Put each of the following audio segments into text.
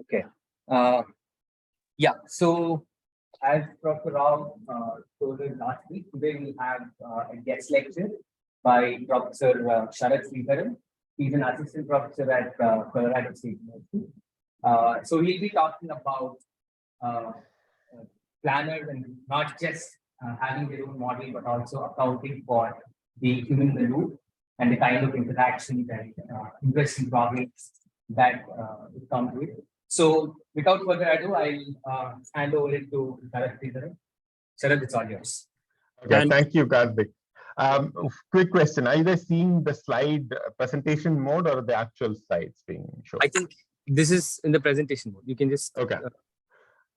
Okay. Yeah. So as Professor Rao told us last week, today we have a guest lecture by Professor Sreedharan. He's an assistant professor at Colorado State University. So we'll be talking about planners and not just having their own model, but also accounting for the human in the loop and the kind of interactions and interesting problems that come with. So without further ado, I'll hand over it to Sarath. Sarath, it's all yours. Okay, thank you, Karthik. Quick question: are you guys seeing the slide presentation mode or the actual slides being shown? I think this is in the presentation mode. You can just okay.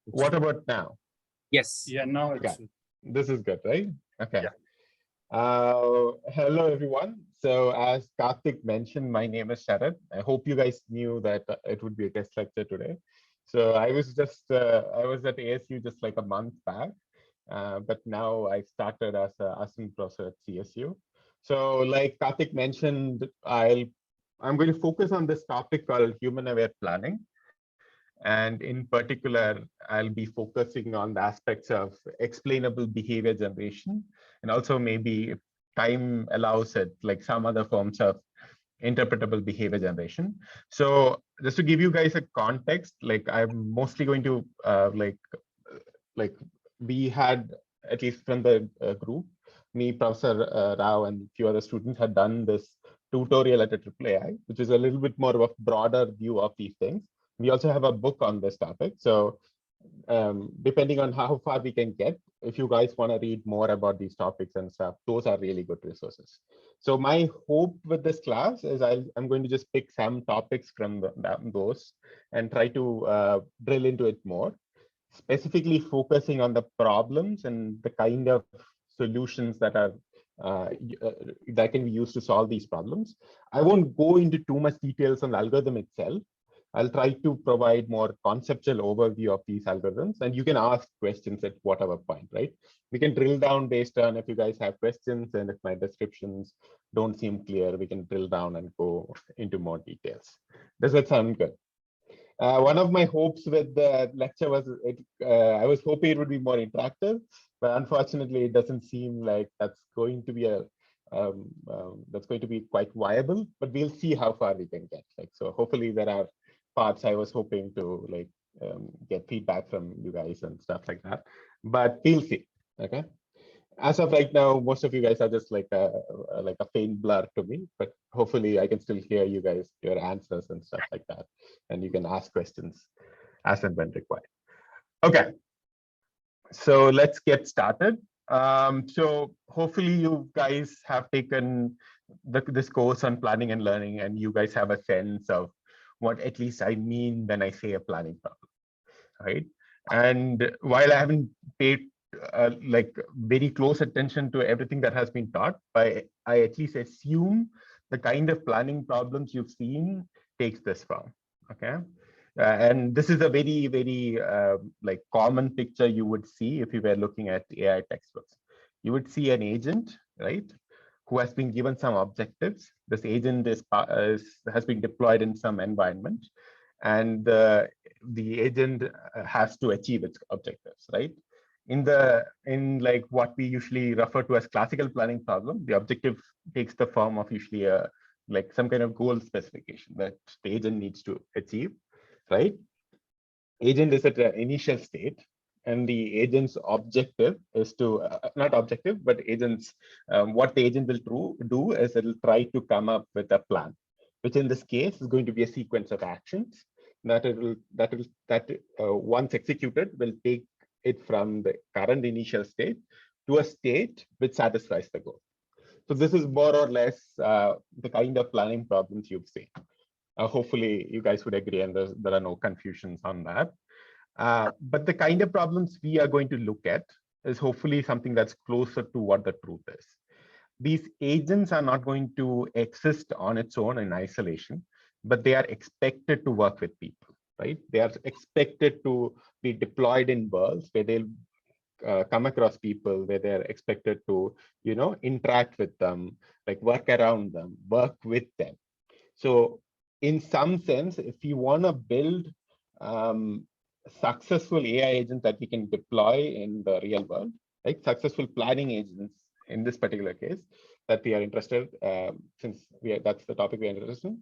What about now? Yes. Yeah, now it's okay. This is good, right? Okay. Yeah. Hello, everyone. So as Karthik mentioned, my name is Sarath. I hope you guys knew that it would be a guest lecture today. So I was at ASU just like a month back, but now I started as an assistant professor at CSU. So like Karthik mentioned, I'm going to focus on this topic called human-aware planning. And in particular, I'll be focusing on the aspects of explainable behavior generation, and also maybe if time allows it, like some other forms of interpretable behavior generation. So just to give you guys a context, like I'm mostly going to like we had, at least from the group, me, Professor Rao, and a few other students had done this tutorial at a AAAI, which is a little bit more of a broader view of these things. We also have a book on this topic. So depending on how far we can get, if you guys want to read more about these topics and stuff, those are really good resources. So my hope with this class is I'm going to just pick some topics from those and try to drill into it more, specifically focusing on the problems and the kind of solutions that are that can be used to solve these problems. I won't go into too much details on the algorithm itself. I'll try to provide more conceptual overview of these algorithms, and you can ask questions at whatever point, right? We can drill down based on if you guys have questions, and if my descriptions don't seem clear, we can drill down and go into more details. Does that sound good? One of my hopes with the lecture was I was hoping it would be more interactive, but unfortunately, it doesn't seem like that's going to be quite viable. But we'll see how far we can get. Like, so hopefully there are parts I was hoping to like get feedback from you guys and stuff like that, but we'll see. Okay. As of right now, most of you guys are just like a faint blur to me, but hopefully I can still hear you guys, your answers and stuff like that, and you can ask questions as and when required. Okay. So let's get started. So hopefully you guys have taken this course on planning and learning, and you guys have a sense of what at least I mean when I say a planning problem, right? And while I haven't paid like very close attention to everything that has been taught, I at least assume the kind of planning problems you've seen takes this form, okay? And this is a very, very like common picture you would see if you were looking at AI textbooks. You would see an agent, right, who has been given some objectives. This agent has been deployed in some environment, and the agent has to achieve its objectives, right? In like what we usually refer to as classical planning problem, the objective takes the form of usually like some kind of goal specification that the agent needs to achieve, right? Agent is at the initial state, and the agent's objective is to not objective, but agents what the agent will do is it'll try to come up with a plan, which in this case is going to be a sequence of actions that once executed will take it from the current initial state to a state which satisfies the goal. So this is more or less the kind of planning problems you've seen. Hopefully you guys would agree, and there are no confusions on that. But the kind of problems we are going to look at is hopefully something that's closer to what the truth is. These agents are not going to exist on its own in isolation, but they are expected to work with people, right? They are expected to be deployed in worlds where they'll come across people, where they're expected to, interact with them, like work around them, work with them. So in some sense, if you want to build successful AI agents that we can deploy in the real world, like successful planning agents in this particular case that we are interested, since that's the topic we are interested in.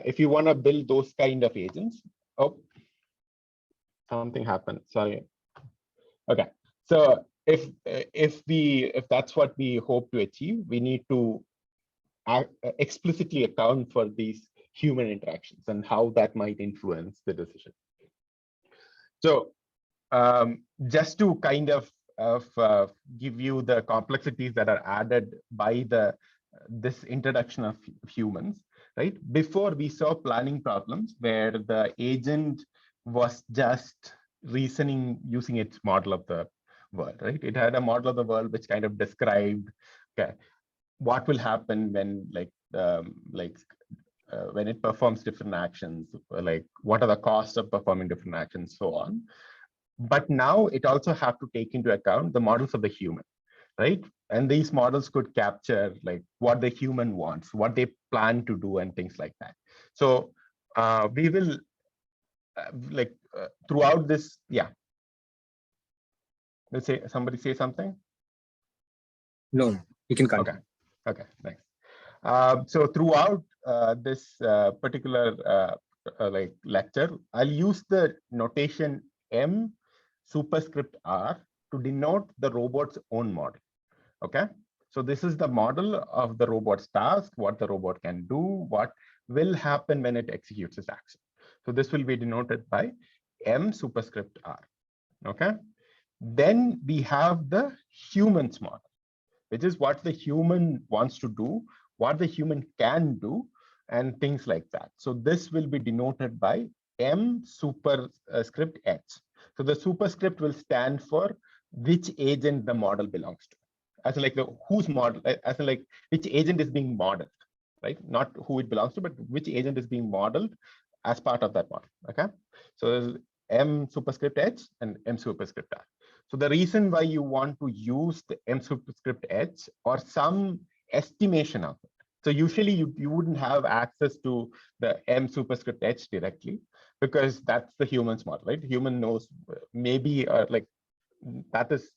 If you want to build those kind of agents, oh, something happened. Sorry. Okay, so if that's what we hope to achieve, we need to explicitly account for these human interactions and how that might influence the decision. So just to kind of give you the complexities that are added by this introduction of humans, right? Before, we saw planning problems where the agent was just reasoning using its model of the world, right? It had a model of the world which kind of described, okay, what will happen when when it performs different actions, like what are the costs of performing different actions, so on. But now it also have to take into account the models of the human, right? And these models could capture like what the human wants, what they plan to do, and things like that. So we will throughout this, yeah. Let's say somebody say something. No, you can continue. Okay, thanks. So throughout this particular lecture, I'll use the notation M superscript R to denote the robot's own model. Okay, so this is the model of the robot's task, what the robot can do, what will happen when it executes this action. So this will be denoted by M superscript R. Okay, then we have the human's model, which is what the human wants to do, what the human can do, and things like that. So this will be denoted by M superscript H. So the superscript will stand for which agent the model belongs to, as in like whose model, as in like which agent is being modeled, right? Not who it belongs to, but which agent is being modeled as part of that model. Okay, so there's M superscript H and M superscript R. So the reason why you want to use the M superscript H or some estimation of it. So usually you wouldn't have access to the M superscript H directly, because that's the human's model, right? Human knows maybe like that is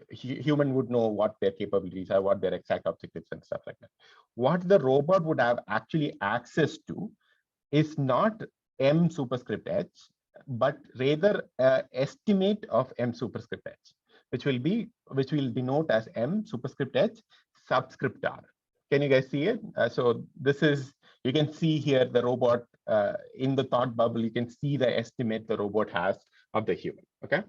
human would know what their capabilities are, what their exact objectives and stuff like that. What the robot would have actually access to is not M superscript H, but rather estimate of M superscript H, which will denote as M superscript H subscript R. Can you guys see it? So this is, you can see here the robot in the thought bubble. You can see the estimate the robot has of the human. Okay,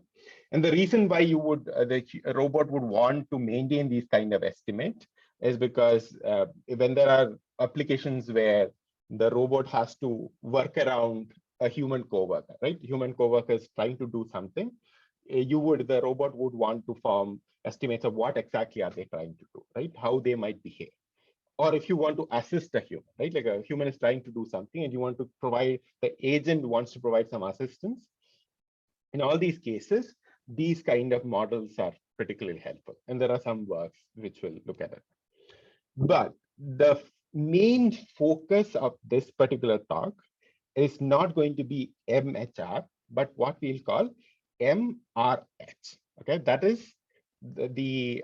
and the reason why you would the robot would want to maintain these kind of estimate is because when there are applications where the robot has to work around a human coworker, right? Human coworker is trying to do something. The robot would want to form estimates of what exactly are they trying to do, right? How they might behave. Or if you want to assist a human, right? Like a human is trying to do something and you want to provide, the agent wants to provide some assistance. In all these cases, these kind of models are particularly helpful. And there are some works which will look at it. But the main focus of this particular talk is not going to be MHR, but what we'll call MRH. Okay, that is the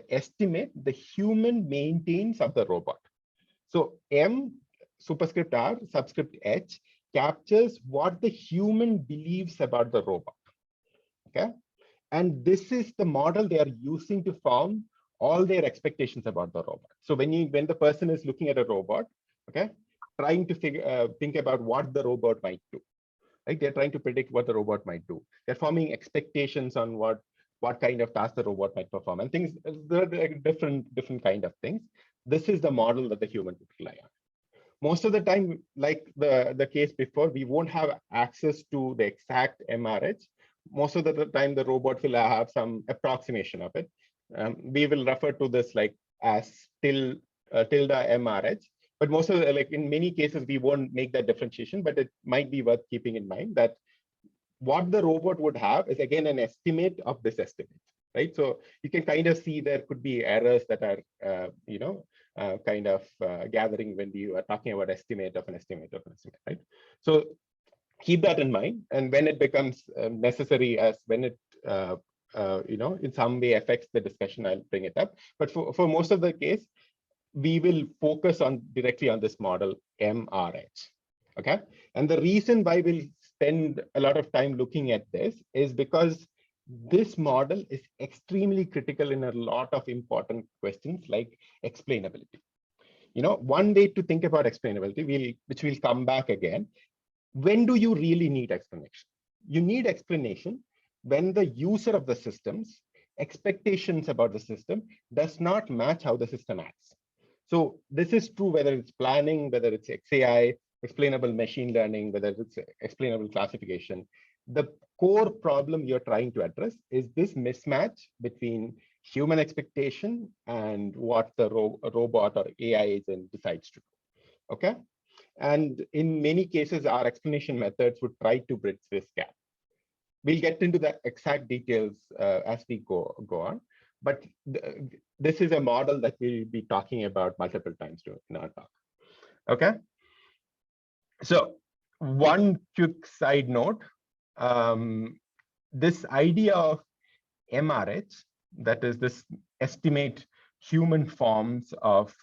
estimate the human maintains of the robot. So M superscript R subscript H captures what the human believes about the robot. Okay, and this is the model they are using to form all their expectations about the robot. So when the person is looking at a robot, okay, trying to think about what the robot might do, right? They're trying to predict what the robot might do. They're forming expectations on what kind of task the robot might perform, and things. There are different kind of things. This is the model that the human would rely on. Most of the time, like the case before, we won't have access to the exact MRH. Most of the time, the robot will have some approximation of it. We will refer to this like as tilde MRH. But most of the, like in many cases, we won't make that differentiation, but it might be worth keeping in mind that what the robot would have is again an estimate of this estimate, right? So you can kind of see there could be errors that are, gathering when you are talking about estimate of an estimate of an estimate, right? So keep that in mind. And when it becomes necessary, as when it, in some way affects the discussion, I'll bring it up. But for most of the case, we will focus on directly on this model MRH. Okay. And the reason why we'll spend a lot of time looking at this is because this model is extremely critical in a lot of important questions like explainability. One way to think about explainability, which will come back again. When do you really need explanation? You need explanation when the user of the system's expectations about the system does not match how the system acts. So this is true whether it's planning, whether it's XAI, explainable machine learning, whether it's explainable classification. The core problem you're trying to address is this mismatch between human expectation and what the robot or AI agent decides to do. Okay. And in many cases, our explanation methods would try to bridge this gap. We'll get into the exact details as we go on. But this is a model that we'll be talking about multiple times in our talk. Okay. So one quick side note, this idea of MRH, that is this estimate human forms of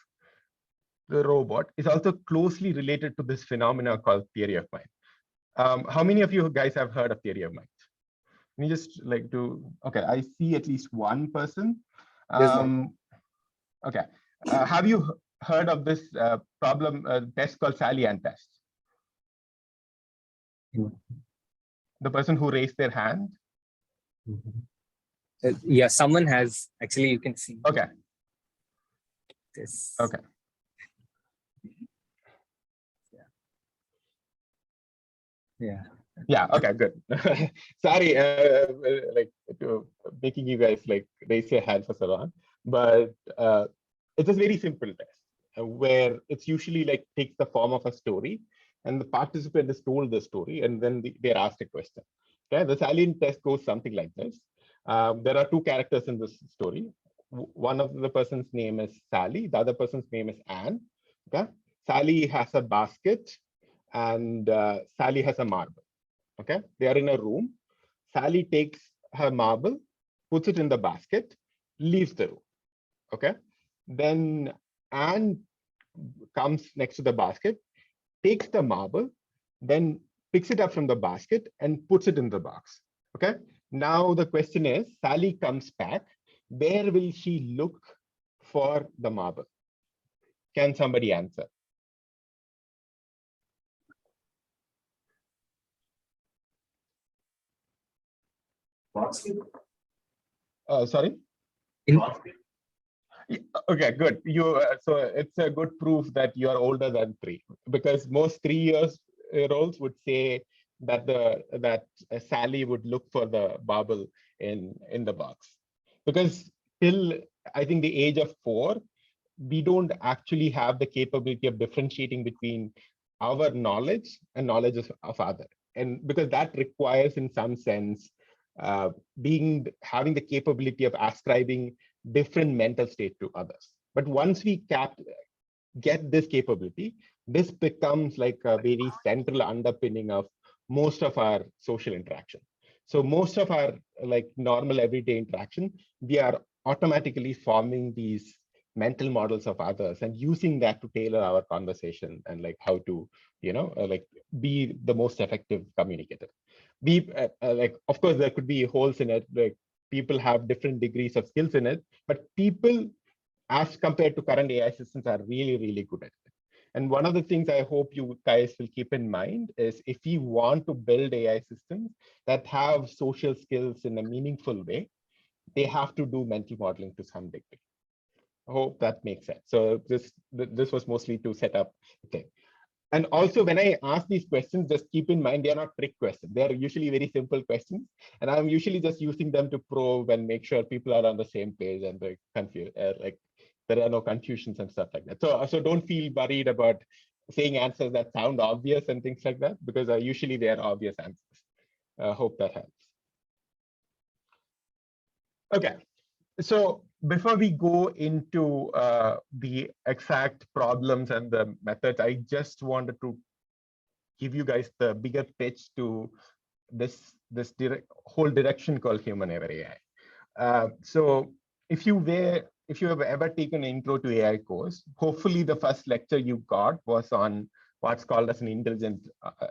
the robot, is also closely related to this phenomena called theory of mind. How many of you guys have heard of theory of mind? Can you just okay, I see at least one person. Okay, have you heard of this test called Sally Ann test? The person who raised their hand? Yeah, someone has, actually, you can see. Okay. This. Okay. Yeah. Okay. Good. Sorry, making you guys raise your hand for so long, but it's a very simple test where it's usually takes the form of a story, and the participant is told the story, and then they're asked a question. Okay. The Sally Ann test goes something like this. There are two characters in this story. One of the person's name is Sally. The other person's name is Anne. Okay. Sally has a basket, and Sally has a marble. Okay, they are in a room. Sally takes her marble, puts it in the basket, leaves the room. Okay, then Anne comes next to the basket, takes the marble, then picks it up from the basket and puts it in the box. Okay, now the question is, Sally comes back. Where will she look for the marble? Can somebody answer? Sorry? Okay, good. So it's a good proof that you are older than 3, because most 3-year-olds would say that Sally would look for the marble in the box, because till I think the age of 4, we don't actually have the capability of differentiating between our knowledge and knowledge of others, and because that requires, in some sense, having the capability of ascribing different mental state to others. But once we get this capability, this becomes like a very central underpinning of most of our social interaction. So most of our normal everyday interaction, we are automatically forming these mental models of others and using that to tailor our conversation and how to be the most effective communicator. Of course there could be holes in it, people have different degrees of skills in it, but people, as compared to current AI systems, are really, really good at it. And one of the things I hope you guys will keep in mind is, if you want to build AI systems that have social skills in a meaningful way, they have to do mental modeling to some degree. I hope that makes sense. So this was mostly to set up the thing. And also, when I ask these questions, just keep in mind, they are not trick questions. They are usually very simple questions. And I'm usually just using them to probe and make sure people are on the same page and they're confused, there are no confusions and stuff like that. So don't feel worried about saying answers that sound obvious and things like that, because usually they are obvious answers. Hope that helps. Okay, so before we go into the exact problems and the methods, I just wanted to give you guys the bigger pitch to this whole direction called human aware AI. So if you have ever taken an intro to AI course, hopefully the first lecture you got was on what's called as an intelligent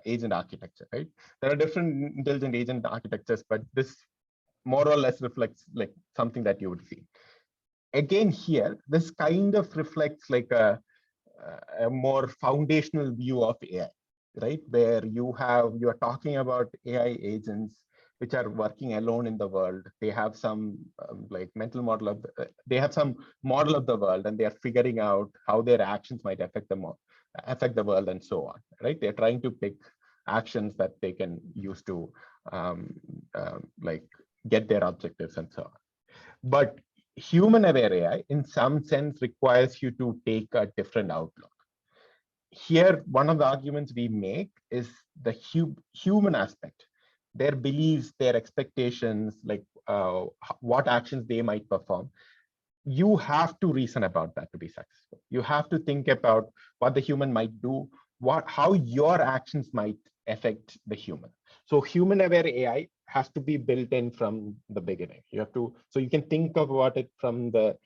agent architecture, right? There are different intelligent agent architectures, but this more or less reflects like something that you would see. Again, here, this kind of reflects like a more foundational view of AI, right? Where you are talking about AI agents which are working alone in the world. They have some like mental model of they have some model of the world, and they are figuring out how their actions might affect the world and so on, right? They're trying to pick actions that they can use to like get their objectives and so on. But human aware AI in some sense requires you to take a different outlook. Here, one of the arguments we make is the human aspect, their beliefs, their expectations, like what actions they might perform. You have to reason about that to be successful. You have to think about what the human might do, how your actions might affect the human. So human aware AI has to be built in from the beginning. You have to, so you can think about it from the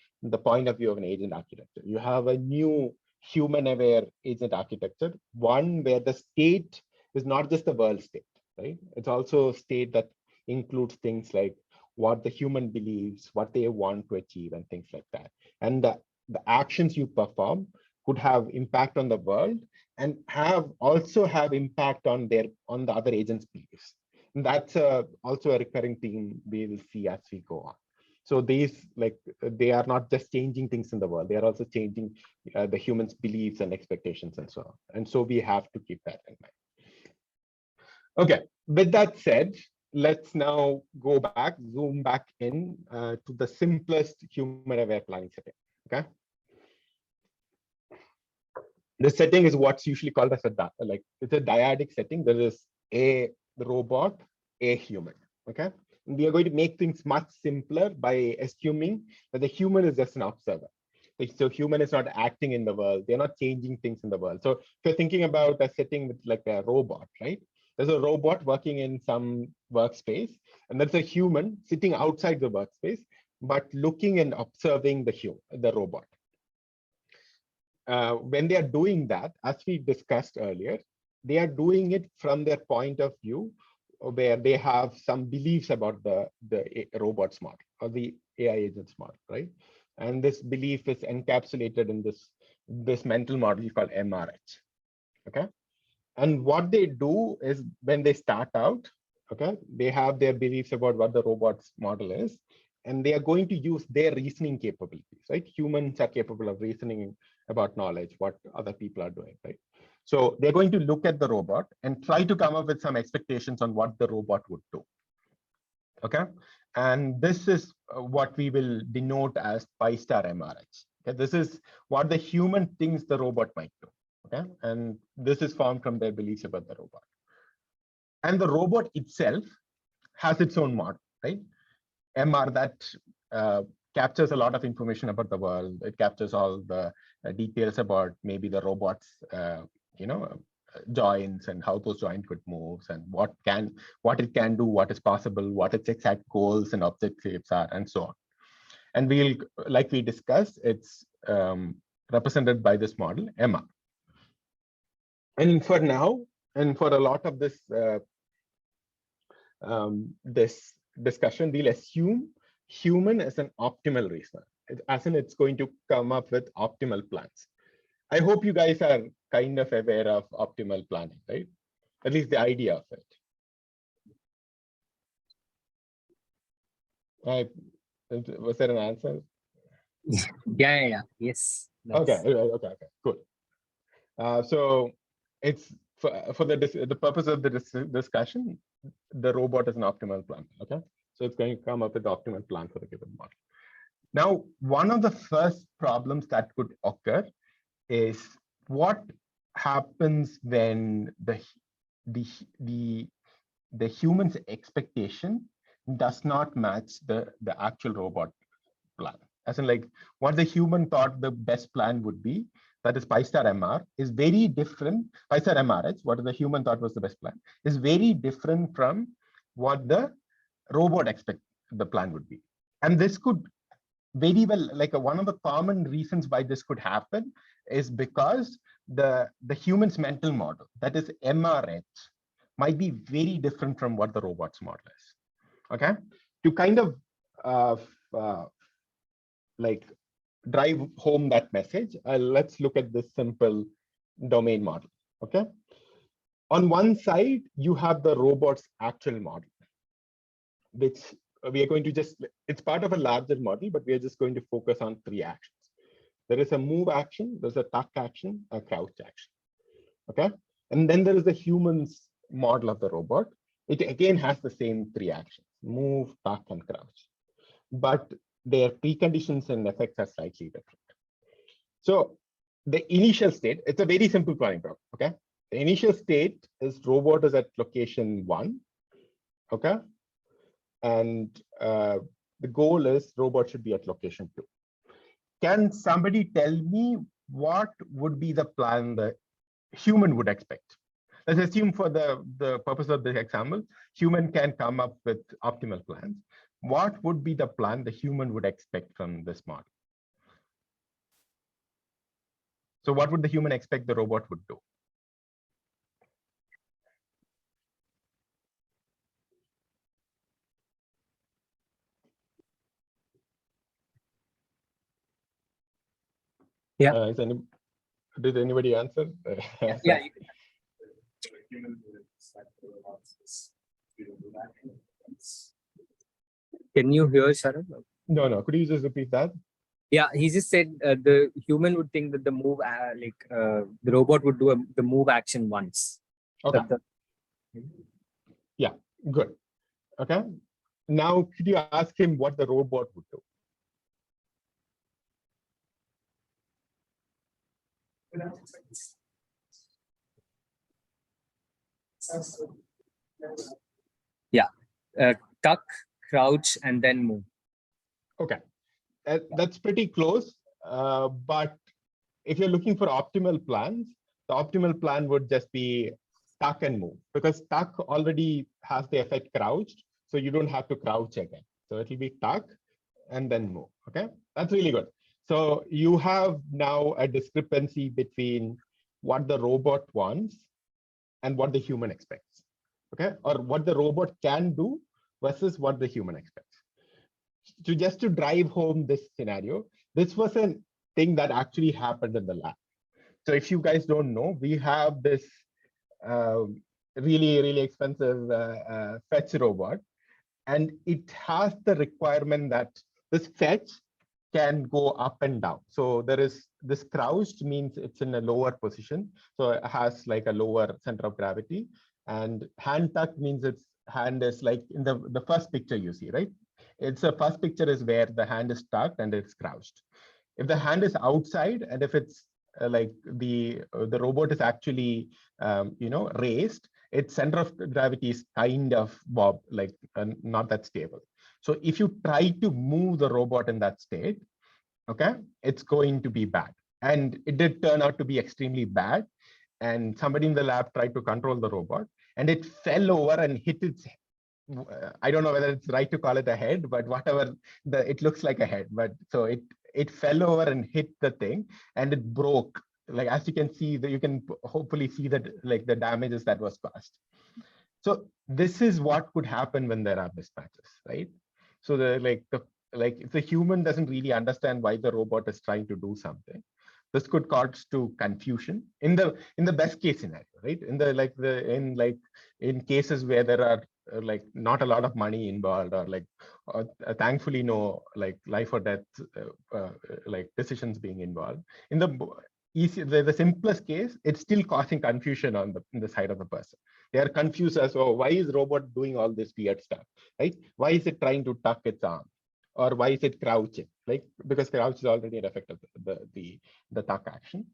point of view of an agent architecture. You have a new human aware agent architecture, one where the state is not just the world state, right? It's also a state that includes things like what the human believes, what they want to achieve, and things like that. And the actions you perform could have impact on the world and also have impact on the other agents' beliefs. And that's also a recurring theme we will see as we go on. So these, like, they are not just changing things in the world, they are also changing the humans' beliefs and expectations and so on. And so we have to keep that in mind. Okay, with that said, let's now go back, zoom back in to the simplest human aware planning setting. Okay. This setting is what's usually called as it's a dyadic setting. There is a robot, a human. Okay. And we are going to make things much simpler by assuming that the human is just an observer. So human is not acting in the world. They're not changing things in the world. So if you're thinking about a setting with like a robot, right? There's a robot working in some workspace, and there's a human sitting outside the workspace, but looking and observing the robot. When they are doing that, as we discussed earlier, they are doing it from their point of view, where they have some beliefs about the robot's model or the AI agent's model, right? And this belief is encapsulated in this mental model called MRH. Okay. And what they do is when they start out, okay, they have their beliefs about what the robot's model is, and they are going to use their reasoning capabilities, right? Humans are capable of reasoning about knowledge, what other people are doing, right? So they're going to look at the robot and try to come up with some expectations on what the robot would do. Okay. And this is what we will denote as pi star MRH. Okay. This is what the human thinks the robot might do. Okay. And this is formed from their beliefs about the robot. And the robot itself has its own model, right? MR that captures a lot of information about the world. It captures all the details about maybe the robot's, joints and how those joints could move and what it can do, what is possible, what its exact goals and objectives are, and so on. And we'll, like we discussed, it's represented by this model, MR. And for now, and for a lot of this this discussion, we'll assume human is an optimal reasoner, as in it's going to come up with optimal plans. I hope you guys are kind of aware of optimal planning, right? At least the idea of it. Was there an answer? Yeah. Yes. Okay, cool. So it's for the purpose of the discussion, the robot is an optimal plan. Okay, so it's going to come up with the optimal plan for the given model. Now, one of the first problems that could occur is what happens when the human's expectation does not match the actual robot plan. As in, like, what the human thought the best plan would be, that is pi star MR, is very different. Pi star MRH, what the human thought was the best plan, is very different from what the robot expect the plan would be. And this could very well, like, one of the common reasons why this could happen is because the human's mental model, that is MRH, might be very different from what the robot's model is. Okay, to kind of like drive home that message, let's look at this simple domain model. Okay, on one side you have the robot's actual model, which we are going to just, it's part of a larger model, but we are just going to focus on 3 actions. There is a move action, there's a tuck action, a crouch action. Okay, and then there is the human's model of the robot. It again has the same 3 actions: move, tuck, and crouch, but their preconditions and effects are slightly different. So the initial state, it's a very simple planning problem. Okay, the initial state is robot is at location 1. Okay, and the goal is robot should be at location 2. Can somebody tell me what would be the plan the human would expect? Let's assume for the purpose of this example, human can come up with optimal plans. What would be the plan the human would expect from this model? So what would the human expect the robot would do? Yeah. Did anybody answer? Yeah. Can you hear Sarath? No. Could you just repeat that? Yeah, he just said the human would think that the move, the robot would do the move action once. Okay. Yeah, good. Okay. Now, could you ask him what the robot would do? Yeah, tuck, crouch, and then move. Okay, that's pretty close. But if you're looking for optimal plans, the optimal plan would just be tuck and move, because tuck already has the effect crouched, so you don't have to crouch again. So it'll be tuck and then move. Okay, that's really good. So you have now a discrepancy between what the robot wants and what the human expects. Okay, or what the robot can do versus what the human expects. So just to drive home this scenario, this was a thing that actually happened in the lab. So if you guys don't know, we have this really expensive fetch robot, and it has the requirement that this fetch can go up and down. So there is this crouched means it's in a lower position, so it has like a lower center of gravity, and hand tuck means its hand is like in the first picture you see, right? It's the first picture is where the hand is tucked and it's crouched. If the hand is outside, and if it's like the robot is actually raised, its center of gravity is kind of not that stable. So if you try to move the robot in that state, okay, it's going to be bad. And it did turn out to be extremely bad. And somebody in the lab tried to control the robot, and it fell over and hit its, I don't know whether it's right to call it a head, but whatever, it looks like a head. But so it fell over and hit the thing, and it broke. Like, as you can see, that you can hopefully see that, like, the damages that was caused. So this is what could happen when there are mismatches, right? So if the human doesn't really understand why the robot is trying to do something, this could cause to confusion in the best case scenario, right? In cases where there are not a lot of money involved, or thankfully no life or death decisions being involved. In the simplest case, it's still causing confusion on the side of the person. They are confused as, oh, why is robot doing all this weird stuff, right? Why is it trying to tuck its arm? Or why is it crouching? Because crouch is already an effect of the tuck action.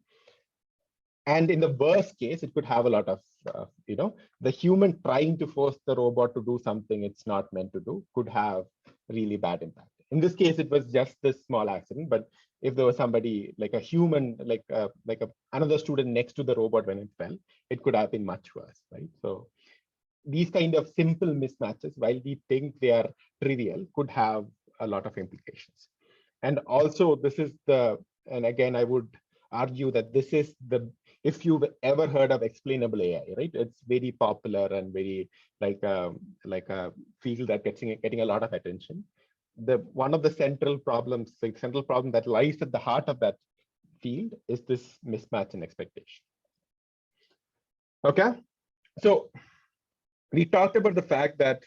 And in the worst case, it could have a lot of, the human trying to force the robot to do something it's not meant to do could have really bad impact. In this case, it was just this small accident, but if there was somebody like a human, another student next to the robot when it fell, it could have been much worse, right? So these kind of simple mismatches, while we think they are trivial, could have a lot of implications. And also, this is and again, I would argue that this is if you've ever heard of explainable AI, right? It's very popular and very like a field that getting a lot of attention. One of the central problems, the central problem that lies at the heart of that field is this mismatch in expectation. Okay, so we talked about the fact that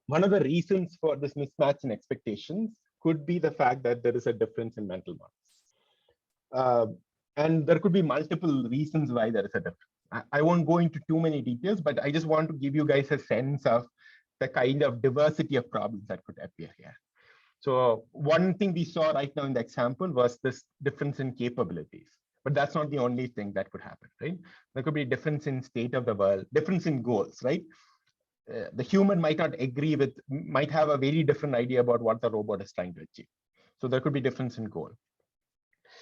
one of the reasons for this mismatch in expectations could be the fact that there is a difference in mental models. And there could be multiple reasons why there is a difference. I won't go into too many details, but I just want to give you guys a sense of the kind of diversity of problems that could appear here. So one thing we saw right now in the example was this difference in capabilities. But that's not the only thing that could happen, right? There could be a difference in state of the world, difference in goals, right? The human might not agree with, might have a very different idea about what the robot is trying to achieve. So there could be difference in goal.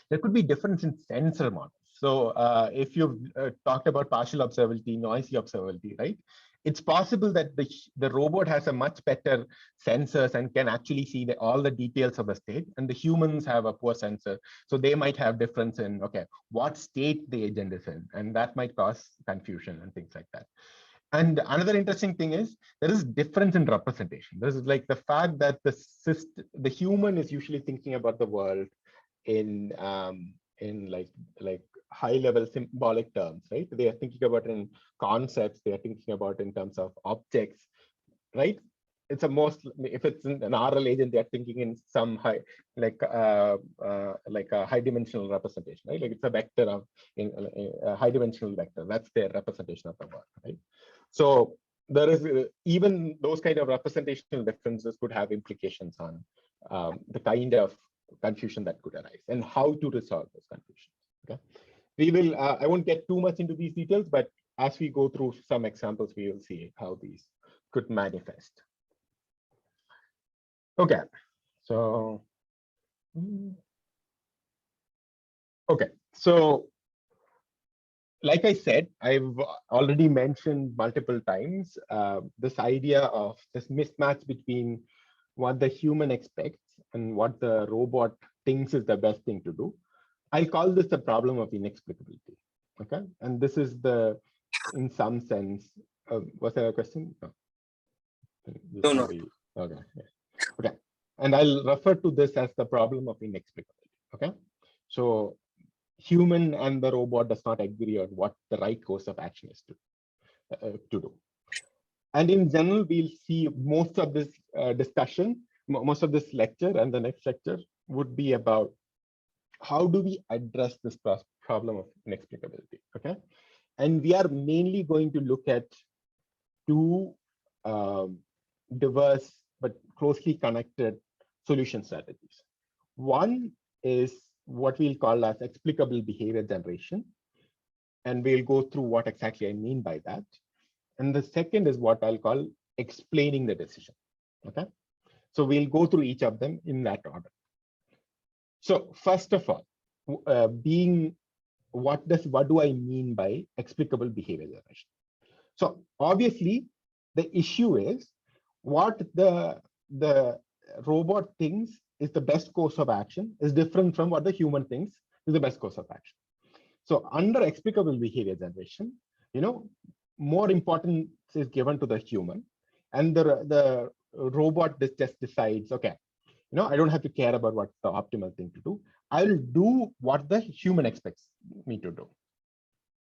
There could be difference in sensor models. So if you've talked about partial observability, noisy observability, right? It's possible that the robot has a much better sensors and can actually see all the details of the state, and the humans have a poor sensor. So they might have difference in, okay, what state the agent is in, and that might cause confusion and things like that. And another interesting thing is there is difference in representation. This is like the fact that the human is usually thinking about the world in like high level symbolic terms, right? They are thinking about it in concepts. They are thinking about it in terms of objects, right? It's if it's an RL agent, they're thinking in some high, like a high dimensional representation, right? Like it's a vector of a high dimensional vector. That's their representation of the world, right? So there is even those kind of representational differences could have implications on the kind of confusion that could arise and how to resolve those confusions. Okay, we will. I won't get too much into these details, but as we go through some examples, we will see how these could manifest. Okay, so like I said, I've already mentioned multiple times this idea of this mismatch between what the human expects and what the robot thinks is the best thing to do. I call this the problem of inexplicability. Okay, and this is in some sense, was there a question? No. Okay. Yeah. Okay, and I'll refer to this as the problem of inexplicability. Okay, so human and the robot does not agree on what the right course of action is to do. And in general, we'll see most of this discussion, most of this lecture and the next lecture would be about how do we address this problem of inexplicability, okay? And we are mainly going to look at two diverse but closely connected solution strategies. One is what we'll call as explicable behavior generation. And we'll go through what exactly I mean by that. And the second is what I'll call explaining the decision. Okay, so we'll go through each of them in that order. So first of all, what do I mean by explicable behavior generation? So obviously, the issue is what the robot thinks is the best course of action is different from what the human thinks is the best course of action. So under explicable behavior generation, more importance is given to the human, and the robot just decides, okay, I don't have to care about what's the optimal thing to do. I'll do what the human expects me to do.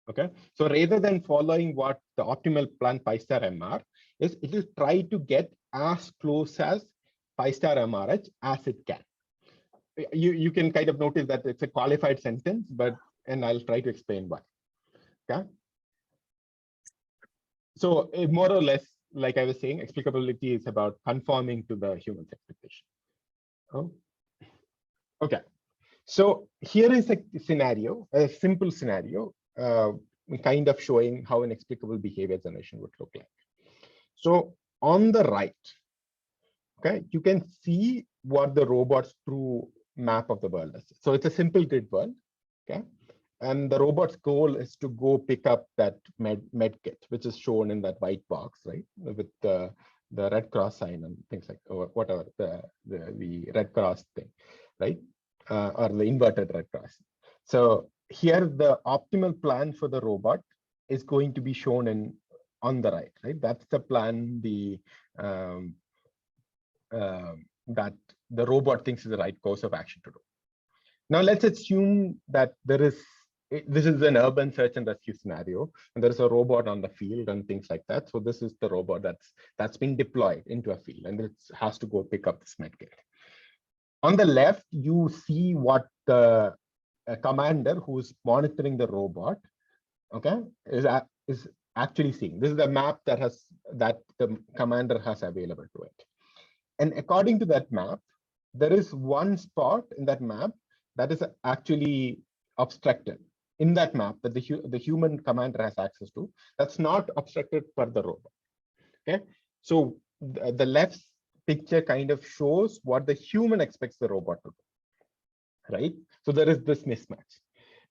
Okay, so rather than following what the optimal plan 5-star MR is, it will try to get as close as 5-star MRH as it can. You can kind of notice that it's a qualified sentence, and I'll try to explain why. Okay. So more or less, like I was saying, explicability is about conforming to the human's expectation. Oh, okay. So here is a scenario, a simple scenario, kind of showing how an explicable behavior generation would look like. So on the right, okay, you can see what the robot's true map of the world is. So it's a simple grid world, okay? And the robot's goal is to go pick up that med kit, which is shown in that white box, right? With the Red Cross sign and things like, or whatever, the Red Cross thing, right? Or the inverted Red Cross. So here, the optimal plan for the robot is going to be shown on the right? That's the plan that the robot thinks is the right course of action to do. Now let's assume that this is an urban search and rescue scenario, and there's a robot on the field and things like that. So this is the robot that's been deployed into a field, and it has to go pick up this medkit. On the left, you see what the commander who's monitoring the robot, okay, is actually seeing. This is the map that the commander has available to it. And according to that map, there is one spot in that map that is actually obstructed in that map that the human commander has access to. That's not obstructed for the robot. Okay, so the left picture kind of shows what the human expects the robot to do, right? So there is this mismatch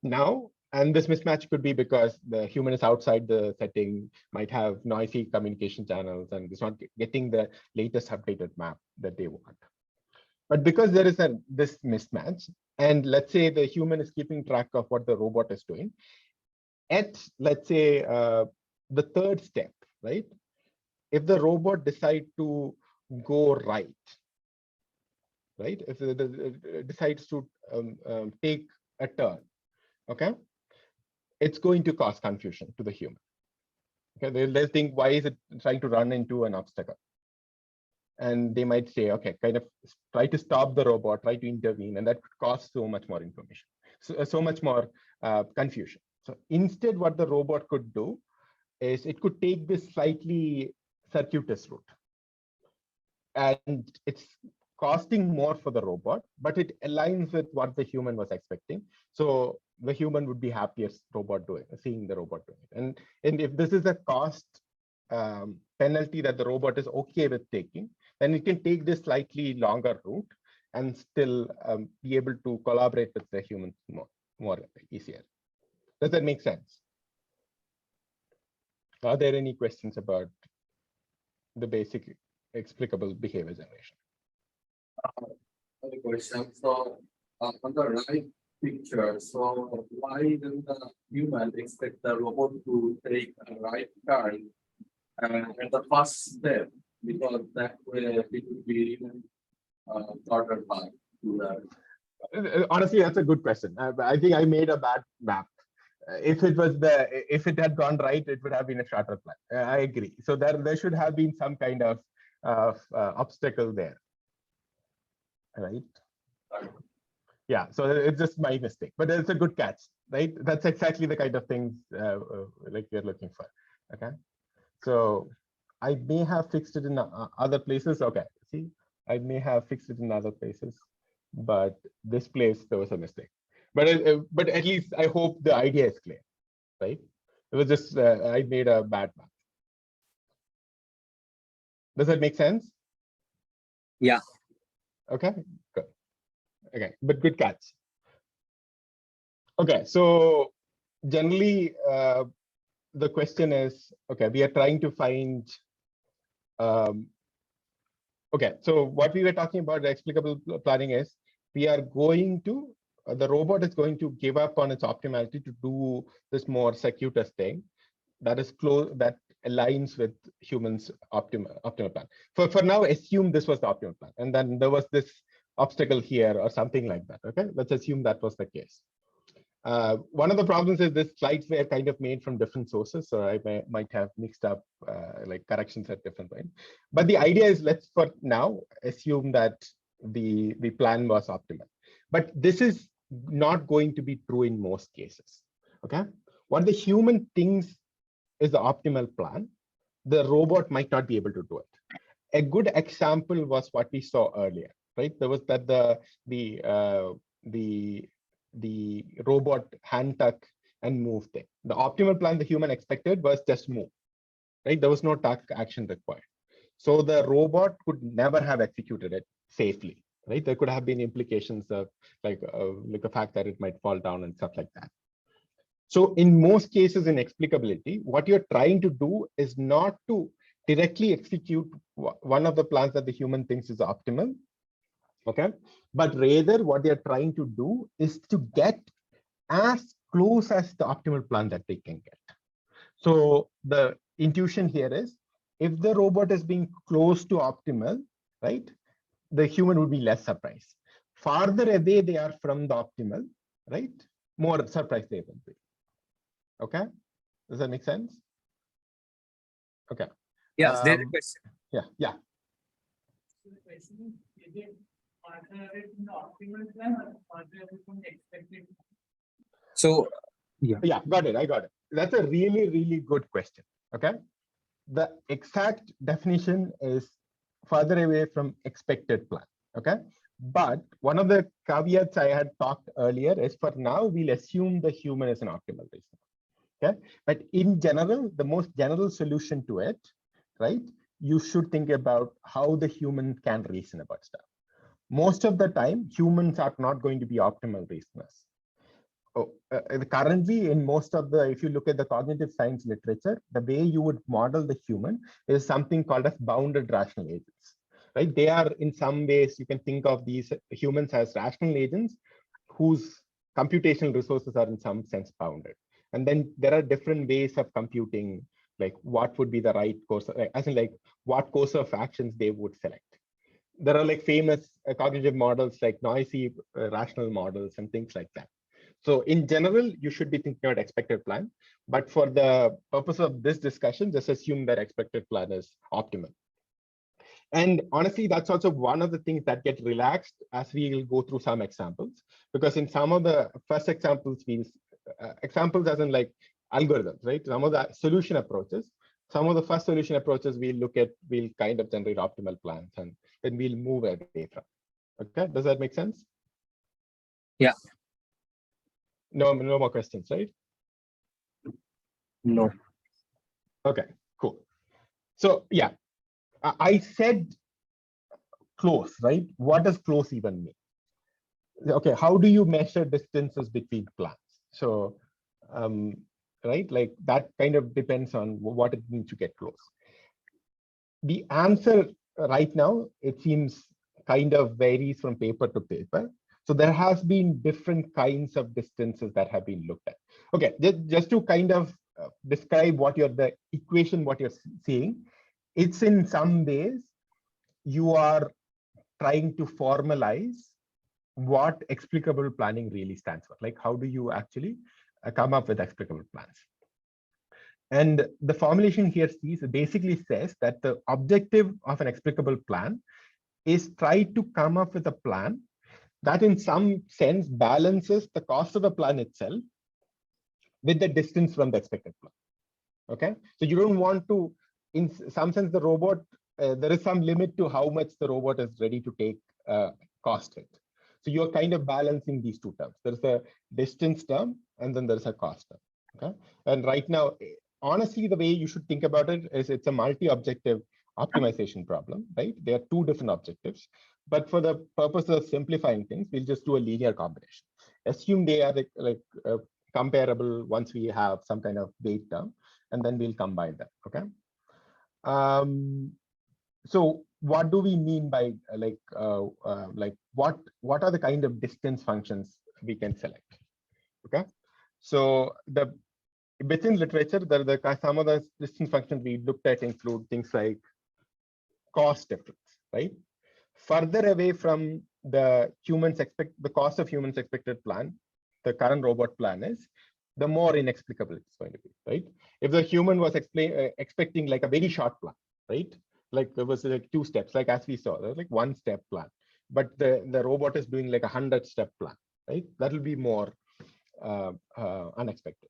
now, and this mismatch could be because the human is outside the setting, might have noisy communication channels, and is not getting the latest updated map that they want. But because there is this mismatch, and let's say the human is keeping track of what the robot is doing, at, let's say, the third step, right? If the robot decides to go right? If it decides to take a turn, okay, it's going to cause confusion to the human. Okay, they'll think, why is it trying to run into an obstacle? And they might say, okay, kind of try to stop the robot, try to intervene, and that could cause so much more information, so much more confusion. So instead, what the robot could do is it could take this slightly circuitous route, and it's costing more for the robot, but it aligns with what the human was expecting. So the human would be happiest seeing the robot doing it. And if this is a cost penalty that the robot is okay with taking, then it can take this slightly longer route and still be able to collaborate with the humans more easier. Does that make sense? Are there any questions about the basic explicable behavior generation? Another question. So on the right picture, so why does the human expect the robot to take a right turn at the first step? Because that way it would be even shorter path to that. Honestly, that's a good question. I think I made a bad map. If it had gone right, it would have been a shorter plan. I agree. So there should have been some kind of obstacle there, right? Yeah. So it's just my mistake, but it's a good catch, right? That's exactly the kind of things like you're looking for. Okay. So I may have fixed it in other places. Okay. See, I may have fixed it in other places, but this place there was a mistake. But at least I hope the idea is clear, right? It was just I made a bad map. Does that make sense? Yeah. Okay, good. Okay, but good catch. Okay, so generally the question is, okay, we are trying to find okay, so what we were talking about the explicable planning is we are going to the robot is going to give up on its optimality to do this more circuitous thing that is close, that aligns with humans' optimal plan. For now, assume this was the optimal plan, and then there was this obstacle here or something like that. Okay, let's assume that was the case. One of the problems is this slides were kind of made from different sources, so I might have mixed up like corrections at different points. But the idea is, let's for now assume that the plan was optimal. But this is not going to be true in most cases. Okay, what the human thinks is the optimal plan, the robot might not be able to do it. A good example was what we saw earlier, right? There was that the robot hand tuck and move thing. The optimal plan the human expected was just move, right? There was no tuck action required. So the robot could never have executed it safely, right? There could have been implications of like the fact that it might fall down and stuff like that. So in most cases in explicability, what you're trying to do is not to directly execute one of the plans that the human thinks is optimal, okay? But rather what they're trying to do is to get as close as the optimal plan that they can get. So the intuition here is, if the robot is being close to optimal, right, the human would be less surprised. Farther away they are from the optimal, right, more surprised they will be. Okay, does that make sense? Okay. Yes, there's a question. Yeah. So the question is it farther away from the optimal plan or farther away from the expected plan? So Yeah, got it. I got it. That's a really, really good question. Okay. The exact definition is further away from expected plan. Okay. But one of the caveats I had talked earlier is, for now, we'll assume the human is an optimal reason. Okay. But in general, the most general solution to it, right, you should think about how the human can reason about stuff. Most of the time, humans are not going to be optimal reasoners. Currently, in most of the, if you look at the cognitive science literature, the way you would model the human is something called as bounded rational agents, right? They are, in some ways, you can think of these humans as rational agents whose computational resources are in some sense bounded. And then there are different ways of computing, like what would be the right course, as in like what course of actions they would select. There are like famous cognitive models like noisy rational models and things like that. So in general, you should be thinking about expected plan, but for the purpose of this discussion, just assume that expected plan is optimal. And honestly, that's also one of the things that get relaxed as we will go through some examples, because in some of the first examples, examples as in like algorithms, right? Some of the solution approaches, some of the first solution approaches we'll look at, we'll kind of generate optimal plans and then we'll move away from. Okay, does that make sense? Yeah. No more questions, right? No. Okay, cool. So yeah, I said close, right? What does close even mean? Okay, how do you measure distances between plans? So, right, like that kind of depends on what it means to get close. The answer right now, it seems kind of varies from paper to paper. So there has been different kinds of distances that have been looked at. Okay, just to kind of describe what the equation, what you're seeing, it's in some ways you are trying to formalize what explicable planning really stands for. Like, how do you actually come up with explicable plans? And the formulation here basically says that the objective of an explicable plan is try to come up with a plan that in some sense balances the cost of the plan itself with the distance from the expected plan. Okay, so you don't want to, in some sense, the robot, there is some limit to how much the robot is ready to take cost hit. So you're kind of balancing these two terms. There's a distance term and then there's a cost term. Okay, and right now, honestly, the way you should think about it is it's a multi-objective optimization problem, right? There are two different objectives, but for the purpose of simplifying things, we'll just do a linear combination. Assume they are like comparable once we have some kind of weight term, and then we'll combine them. Okay. So what do we mean by what are the kind of distance functions we can select? Okay. So within literature, some of the distance functions we looked at include things like cost difference, right? Further away from the cost of humans expected plan, the current robot plan is, the more inexplicable it's going to be, right? If the human was expecting like a very short plan, right? Like there was like 2 steps, like as we saw, there's like 1-step plan, but the robot is doing like a 100-step plan, right? That will be more unexpected.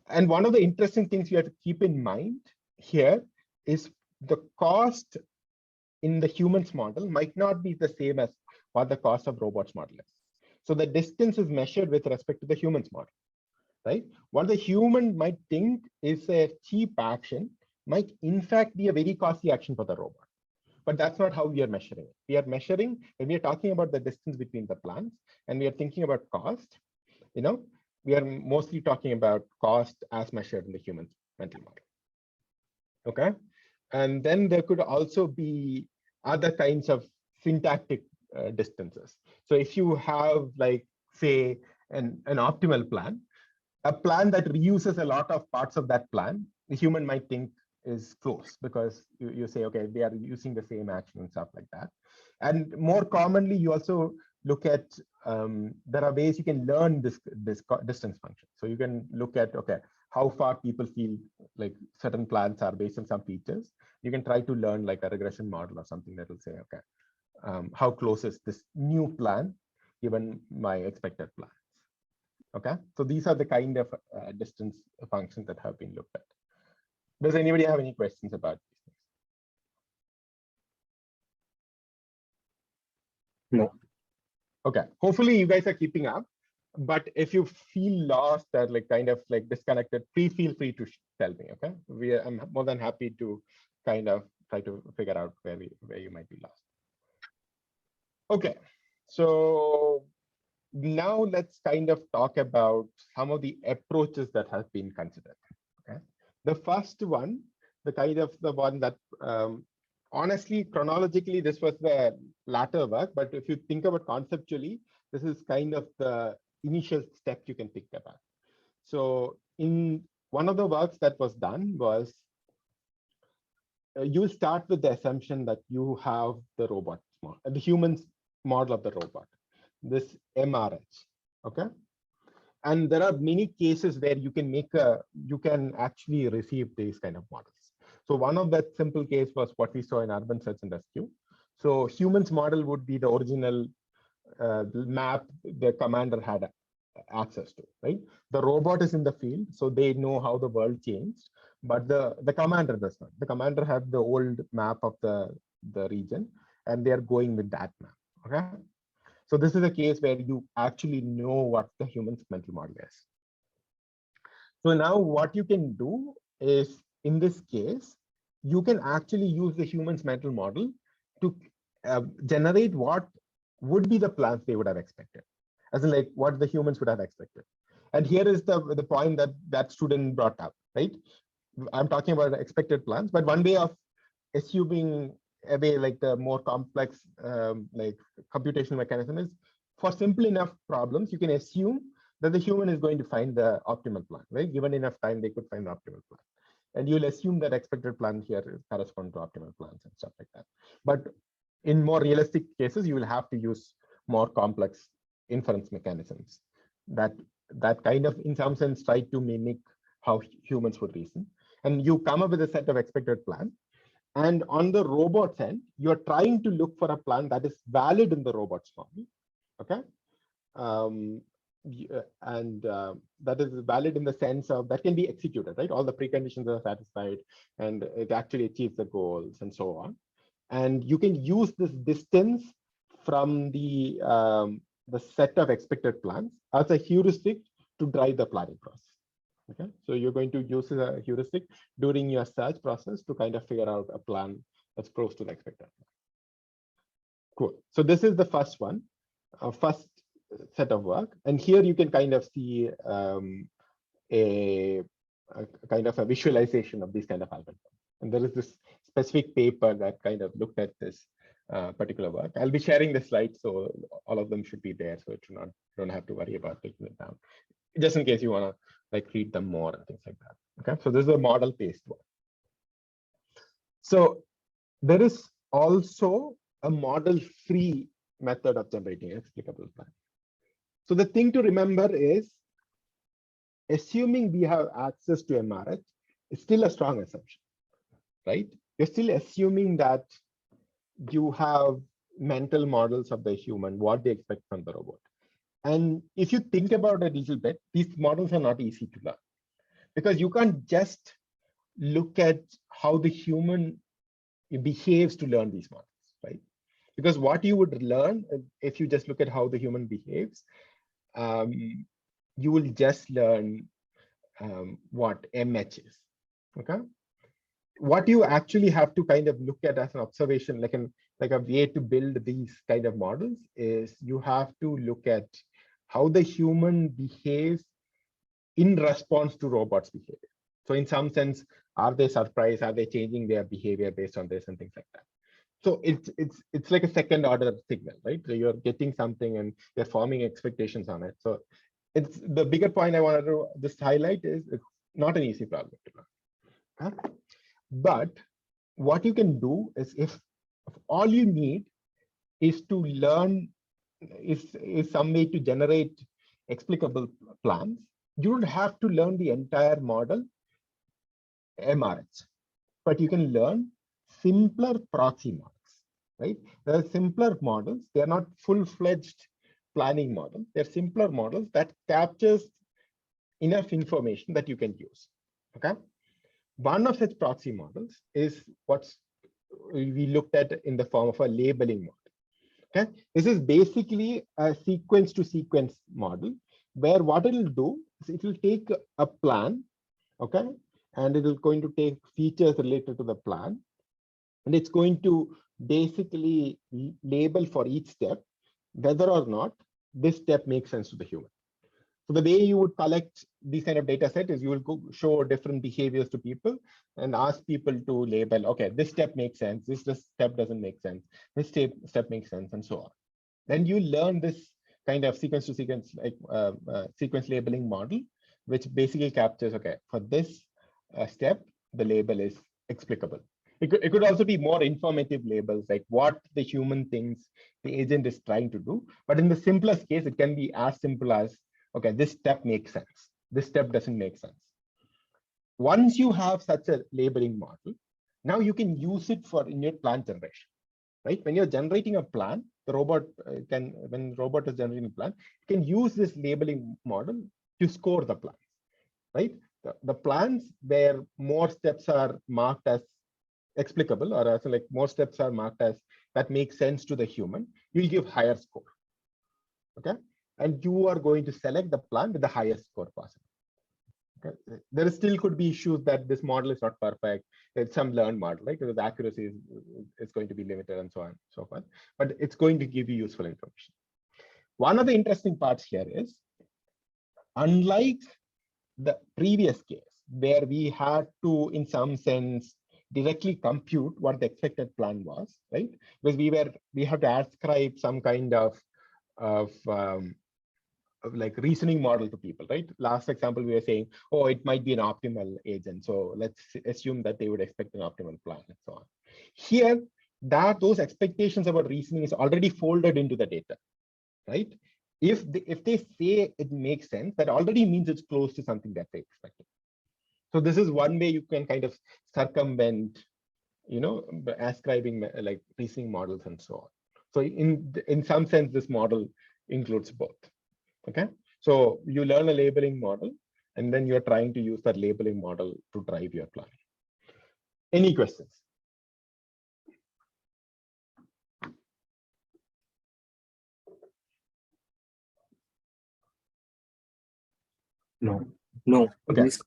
And one of the interesting things you have to keep in mind here is the cost in the humans model might not be the same as what the cost of robots model is. So the distance is measured with respect to the human's model, right? What the human might think is a cheap action might in fact be a very costly action for the robot. But that's not how we are measuring it. We are measuring, when we are talking about the distance between the plants and we are thinking about cost, we are mostly talking about cost as measured in the human mental model. Okay. And then there could also be other kinds of syntactic distances. So if you have, like, say, an optimal plan, a plan that reuses a lot of parts of that plan, the human might think is close, because you say, okay, they are using the same action and stuff like that. And more commonly, you also look at, there are ways you can learn this distance function. So you can look at, okay, how far people feel like certain plans are based on some features. You can try to learn like a regression model or something that will say, okay, how close is this new plan given my expected plans? Okay, so these are the kind of distance functions that have been looked at. Does anybody have any questions about these things? No. Okay, hopefully you guys are keeping up. But if you feel lost or like kind of like disconnected, please feel free to tell me. Okay, I'm more than happy to kind of try to figure out where you might be lost. Okay, so now let's kind of talk about some of the approaches that have been considered. Okay, the first one, the one that honestly, chronologically, this was the latter work, but if you think about conceptually, this is kind of the initial step you can think about. So in one of the works that was done was, you start with the assumption that you have the robot, the human's model of the robot, this MRH, okay? And there are many cases where you can actually receive these kind of models. So one of that simple case was what we saw in urban search and rescue. So humans model would be the original map the commander had access to, right? The robot is in the field, so they know how the world changed, but the commander does not. The commander had the old map of the region, and they are going with that map, okay? So this is a case where you actually know what the human's mental model is. So now what you can do is, in this case, you can actually use the human's mental model to generate what would be the plans they would have expected, as in like what the humans would have expected. And here is the point that student brought up, right? I'm talking about expected plans, but one way of assuming a way like the more complex like computational mechanism is, for simple enough problems, you can assume that the human is going to find the optimal plan, right? Given enough time, they could find the optimal plan. And you'll assume that expected plan here correspond to optimal plans and stuff like that. But in more realistic cases, you will have to use more complex inference mechanisms that kind of, in some sense, try to mimic how humans would reason. And you come up with a set of expected plan. And on the robot's end, you're trying to look for a plan that is valid in the robot's model, okay? That is valid in the sense of that can be executed, right? All the preconditions are satisfied and it actually achieves the goals and so on. And you can use this distance from the set of expected plans as a heuristic to drive the planning process. Okay, so you're going to use a heuristic during your search process to kind of figure out a plan that's close to the expected plan. Cool. So this is the first one, first set of work, and here you can kind of see a kind of a visualization of these kind of algorithms. And there is this specific paper that kind of looked at this particular work. I'll be sharing the slides, so all of them should be there, so you don't have to worry about taking it down, just in case you want to like read them more and things like that. Okay, so this is a model-based one. So there is also a model-free method of generating explicable plan. So the thing to remember is, assuming we have access to MRH is still a strong assumption, right? You're still assuming that you have mental models of the human, what they expect from the robot. And if you think about it a little bit, these models are not easy to learn, because you can't just look at how the human behaves to learn these models, right? Because what you would learn if you just look at how the human behaves, you will just learn what MH is. Okay. What you actually have to kind of look at as an observation, like a way to build these kind of models, is you have to look at how the human behaves in response to robots' behavior. So in some sense, are they surprised? Are they changing their behavior based on this and things like that? So it's like a second order signal, right? So you're getting something and they're forming expectations on it. So it's the bigger point I wanted to just highlight is it's not an easy problem to learn. Huh? But what you can do is if all you need is to learn is some way to generate explicable plans, you don't have to learn the entire model MRH, but you can learn simpler proxy models, right? There are simpler models. They are not full-fledged planning models. They're simpler models that captures enough information that you can use. Okay. One of such proxy models is what we looked at in the form of a labeling model. Okay. This is basically a sequence to sequence model where what it will do is it will take a plan, okay, and it is going to take features related to the plan, and it's going to basically label for each step whether or not this step makes sense to the human. So the way you would collect these kind of data set is you will go show different behaviors to people and ask people to label, okay, this step makes sense, this step doesn't make sense, this step makes sense, and so on. Then you learn this kind of sequence to sequence, like sequence labeling model, which basically captures, okay, for this step, the label is explicable. It could also be more informative labels, like what the human thinks the agent is trying to do. But in the simplest case, it can be as simple as, okay, this step makes sense, this step doesn't make sense. Once you have such a labeling model, now you can use it for in your plan generation, right? When you're generating a plan, the robot when the robot is generating a plan, you can use this labeling model to score the plan, right? The plans where more steps are marked as explicable, or as like more steps are marked as that makes sense to the human, you'll give higher score. Okay. And you are going to select the plan with the highest score possible. Okay. There still could be issues that this model is not perfect. It's some learned model, right? Because the accuracy is going to be limited and so on and so forth. But it's going to give you useful information. One of the interesting parts here is, unlike the previous case, where we had to, in some sense, directly compute what the expected plan was, right? Because we have to ascribe some kind of like reasoning model to people, right? Last example, we were saying, oh, it might be an optimal agent. So let's assume that they would expect an optimal plan and so on. Here, those expectations about reasoning is already folded into the data, right? If they say it makes sense, that already means it's close to something that they expected. So this is one way you can kind of circumvent, ascribing like reasoning models and so on. So in some sense, this model includes both. Okay, so you learn a labeling model, and then you're trying to use that labeling model to drive your plan. Any questions? No. Okay. Please.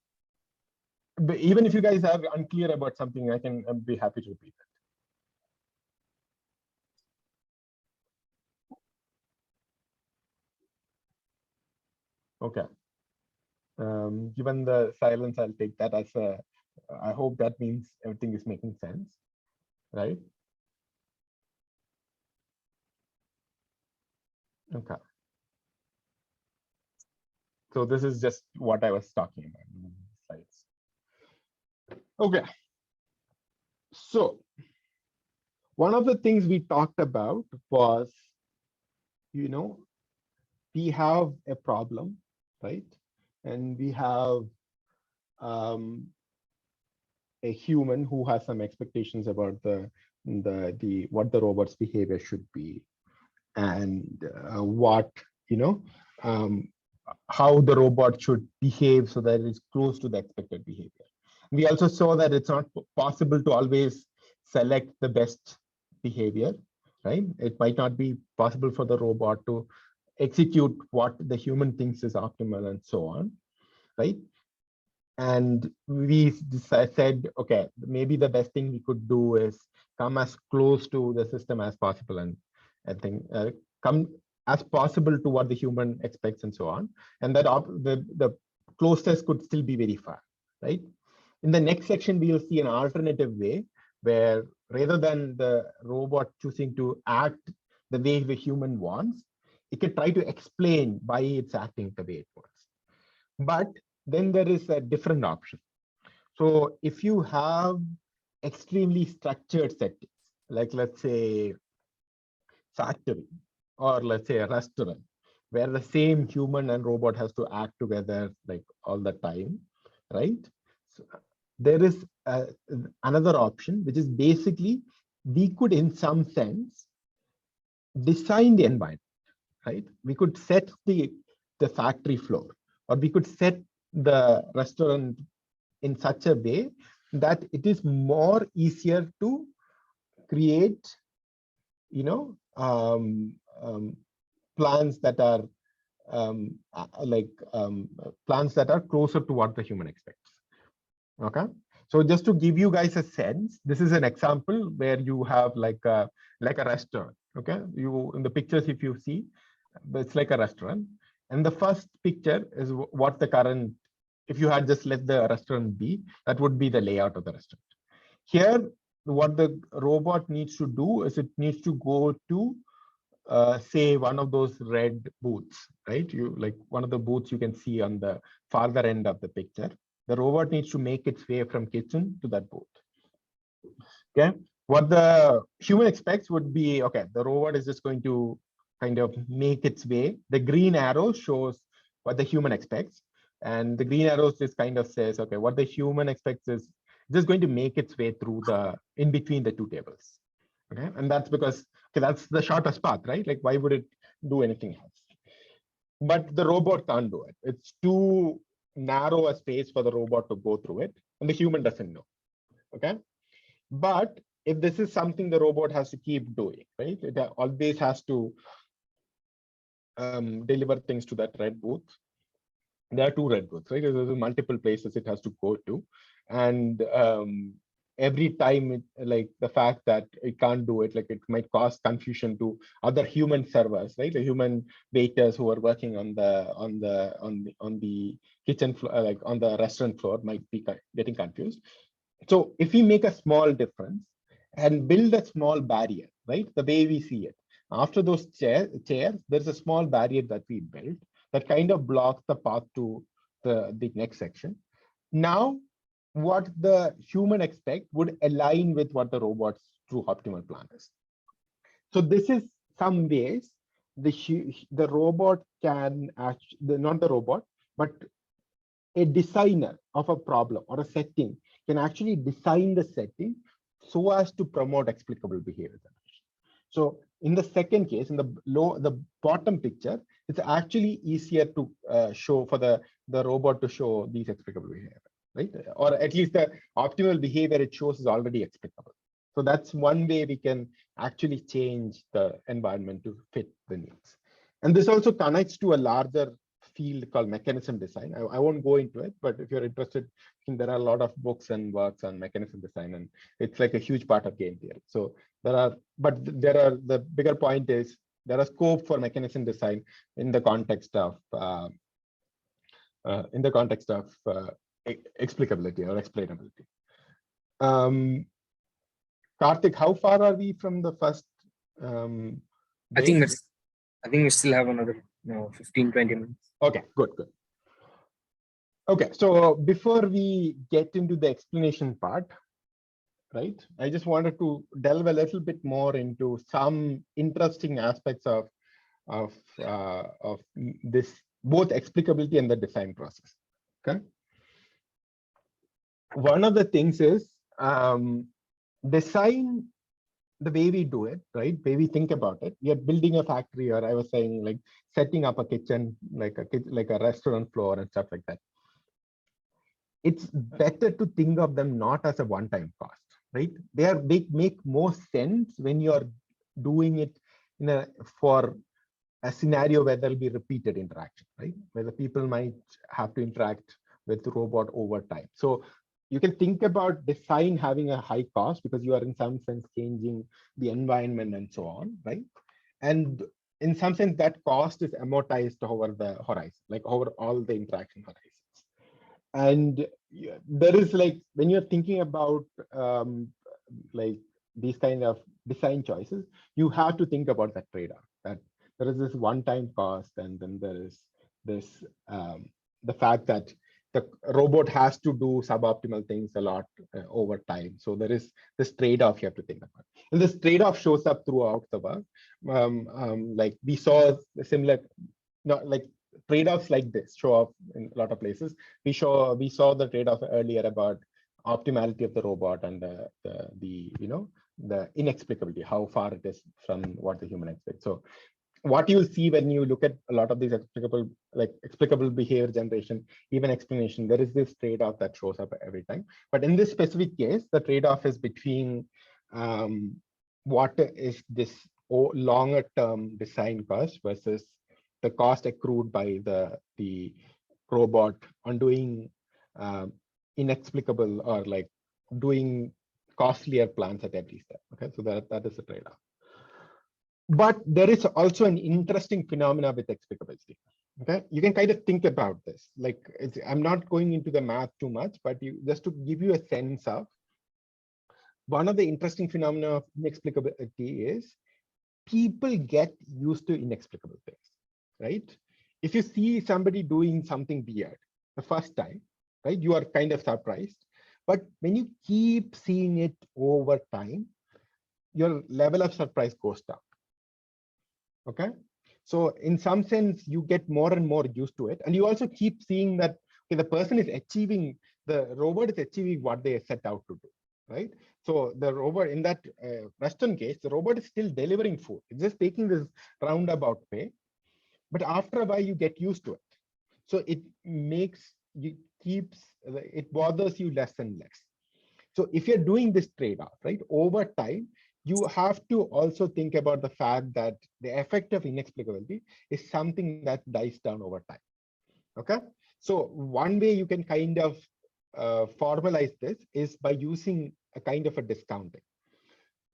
But even if you guys are unclear about something, I'd be happy to repeat it. Okay. Given the silence, I'll take that as I hope that means everything is making sense, right? Okay. So this is just what I was talking about in the slides. Okay. So one of the things we talked about was, we have a problem, right? And we have a human who has some expectations about what the robot's behavior should be, and what how the robot should behave so that it's close to the expected behavior. We also saw that it's not possible to always select the best behavior, right? It might not be possible for the robot to execute what the human thinks is optimal and so on, right? And we said, okay, maybe the best thing we could do is come as close to the system as possible, and I think come as possible to what the human expects and so on. And that the closest could still be very far, right? In the next section, we will see an alternative way where rather than the robot choosing to act the way the human wants, it can try to explain why it's acting the way it wants. But then there is a different option. So if you have extremely structured settings, like let's say factory, or let's say a restaurant, where the same human and robot has to act together like all the time, right? So there is another option, which is basically we could, in some sense, design the environment, right? We could set the factory floor, or we could set the restaurant in such a way that it is more easier to create, plans that are plans that are closer to what the human expects. Okay, so just to give you guys a sense, this is an example where you have like a restaurant. Okay, you in the pictures, if you see, it's like a restaurant, and the first picture is what the current, if you had just let the restaurant be, that would be the layout of the restaurant. Here, what the robot needs to do is it needs to go to say one of those red booths, right? You like one of the booths you can see on the farther end of the picture. The robot needs to make its way from kitchen to that booth. Okay, what the human expects would be, okay, the robot is just going to kind of make its way. The green arrow shows what the human expects, and the green arrows just kind of says, okay, what the human expects is just going to make its way through the in between the two tables. Okay, and that's because that's the shortest path, right? Like, why would it do anything else? But the robot can't do it. It's too narrow a space for the robot to go through it, and the human doesn't know. Okay, but if this is something the robot has to keep doing, right? It always has to deliver things to that red booth. There are two red booths, right? There's multiple places it has to go to, and every time like the fact that it can't do it, like it might cause confusion to other human servers, right? The human waiters who are working on the kitchen floor, like on the restaurant floor, might be getting confused. So if we make a small difference and build a small barrier, right? The way we see it, after those chairs, there's a small barrier that we built that kind of blocks the path to the next section. Now, what the human expect would align with what the robot's true optimal plan is. So this is some ways the robot can actually, not the robot, but a designer of a problem or a setting can actually design the setting so as to promote explicable behavior. So in the second case, in the bottom picture, it's actually easier to show for the robot to show these explicable behavior, right? Or at least the optimal behavior it shows is already explicable. So that's one way we can actually change the environment to fit the needs. And this also connects to a larger field called mechanism design. I won't go into it, but if you're interested, there are a lot of books and works on mechanism design, and it's like a huge part of game theory. So the bigger point is there are scope for mechanism design in the context of explicability or explainability. Karthik, how far are we from the first? I think we still have another 15-20 minutes. Okay, good. Okay, so before we get into the explanation part, right, I just wanted to delve a little bit more into some interesting aspects of this, both explicability and the design process. Okay, one of the things is design. The way we do it, right? The way we think about it, we are building a factory, or I was saying like setting up a kitchen, like a restaurant floor and stuff like that. It's better to think of them not as a one-time cost, right? They make more sense when you're doing it for a scenario where there'll be repeated interaction, right? Where the people might have to interact with the robot over time. So you can think about design having a high cost because you are in some sense changing the environment and so on, right? And in some sense, that cost is amortized over the horizon, like over all the interaction horizons. And there is like, when you're thinking about like these kind of design choices, you have to think about that trade-off, that there is this one-time cost, and then there is this the fact that the robot has to do suboptimal things a lot over time. So there is this trade-off you have to think about. And this trade-off shows up throughout the work. Like we saw similar, like trade-offs like this show up in a lot of places. We saw the trade-off earlier about optimality of the robot and the inexplicability, how far it is from what the human expects. So what you'll see when you look at a lot of these explicable behavior generation, even explanation, there is this trade-off that shows up every time. But in this specific case, the trade-off is between what is this longer term design cost versus the cost accrued by the robot on doing inexplicable or like doing costlier plans at every step. Okay, so that is a trade-off. But there is also an interesting phenomena with explicability. Okay, you can kind of think about this. Like, I'm not going into the math too much, but just to give you a sense of one of the interesting phenomena of inexplicability is people get used to inexplicable things, right? If you see somebody doing something weird the first time, right, you are kind of surprised. But when you keep seeing it over time, your level of surprise goes down. Okay, so in some sense, you get more and more used to it. And you also keep seeing that the person is achieving, the robot is achieving what they set out to do, right? So the robot in that Western case, the robot is still delivering food. It's just taking this roundabout way. But after a while, you get used to it. So it bothers you less and less. So if you're doing this trade-off, right, over time, you have to also think about the fact that the effect of inexplicability is something that dies down over time. Okay, so one way you can kind of formalize this is by using a kind of a discounting.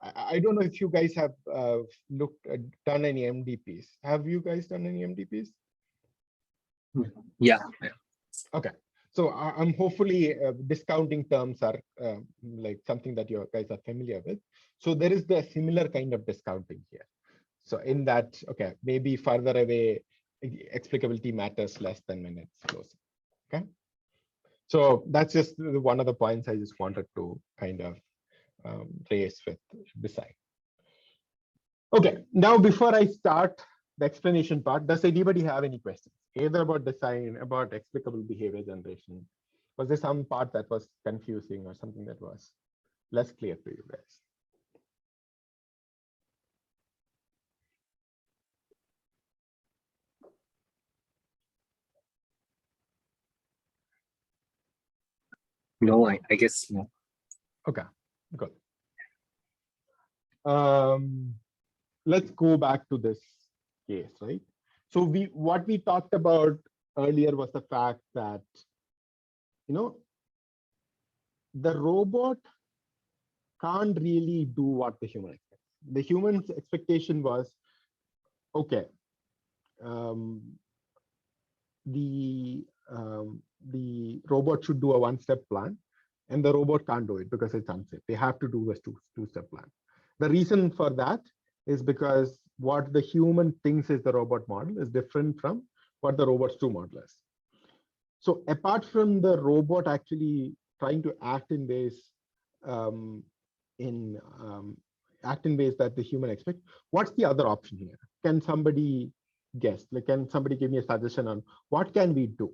I don't know if you guys have done any MDPs. Have you guys done any MDPs? Yeah. Okay. So I'm hopefully discounting terms are like something that you guys are familiar with. So there is the similar kind of discounting here. So in that, okay, maybe further away, explicability matters less than when it's closer. Okay. So that's just one of the points I just wanted to kind of raise with design. Okay, now before I start the explanation part, does anybody have any questions? Either about design, about explicable behavior generation? Was there some part that was confusing or something that was less clear to you guys? No, I guess no. Okay, good. Let's go back to this case, right? So what we talked about earlier was the fact that, the robot can't really do what the human expects. The human's expectation was, okay, the robot should do a one-step plan, and the robot can't do it because it's unsafe. They have to do this two-step plan. The reason for that is because what the human thinks is the robot model is different from what the robot's true model is. So apart from the robot actually trying to act in ways that the human expect, what's the other option here? Can somebody guess? Like, can somebody give me a suggestion on what can we do?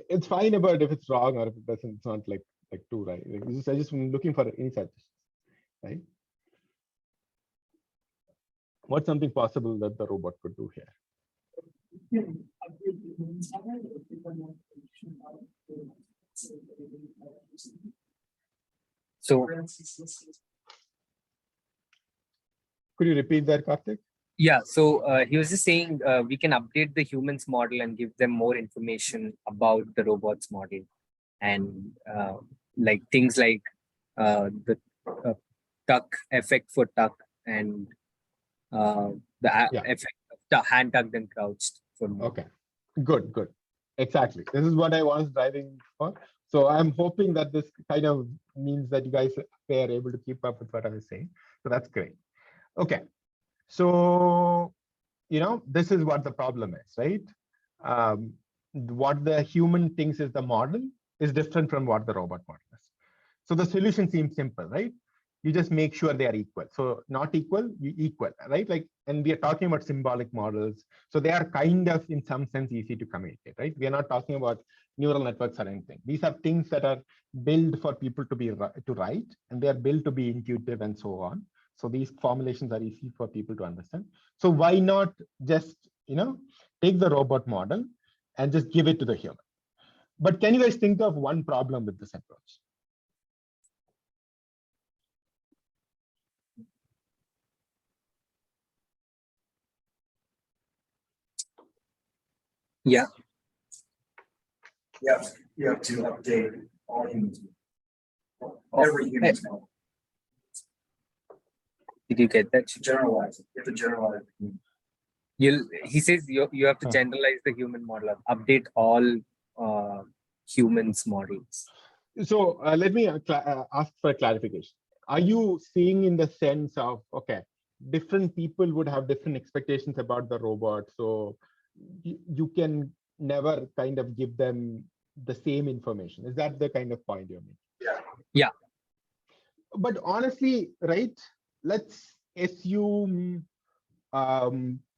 It's fine about if it's wrong or if it doesn't. It's not like too right. I just looking for any suggestions, right? What's something possible that the robot could do here? So Could you repeat that, Karthik? yeah, so he was just saying we can update the humans model and give them more information about the robots model, and like things like the tuck effect for tuck, and Yeah. effect of the hand tucked and crouched for more. Okay, good, good. Exactly. This is what I was driving for. So I'm hoping that this kind of means that you guys were able to keep up with what I was saying. So that's great. Okay. So, this is what the problem is, right? What the human thinks is the model is different from what the robot model is. So the solution seems simple, right? You just make sure they are equal. So not equal, you equal, right? Like, and we are talking about symbolic models. So they are kind of, in some sense, easy to communicate, right? We are not talking about neural networks or anything. These are things that are built for people to write, and they are built to be intuitive and so on. So these formulations are easy for people to understand. So why not just, take the robot model and just give it to the human? But can you guys think of one problem with this approach? Yeah. You have to update all humans. Every human model. Did you get that? Generalize it. You have to generalize it. He says you have to generalize the human model, update all humans models. So let me ask for a clarification. Are you seeing in the sense of, okay, different people would have different expectations about the robot, so you can never kind of give them the same information? Is that the kind of point you're making? Yeah. But honestly, right, let's assume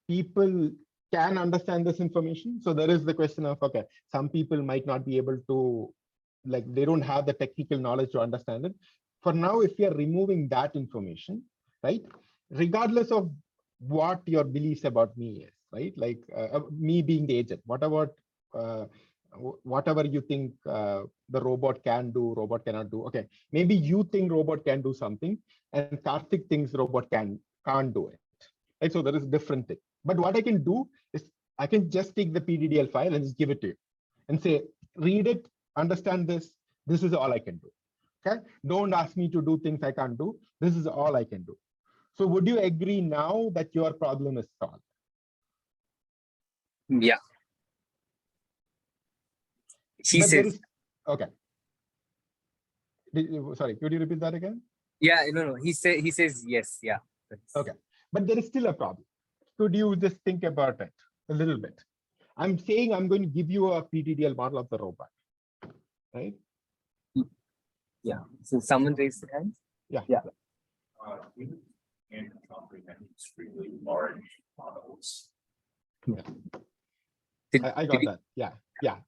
people can understand this information. So there is the question of, okay, some people might not be able to, like, they don't have the technical knowledge to understand it. For now, if we are removing that information, right, regardless of what your beliefs about me is, right, like me being the agent, whatever you think the robot can do, robot cannot do. Okay, maybe you think robot can do something, and Karthik thinks robot can't do it. Right? So there is different thing. But what I can do is I can just take the PDDL file and just give it to you and say, read it, understand this. This is all I can do. Okay. Don't ask me to do things I can't do. This is all I can do. So would you agree now that your problem is solved? Yeah. He But says, okay. Sorry, could you repeat that again? Yeah, no. He says yes. Yeah. Okay. But there is still a problem. Could you just think about it a little bit? I'm saying I'm going to give you a PDDL model of the robot, right? Yeah. So someone raised their hands? Yeah. And comprehend extremely large models. Yeah. I got that. Yeah.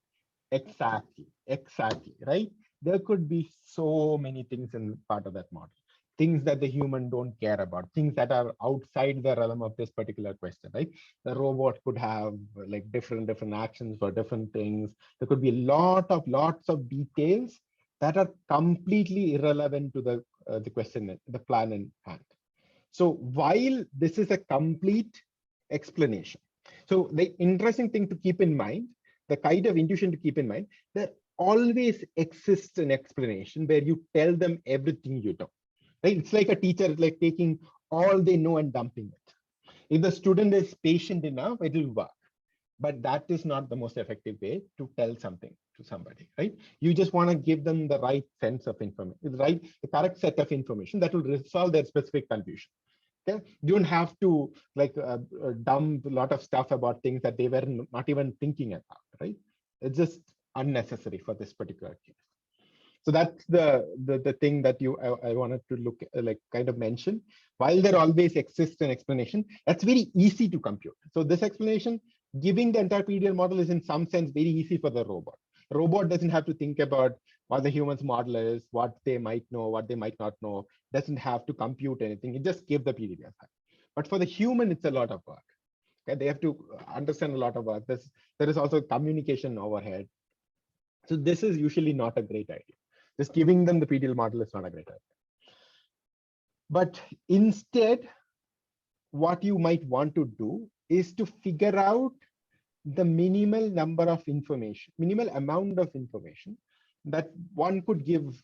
Exactly. Right. There could be so many things in part of that model. Things that the human don't care about, things that are outside the realm of this particular question, right? The robot could have like different actions for different things. There could be lots of details that are completely irrelevant to the question, the plan in hand. So while this is a complete explanation, so the interesting thing to keep in mind, the kind of intuition to keep in mind, there always exists an explanation where you tell them everything you know. Right? It's like a teacher like taking all they know and dumping it. If the student is patient enough, it will work. But that is not the most effective way to tell something to somebody, right? You just want to give them the right sense of information, the correct set of information that will resolve their specific confusion. Okay? You don't have to like dump a lot of stuff about things that they were not even thinking about, right? It's just unnecessary for this particular case. So that's the thing that I wanted to look like kind of mention. While there always exists an explanation, that's very easy to compute. So this explanation, giving the entire PDL model is in some sense very easy for the robot. The robot doesn't have to think about what the human's model is, what they might know, what they might not know. Doesn't have to compute anything. It just give the PDL file. But for the human, it's a lot of work. Okay, they have to understand a lot of work. There is also communication overhead. So this is usually not a great idea. Just giving them the PDL model is not a great idea. But instead, what you might want to do is to figure out the minimal number of information, minimal amount of information that one could give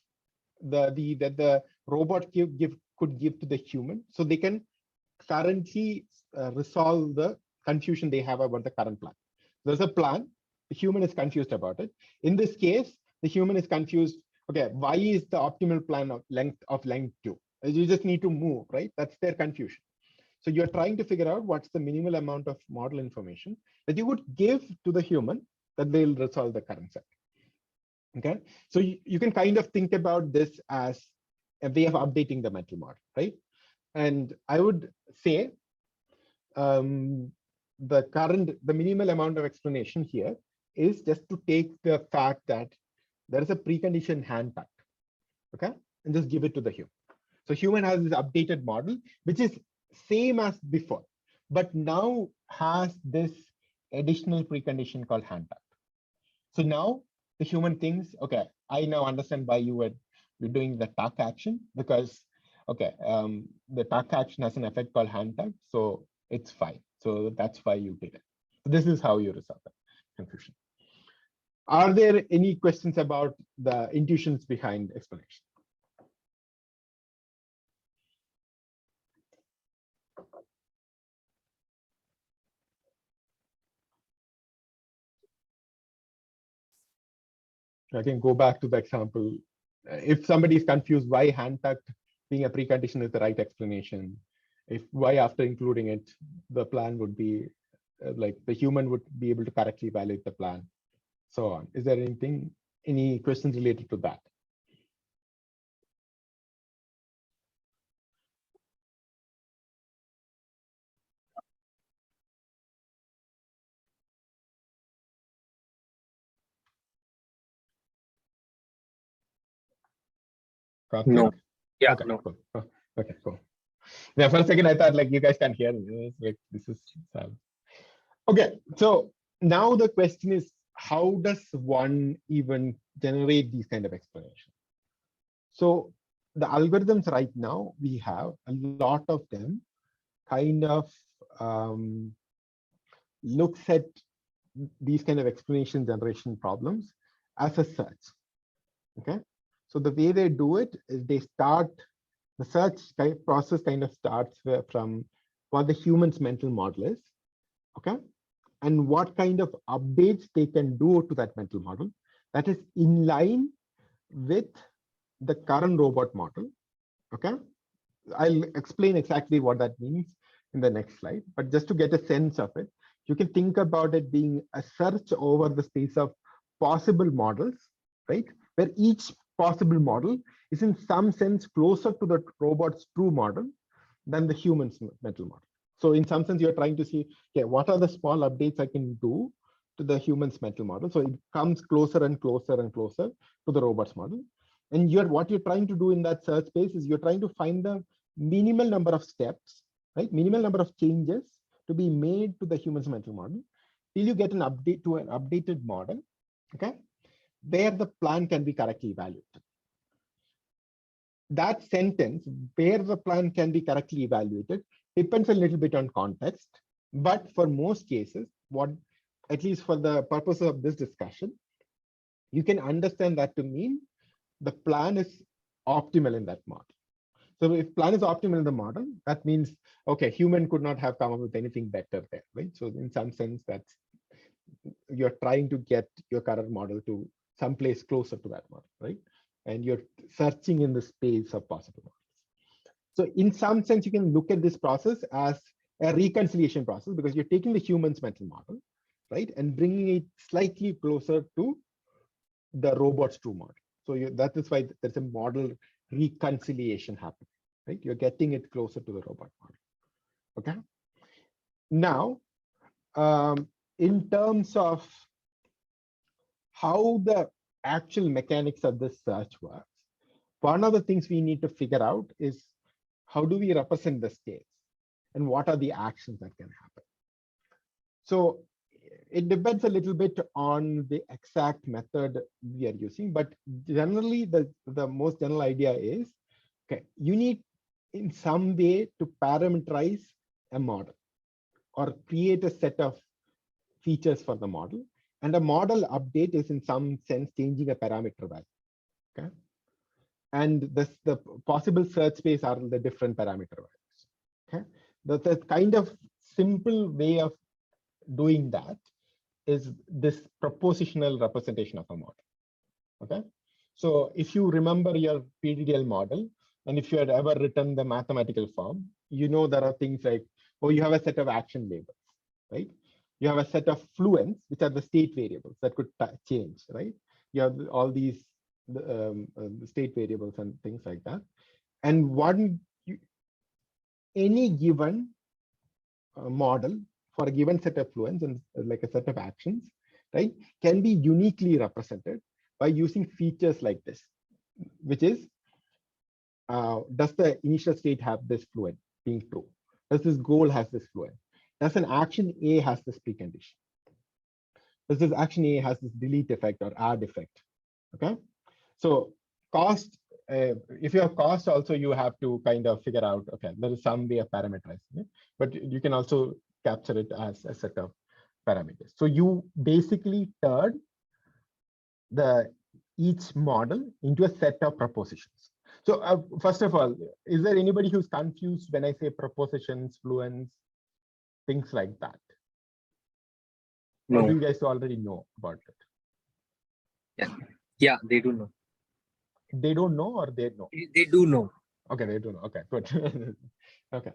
that the robot could give to the human, so they can currently resolve the confusion they have about the current plan. There's a plan, the human is confused about it. In this case, the human is confused. Okay, why is the optimal plan of length 2? You just need to move, right? That's their confusion. So you're trying to figure out what's the minimal amount of model information that you would give to the human that they'll resolve the current set. Okay, so you can kind of think about this as a way of updating the mental model, right? And I would say the minimal amount of explanation here is just to take the fact that there is a precondition hand type, okay, and just give it to the human. So human has this updated model, which is same as before, but now has this additional precondition called hand type. So now the human thinks, okay, I now understand why you're doing the tuck action, because okay, the tuck action has an effect called hand type, so it's fine. So that's why you did it. So this is how you resolve that confusion. Are there any questions about the intuitions behind explanation? I can go back to the example. If somebody is confused why hand tucked being a precondition is the right explanation, if why after including it, the plan would be like the human would be able to correctly evaluate the plan, so on. Is there any questions related to that? No. Yeah, Okay, no. cool. Oh, okay, cool. Yeah, for a second I thought like you guys can't hear me. Like this is okay. So now the question is, how does one even generate these kind of explanations? So the algorithms right now, we have a lot of them kind of looks at these kind of explanation generation problems as a search. Okay, so the way they do it is they start the search process kind of starts from what the human's mental model is, okay, and what kind of updates they can do to that mental model that is in line with the current robot model. Okay, I'll explain exactly what that means in the next slide, but just to get a sense of it, you can think about it being a search over the space of possible models, right, where each possible model is in some sense closer to the robot's true model than the human's mental model. So in some sense, you're trying to see, okay, what are the small updates I can do to the human's mental model? So it comes closer and closer and closer to the robot's model. And what you're trying to do in that search space is you're trying to find the minimal number of steps, right? Minimal number of changes to be made to the human's mental model till you get an update to an updated model, okay, where the plan can be correctly evaluated. That sentence, where the plan can be correctly evaluated, depends a little bit on context, but for most cases, at least for the purposes of this discussion, you can understand that to mean the plan is optimal in that model. So if plan is optimal in the model, that means, okay, human could not have come up with anything better there, right? So in some sense, that's you're trying to get your current model to someplace closer to that model, right? And you're searching in the space of possible models. So in some sense, you can look at this process as a reconciliation process because you're taking the human's mental model, right, and bringing it slightly closer to the robot's true model. So that is why there's a model reconciliation happening, right? You're getting it closer to the robot model. Okay. Now, in terms of how the actual mechanics of this search works, one of the things we need to figure out is how do we represent the states and what are the actions that can happen. So it depends a little bit on the exact method we are using, but generally the most general idea is, okay, you need in some way to parameterize a model or create a set of features for the model. And a model update is in some sense changing a parameter value. Okay. And the possible search space are the different parameter values. Okay. The kind of simple way of doing that is this propositional representation of a model. Okay. So if you remember your PDDL model, and if you had ever written the mathematical form, you know there are things like, oh, you have a set of action labels, right? You have a set of fluents, which are the state variables that could change, right? You have all these state variables and things like that. And any given model for a given set of fluents and like a set of actions, right, can be uniquely represented by using features like this, which is, does the initial state have this fluent being true? Does this goal has this fluent? Does an action A has this precondition? Does this action A has this delete effect or add effect? Okay, so cost, if you have cost also, you have to kind of figure out, okay, there is some way of parameterizing it, but you can also capture it as a set of parameters. So you basically turn each model into a set of propositions. So first of all, is there anybody who's confused when I say propositions, fluents, things like that? No. Or do you guys already know about it? Yeah, they do know. They don't know or they know? They do know. Okay, they do know. Okay, good. Okay.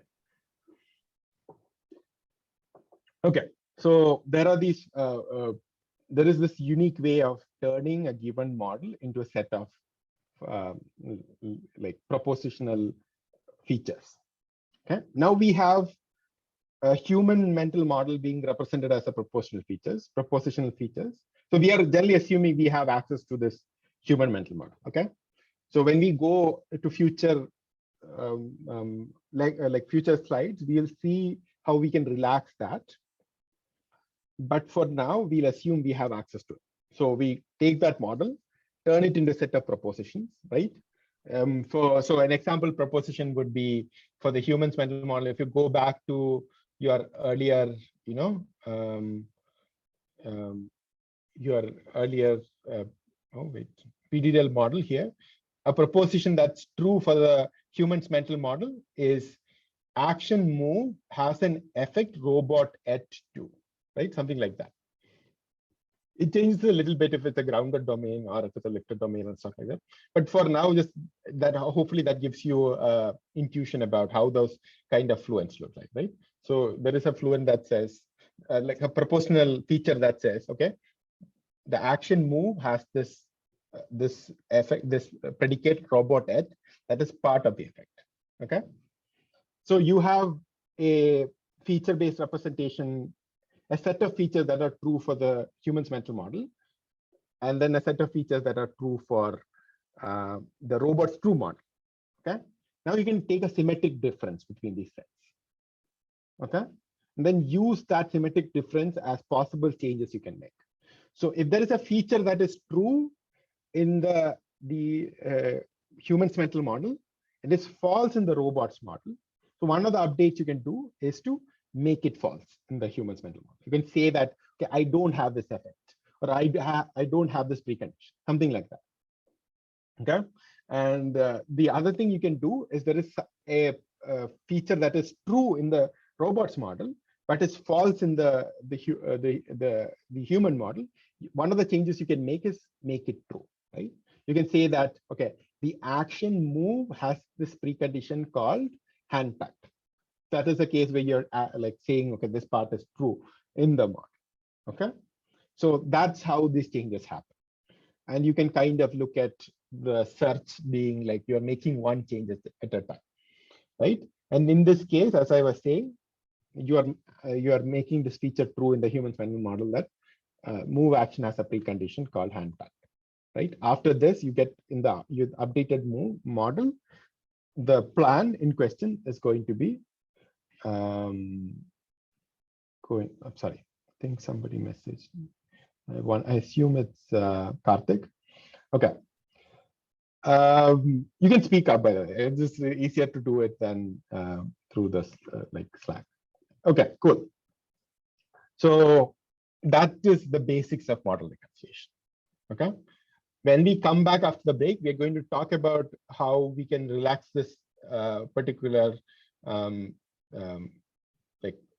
Okay, so there are these, there is this unique way of turning a given model into a set of like propositional features. Okay, now we have a human mental model being represented as a propositional features. So we are generally assuming we have access to this human mental model. Okay, so when we go to future like future slides, we'll see how we can relax that. But for now, we'll assume we have access to it. So we take that model, turn it into a set of propositions, right? So an example proposition would be for the humans mental model. If you go back to your earlier, PDDL model here, a proposition that's true for the humans mental model is action move has an effect robot at 2, right? Something like that. It changes a little bit if it's a grounded domain or if it's a lifted domain and stuff like that. But for now, just that, hopefully that gives you intuition about how those kind of fluents look like, right? So there is a fluent that says, like a propositional feature that says, okay, the action move has this this effect, this predicate robot at, that is part of the effect. Okay, so you have a feature-based representation, a set of features that are true for the humans mental model, and then a set of features that are true for the robot's true model. Okay, now you can take a symmetric difference between these sets. Okay, and then use that symmetric difference as possible changes you can make. So if there is a feature that is true in the humans mental model, it is false in the robots model. So one of the updates you can do is to make it false in the humans mental model. You can say that, okay, I don't have this effect, or I don't have this precondition, something like that. Okay, and the other thing you can do is there is a feature that is true in the robots model, but it's false in the human model. One of the changes you can make is make it true, right? You can say that, okay, the action move has this precondition called hand pat. That is a case where you're like saying, okay, this part is true in the model. Okay, so that's how these changes happen. And you can kind of look at the search being like you're making one change at a time, right? And in this case, as I was saying, you are making this feature true in the humans mental model that move action has a precondition called hand pat, right? After this, you get in the updated move model, the plan in question is going to be think somebody messaged me. I assume it's Karthik. Okay. You can speak up, by the way. It's just easier to do it than through this like Slack. Okay, cool. So that is the basics of model reconciliation. Okay. When we come back after the break, we're going to talk about how we can relax this particular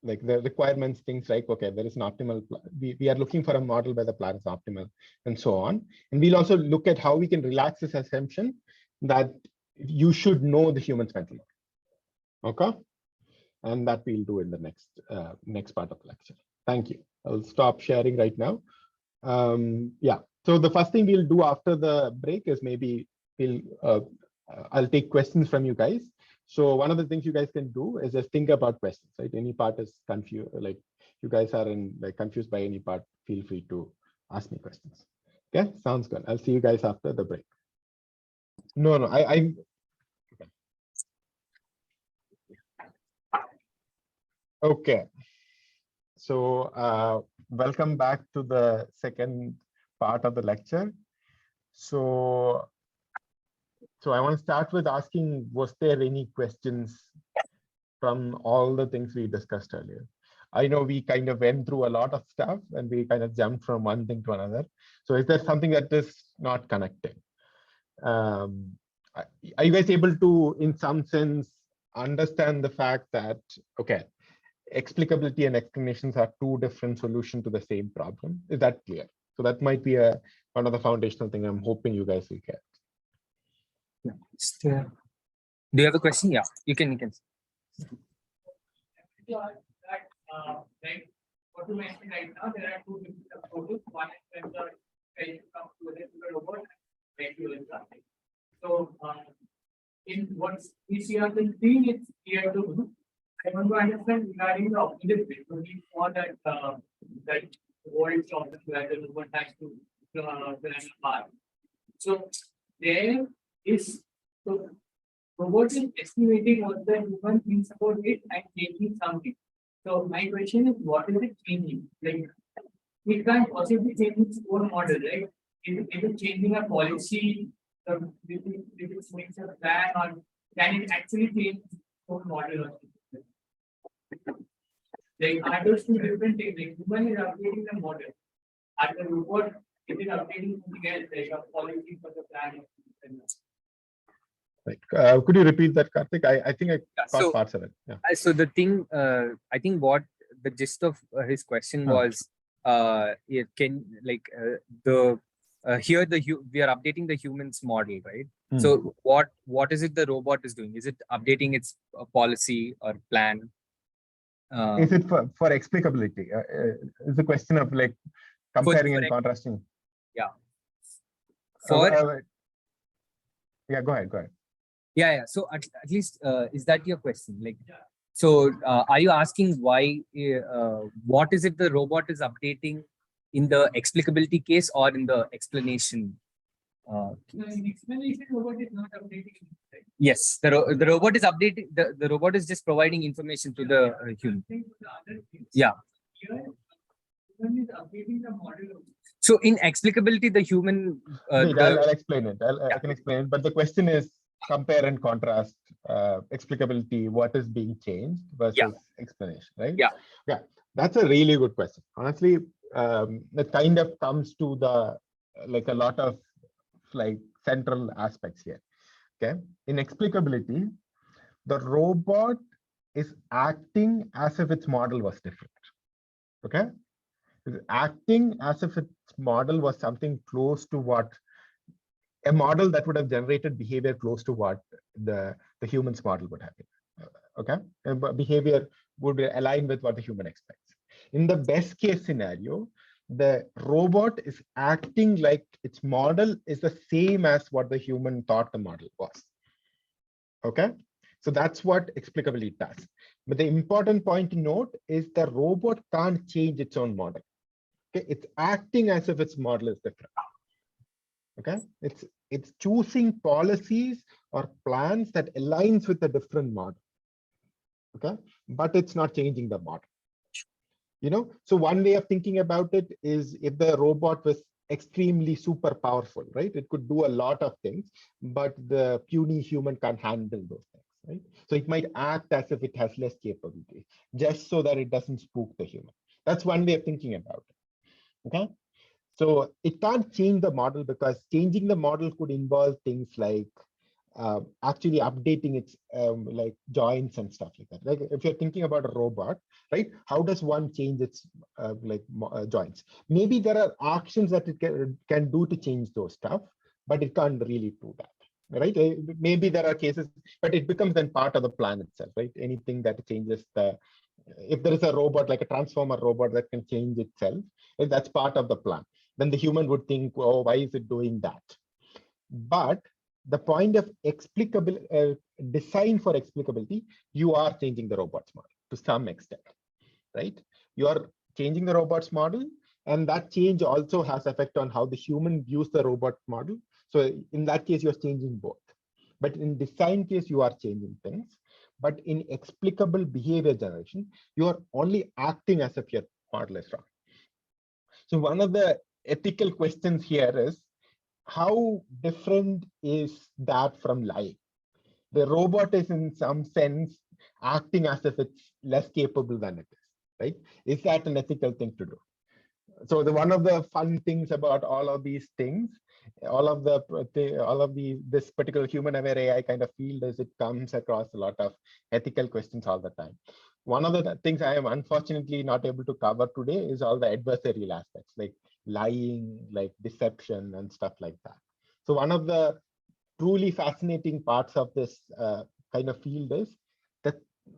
like the requirements, things like, okay, there is an optimal, we are looking for a model where the plan is optimal and so on. And we'll also look at how we can relax this assumption that you should know the human's mental model. Okay. And that we'll do in the next part of the lecture. Thank you. I'll stop sharing right now. Yeah. So the first thing we'll do after the break is maybe I'll take questions from you guys. So one of the things you guys can do is just think about questions, right? Any part is confused, like you guys are confused by any part, feel free to ask me questions. Okay, sounds good. I'll see you guys after the break. No, okay. So welcome back to the second part of the lecture. So I want to start with asking, was there any questions from all the things we discussed earlier? I know we kind of went through a lot of stuff and we kind of jumped from one thing to another. So is there something that is not connecting? Are you guys able to, in some sense, understand the fact that, okay, explicability and explanations are two different solutions to the same problem? Is that clear? So that might be one of the foundational things I'm hoping you guys will get. Do you have a question? Yeah, you can. Like what you mentioned right now, there are two different approaches. One is when the patient comes to a robot, when you will something. So in what we have been seeing, it's clear to me. I want to understand regarding the opposite bit. So we saw that that world problem where the robot has to plan a path. So there is robot is estimating what the human thinks about it and changing something. So my question is, what is it changing? Like, it can't possibly change its own model, right? If it's changing a policy, if it makes a plan, or can it actually change its own model? Like, are those two different things? Like, human is updating the model. At the robot, it is updating something else, like a policy for the plan. Like, could you repeat that, Karthik? I think I caught parts of it. Yeah. So the thing, I think what the gist of his question was, it can here we are updating the human's model, right? So what is it the robot is doing? Is it updating its policy or plan? Is it for explicability? Is the question of like comparing and contrasting? Yeah. Yeah, go ahead. Yeah. So at least is that your question? Like, so are you asking why? What is it the robot is updating in the explicability case or in the explanation? In explanation, robot is not updating. Right? Yes, the robot is updating. The robot is just providing information to the human. Yeah. Human is updating the model. So in explicability, the human. I'll explain it. I can explain it. But the question is compare and contrast explicability. What is being changed versus explanation, right? Yeah. That's a really good question. Honestly, it kind of comes to the like a lot of like central aspects here. Okay. In explicability, the robot is acting as if its model was different. Okay. It's acting as if its model was something close to what a model that would have generated behavior close to what the human's model would have been. Okay. And behavior would align with what the human expects. In the best case scenario, the robot is acting like its model is the same as what the human thought the model was. Okay, so that's what explicability does. But the important point to note is the robot can't change its own model. Okay, it's acting as if its model is different. Okay, it's choosing policies or plans that aligns with a different model. Okay, but it's not changing the model. So one way of thinking about it is if the robot was extremely super powerful, right? It could do a lot of things, but the puny human can't handle those things, right? So it might act as if it has less capability, just so that it doesn't spook the human. That's one way of thinking about it. Okay. So it can't change the model, because changing the model could involve things like actually updating its like joints and stuff like that. Like if you're thinking about a robot, right? How does one change its joints? Maybe there are actions that it can do to change those stuff, but it can't really do that, right? Maybe there are cases, but it becomes then part of the plan itself, right? Anything that changes if there is a robot, like a transformer robot that can change itself, if that's part of the plan, then the human would think, oh, why is it doing that? But the point of explicable design for explicability, you are changing the robot's model to some extent, right? You are changing the robot's model, and that change also has effect on how the human views the robot model. So in that case, you're changing both. But in design case, you are changing things. But in explicable behavior generation, you are only acting as if your model is wrong. So one of the ethical questions here is, how different is that from lying? The robot is in some sense acting as if it's less capable than it is, right? Is that an ethical thing to do? So one of the fun things about all of these things, this particular human-aware AI kind of field is it comes across a lot of ethical questions all the time. One of the things I am unfortunately not able to cover today is all the adversarial aspects, like lying, like deception and stuff like that. So one of the truly fascinating parts of this kind of field is that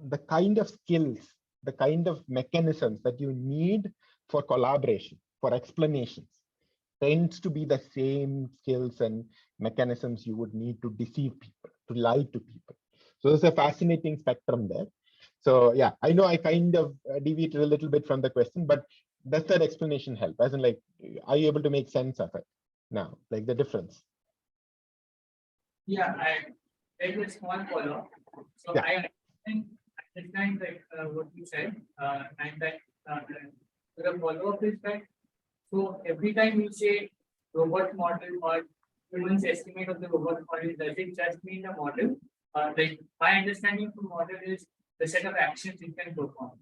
the kind of skills, the kind of mechanisms that you need for collaboration, for explanations, tends to be the same skills and mechanisms you would need to deceive people, to lie to people. So there's a fascinating spectrum there. So yeah, I know I kind of deviated a little bit from the question, but does that explanation help? As in, like, are you able to make sense of it now, like the difference? Yeah, there is a small follow-up. So Yeah. I understand like what you said, and that the follow-up is that, so every time you say robot model or humans estimate of the robot model, does it just mean the model? Like my understanding of the model is the set of actions it can perform.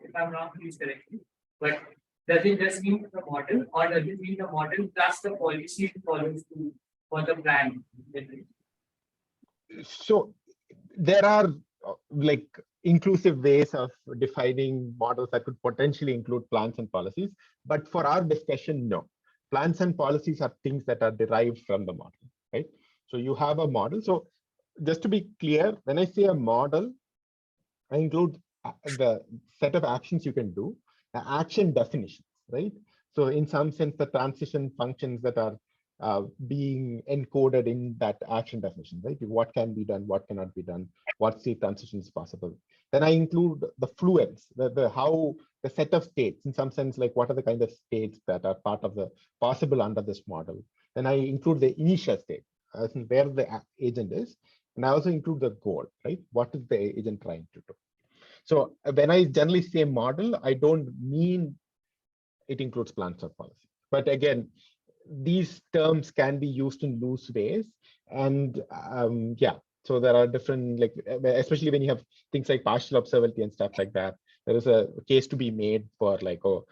If I'm wrong, please correct me. But does it just mean the model, or does it mean the model plus the policy it follows to for the plan? So there are like inclusive ways of defining models that could potentially include plans and policies, but for our discussion, no. Plans and policies are things that are derived from the model, right? So you have a model. So just to be clear, when I say a model, I include the set of actions you can do, the action definitions, right? So in some sense, the transition functions that are being encoded in that action definition, right? What can be done, what cannot be done, what state transition is possible. Then I include the fluence, how the set of states, in some sense, like what are the kind of states that are part of the possible under this model. Then I include the initial state, as in where the agent is. And I also include the goal, right? What is the agent trying to do? So when I generally say model, I don't mean it includes plans or policy. But again, these terms can be used in loose ways. And yeah, so there are different, like, especially when you have things like partial observability and stuff like that, there is a case to be made for like, oh,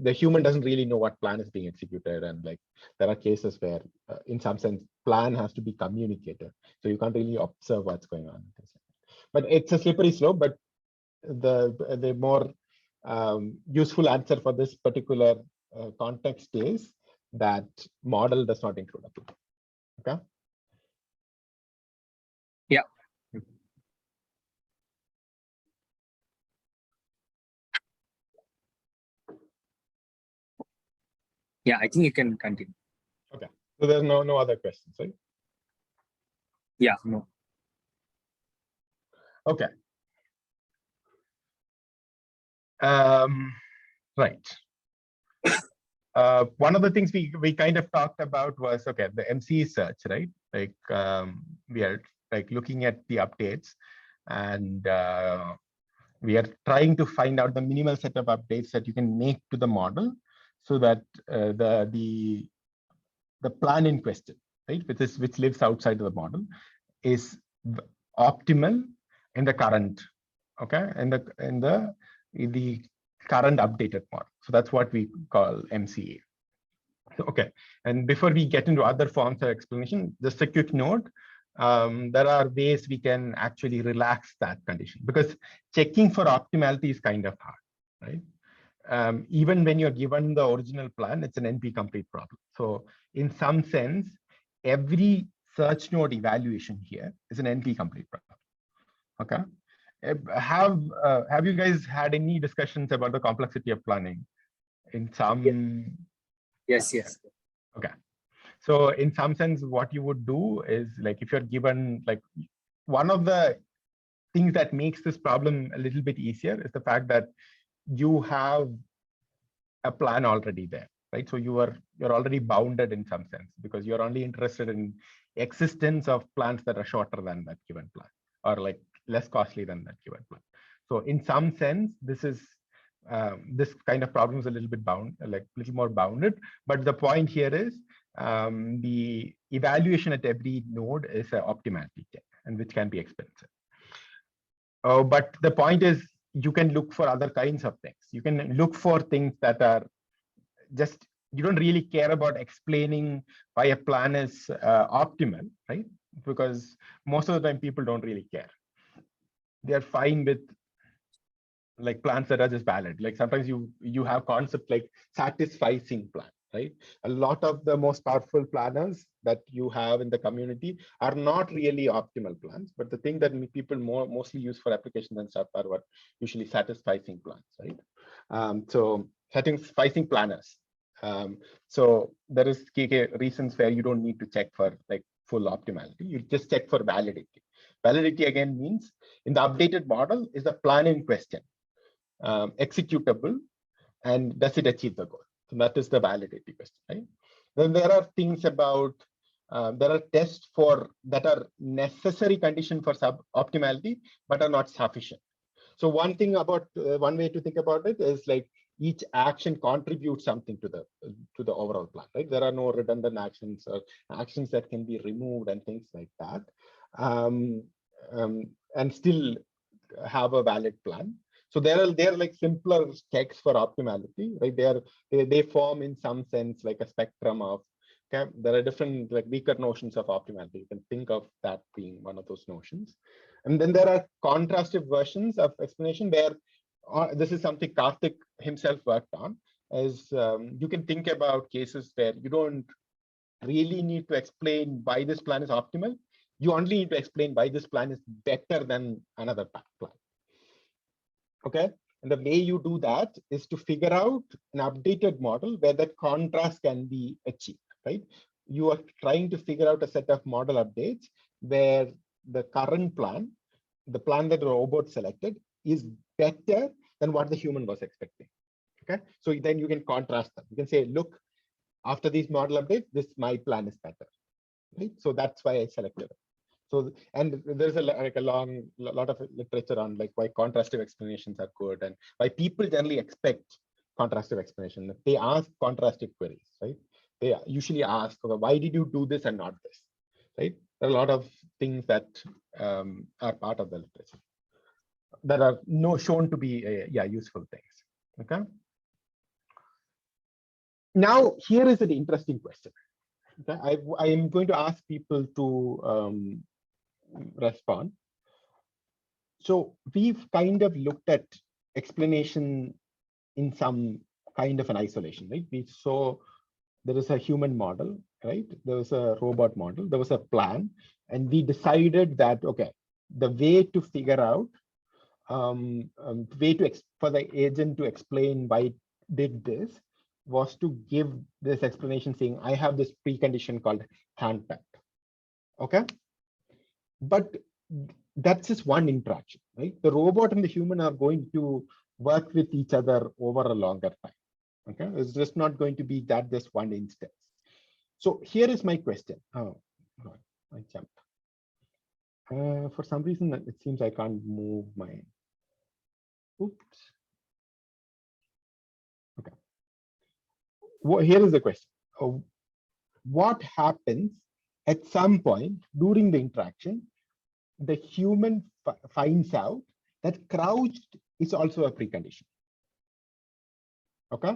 the human doesn't really know what plan is being executed. And like, there are cases where in some sense, plan has to be communicated. So you can't really observe what's going on. But it's a slippery slope, but the more useful answer for this particular context is that model does not include a plan. Okay. Yeah. Yeah, I think you can continue. Okay. So there's no other questions, right? Yeah, no. Okay. Right. One of the things we kind of talked about was, okay, the MC search, right? Like we are like looking at the updates, and we are trying to find out the minimal set of updates that you can make to the model so that the plan in question, right, which lives outside of the model, is optimal in the current, okay, in the current updated model. So that's what we call MCA. Okay, and before we get into other forms of explanation, just a quick note. There are ways we can actually relax that condition, because checking for optimality is kind of hard, right? Even when you're given the original plan, it's an NP complete problem. So in some sense, every search node evaluation here is an NP complete problem. Okay. Have you guys had any discussions about the complexity of planning in some? Yes. Okay. So in some sense, what you would do is, like, if you're given, like, one of the things that makes this problem a little bit easier is the fact that you have a plan already there, right? So you're already bounded in some sense, because you're only interested in existence of plans that are shorter than that given plan, or like less costly than that given plan. So in some sense, this is this kind of problem is a little bit little more bounded. But the point here is the evaluation at every node is an optimality check, and which can be expensive. But the point is, you can look for other kinds of things. You can look for things that are just, you don't really care about explaining why a plan is optimal, right? Because most of the time people don't really care. They're fine with like plans that are just valid. Like sometimes you have concepts like satisficing plan, right? A lot of the most powerful planners that you have in the community are not really optimal plans, but the thing that people mostly use for applications and stuff are what usually satisficing plans, right? So satisficing planners. So there is reasons where you don't need to check for like full optimality. You just check for validity. Validity again means in the updated model, is the plan in question executable, and does it achieve the goal? So that is the validity question, right? Then there are things about there are tests that are necessary condition for optimality but are not sufficient. So one thing about one way to think about it is like each action contributes something to the overall plan, right? There are no redundant actions or actions that can be removed and things like that, and still have a valid plan. So there are like simpler checks for optimality, right? They form in some sense like a spectrum of, okay, there are different like weaker notions of optimality. You can think of that being one of those notions. And then there are contrastive versions of explanation where this is something Karthik himself worked on, is you can think about cases where you don't really need to explain why this plan is optimal. You only need to explain why this plan is better than another plan. Okay, and the way you do that is to figure out an updated model where that contrast can be achieved, right? You are trying to figure out a set of model updates where the current plan, the plan that the robot selected, is better than what the human was expecting. Okay, so then you can contrast them. You can say, look, after these model updates, my plan is better, right? So that's why I selected it. So, and there's a lot of literature on like why contrastive explanations are good and why people generally expect contrastive explanation. They ask contrastive queries, right? They usually ask, okay, why did you do this and not this, right? There are a lot of things that are part of the literature that are shown to be useful things. Okay. Now here is an interesting question. Okay, I am going to ask people to respond. So we've kind of looked at explanation in some kind of an isolation, right? We saw there is a human model, right? There was a robot model, there was a plan, and we decided that, okay, the way to figure out, for the agent to explain why it did this was to give this explanation saying, I have this precondition called hand pet. Okay. But that's just one interaction, right? The robot and the human are going to work with each other over a longer time. Okay, it's just not going to be that just one instance. So here is my question. Oh God, I jumped. For some reason, it seems I can't move my Oops. Okay. Well, here is the question. What happens at some point during the interaction? The human finds out that crouched is also a precondition. Okay.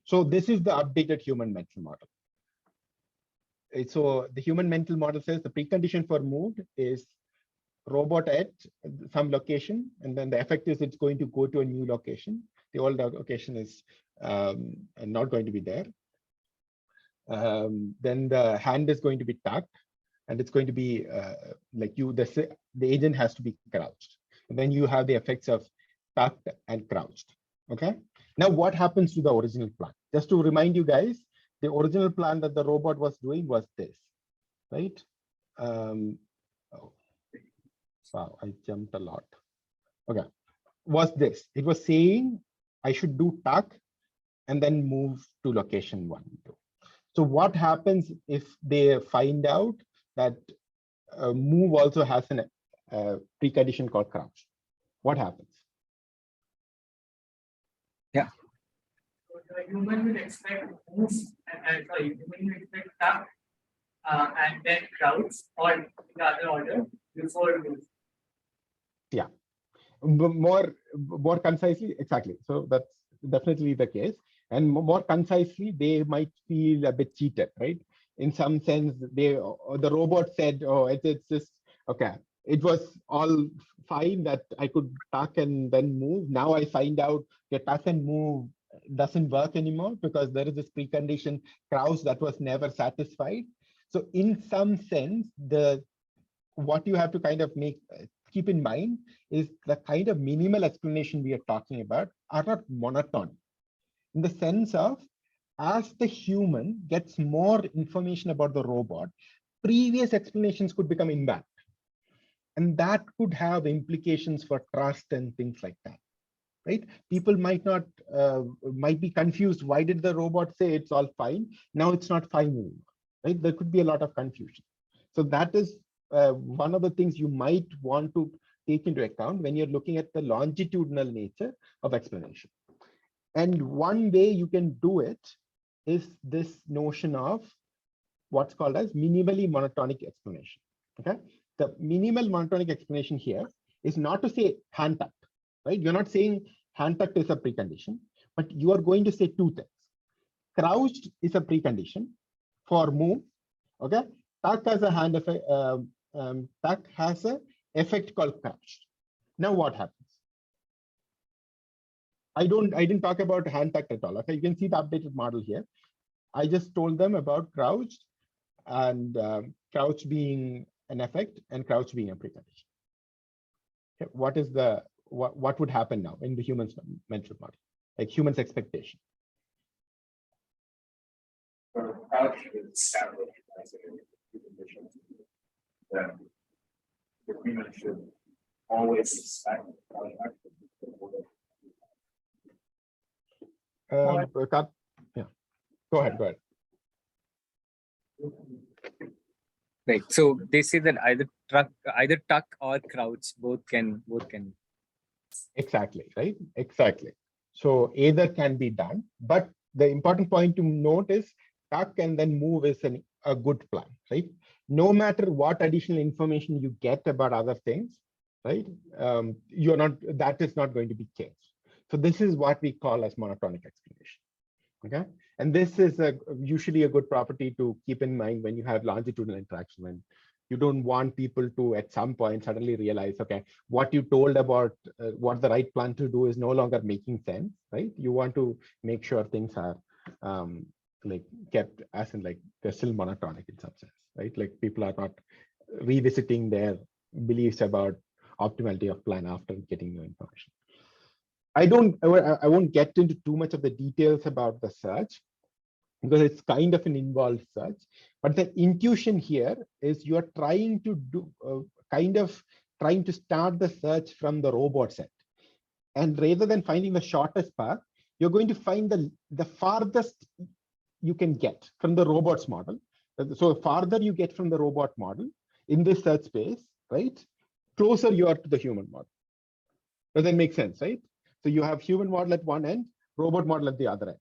So this is the updated human mental model. So the human mental model says the precondition for moved is robot at some location, and then the effect is it's going to go to a new location. The old location is not going to be there. Then the hand is going to be tucked, and it's going to be like the agent has to be crouched. And then you have the effects of tucked and crouched. Okay. Now what happens to the original plan? Just to remind you guys, the original plan that the robot was doing was this, right? Oh, wow, I jumped a lot. Okay, was this? It was saying I should do tuck and then move to location 1, 2. So what happens if they find out that move also has a precondition called crouch? What happens? Yeah. So the human will expect moves and sorry, human will expect tuck and then crouch, or in the other order before move. Yeah, more concisely, exactly. So that's definitely the case. And more concisely, they might feel a bit cheated, right? In some sense, the robot said, "Oh, it's just okay. It was all fine that I could tuck and then move. Now I find out the tuck and move doesn't work anymore because there is this precondition crouch that was never satisfied." So in some sense, what you have to kind of keep in mind is the kind of minimal explanation we are talking about are not monotonic, in the sense of as the human gets more information about the robot, previous explanations could become invalid. And that could have implications for trust and things like that, right? People might be confused. Why did the robot say it's all fine? Now it's not fine anymore, right? There could be a lot of confusion. So that is one of the things you might want to take into account when you're looking at the longitudinal nature of explanation. And one way you can do it is this notion of what's called as minimally monotonic explanation. Okay, the minimal monotonic explanation here is not to say hand tucked, right? You're not saying hand tucked is a precondition, but you are going to say two things. Crouched is a precondition for move. Okay, tuck has a hand effect. Tuck has a effect called crouched. Now what happens? I didn't talk about hand tucked at all. Okay, you can see the updated model here. I just told them about crouched and crouch being an effect and crouch being a precondition. Okay, what would happen now in the human's mental model, like human's expectation? Crouch is established as a precondition that the human should always expect. Yeah, go ahead. Right. So they say that either tuck or crouch, both can. Exactly, right? Exactly. So either can be done, but the important point to note is tuck and then move is a good plan, right? No matter what additional information you get about other things, right? That is not going to be changed. So this is what we call as monotonic explanation. Okay, and this is usually a good property to keep in mind when you have longitudinal interaction, when you don't want people to at some point suddenly realize, okay, what you told about what the right plan to do is no longer making sense, right? You want to make sure things are like kept as in like they're still monotonic in some sense, right? Like people are not revisiting their beliefs about optimality of plan after getting new information. I won't get into too much of the details about the search because it's kind of an involved search, but the intuition here is you are trying to do trying to start the search from the robot set, and rather than finding the shortest path, you're going to find the farthest you can get from the robot's model. So farther you get from the robot model in this search space, right, closer you are to the human model. Does that make sense, right? So you have human model at one end, robot model at the other end.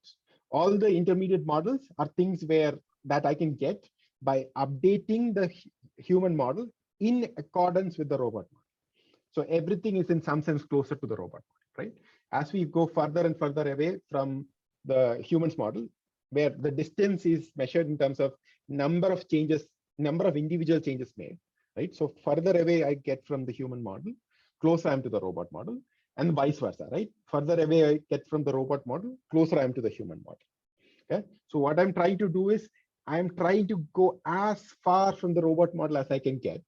All the intermediate models are things that I can get by updating the human model in accordance with the robot model. So everything is in some sense closer to the robot model, right? As we go further and further away from the humans model, where the distance is measured in terms of number of individual changes made, right? So further away I get from the human model, closer I am to the robot model, and vice versa, right? Further away I get from the robot model, closer I am to the human model. Okay. So what I'm trying to do is I'm trying to go as far from the robot model as I can get.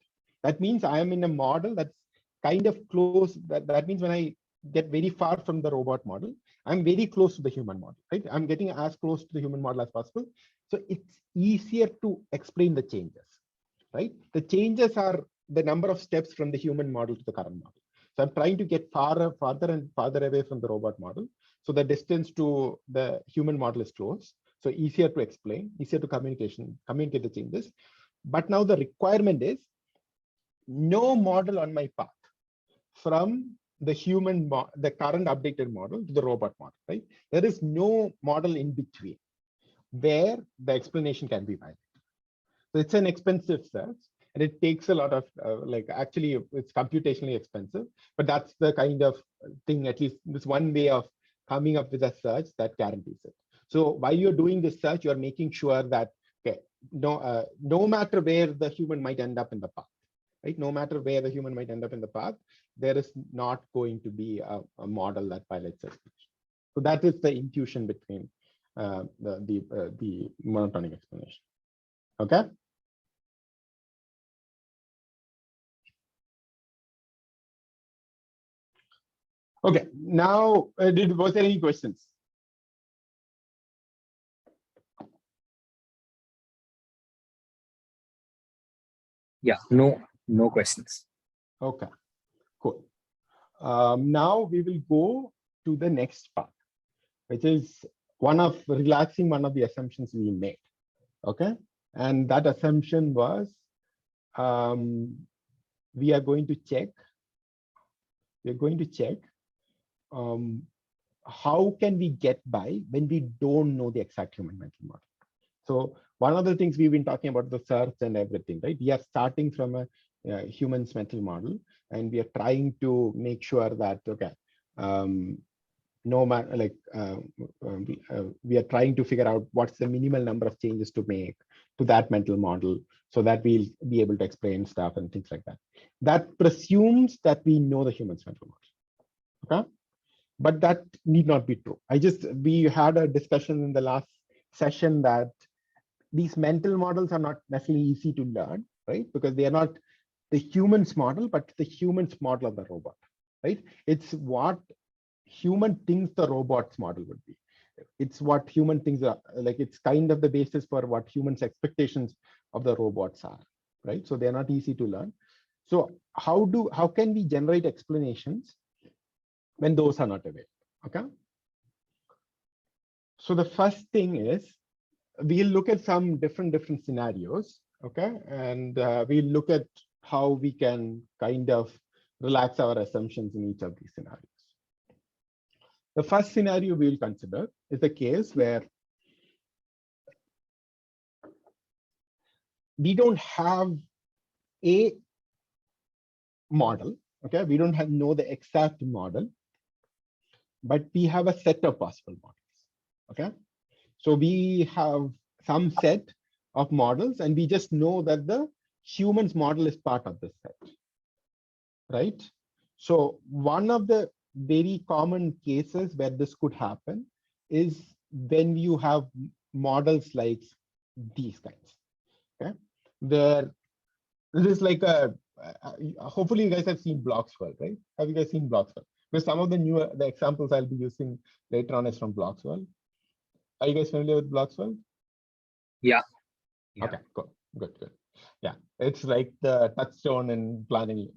That means I am in a model that's kind of close. That means when I get very far from the robot model, I'm very close to the human model, right? I'm getting as close to the human model as possible. So it's easier to explain the changes, right? The changes are the number of steps from the human model to the current model. So I'm trying to get farther and farther away from the robot model. So the distance to the human model is close. So easier to explain, easier to communicate the changes. But now the requirement is no model on my path from the the current updated model to the robot model, right? There is no model in between where the explanation can be valid. So it's an expensive search, and it takes a lot of actually it's computationally expensive, but that's the kind of thing, at least this one way of coming up with a search that guarantees it. So while you're doing this search, you're making sure that no matter where the human might end up in the path, right? No matter where the human might end up in the path, there is not going to be a model that violates explanation. So that is the intuition between the monotonic explanation. Okay. Okay. Now, was there any questions? Yeah, no questions. Okay, cool. Now we will go to the next part, which is relaxing one of the assumptions we made. Okay, and that assumption was we are going to check how can we get by when we don't know the exact human mental model. So one of the things we've been talking about the search and everything, right? We are starting from a human's mental model, and we are trying to make sure that no matter we are trying to figure out what's the minimal number of changes to make to that mental model so that we'll be able to explain stuff and things like that. That presumes that we know the human's mental model. Okay, but that need not be true. We had a discussion in the last session that these mental models are not necessarily easy to learn, right? Because they are not the human's model, but the human's model of the robot, right? It's what human thinks the robot's model would be. It's what human thinks are like. It's kind of the basis for what humans' expectations of the robots are, right? So they're not easy to learn. So how can we generate explanations when those are not available? Okay. So the first thing is we'll look at some different scenarios, okay, and we'll look at how we can kind of relax our assumptions in each of these scenarios. The first scenario we'll consider is a case where we don't have a model, okay, we don't know the exact model, but we have a set of possible models, okay. So we have some set of models, and we just know that the human's model is part of this set, right? So one of the very common cases where this could happen is when you have models like these kinds, okay? There is like hopefully you guys have seen Block's World, right? Have you guys seen Block's World? Because some of the examples I'll be using later on is from Block's World. Are you guys familiar with Block's World? Yeah. Okay, cool. Good. Yeah, it's like the touchstone in planning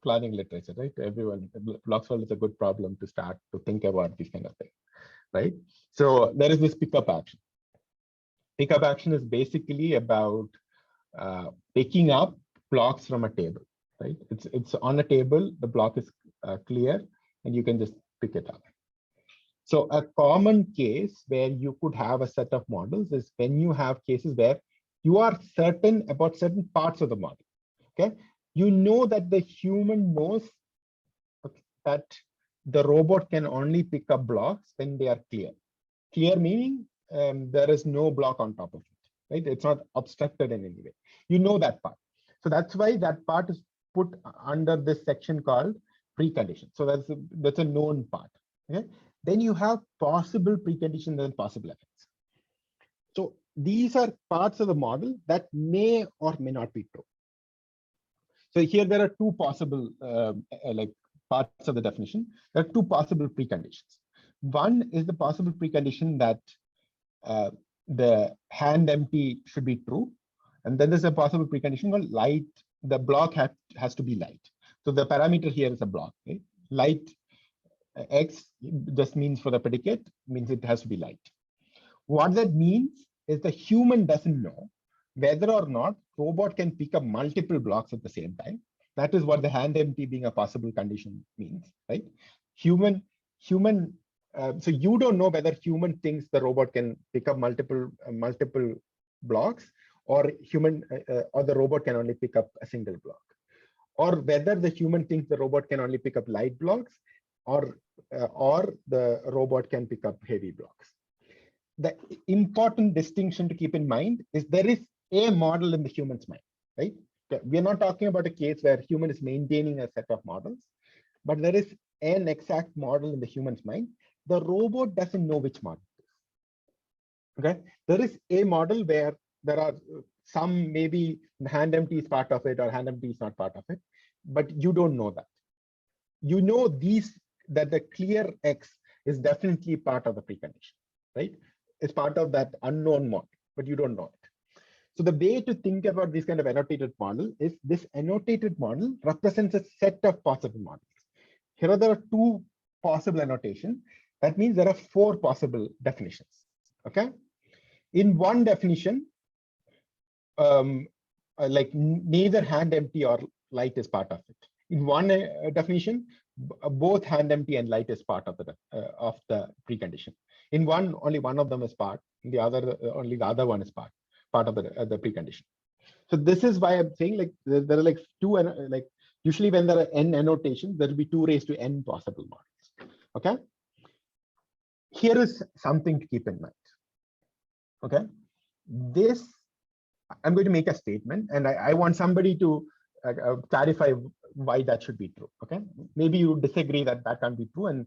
literature, right? Everyone, Block's World is a good problem to start to think about these kind of things, right? So there is this pickup action. Pickup action is basically about picking up blocks from a table, right? It's on a table, the block is clear, and you can just pick it up. So a common case where you could have a set of models is when you have cases where you are certain about certain parts of the model. Okay, you know that the human knows that the robot can only pick up blocks when they are clear. Clear meaning there is no block on top of it, right? It's not obstructed in any way. You know that part. So that's why that part is put under this section called precondition. So that's a known part. Okay. Then you have possible preconditions and possible effects. So these are parts of the model that may or may not be true. So here there are two possible like parts of the definition. There are two possible preconditions. One is the possible precondition that the hand empty should be true. And then there's a possible precondition called light. The block has to be light. So the parameter here is a block. Right? Light X just means for the predicate, means it has to be light. What that means is the human doesn't know whether or not robot can pick up multiple blocks at the same time. That is what the hand empty being a possible condition means, right? So you don't know whether human thinks the robot can pick up multiple blocks, or or the robot can only pick up a single block, or whether the human thinks the robot can only pick up light blocks, or the robot can pick up heavy blocks. The important distinction to keep in mind is there is a model in the human's mind, right? We're not talking about a case where human is maintaining a set of models, but there is an exact model in the human's mind. The robot doesn't know which model it is. Okay, there is a model where there are some, maybe hand empty is part of it or hand empty is not part of it, but you don't know that. You know that the clear X is definitely part of the precondition, right? It's part of that unknown model, but you don't know it. So the way to think about this kind of annotated model is this annotated model represents a set of possible models. Here there are two possible annotations. That means there are four possible definitions. Okay. In one definition, like neither hand empty or light is part of it. In one definition, both hand empty and light is part of the precondition. In one, only one of them is part. In the other, only the other one is part of the precondition. So this is why I'm saying, like, there are like two, like usually when there are n annotations, there will be 2 raised to n possible models. Okay. Here is something to keep in mind. Okay. I'm going to make a statement, and I want somebody to clarify why that should be true. Okay. Maybe you disagree that can't be true, and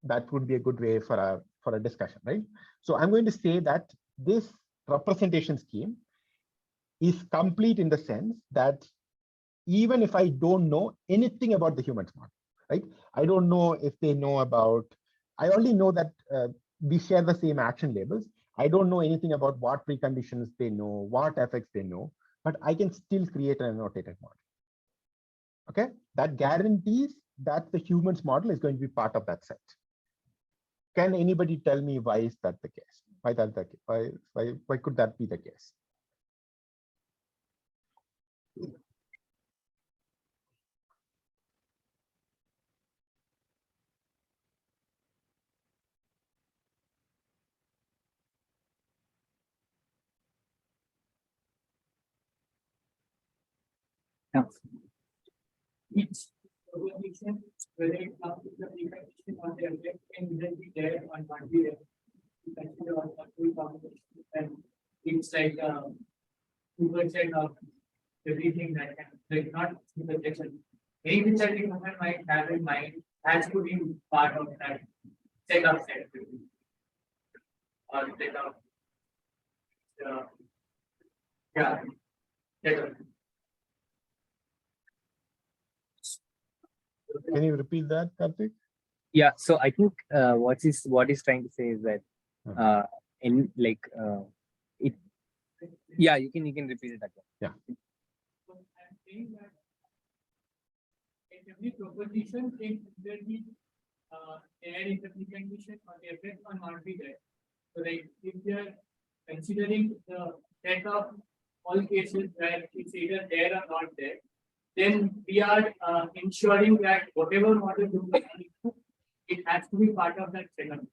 that would be a good way for a discussion, right? So I'm going to say that this representation scheme is complete in the sense that even if I don't know anything about the human's model, right? I don't know if they know about, I only know that we share the same action labels. I don't know anything about what preconditions they know, what effects they know, but I can still create an annotated model. Okay, that guarantees that the human's model is going to be part of that set. Can anybody tell me why is that the case? Why could that be the case? Yeah. Each proposition, whether it comes to the precondition or the effect, can either be there or not be there. You consider all the combinations, and it's like 2% of everything that can, like, not the section. Anything that the human might have in mind has to be part of that set of set or set of set of. Can you repeat that, Karthik? Yeah, so I think what he's trying to say is that in like it. Yeah, you can repeat it again. Yeah. So I'm saying that in every proposition, it will be there in the precondition or the effect or not be there. So like if we are considering the set of all cases where it's either there or not there, then we are ensuring that whatever model you it has to be part of that second.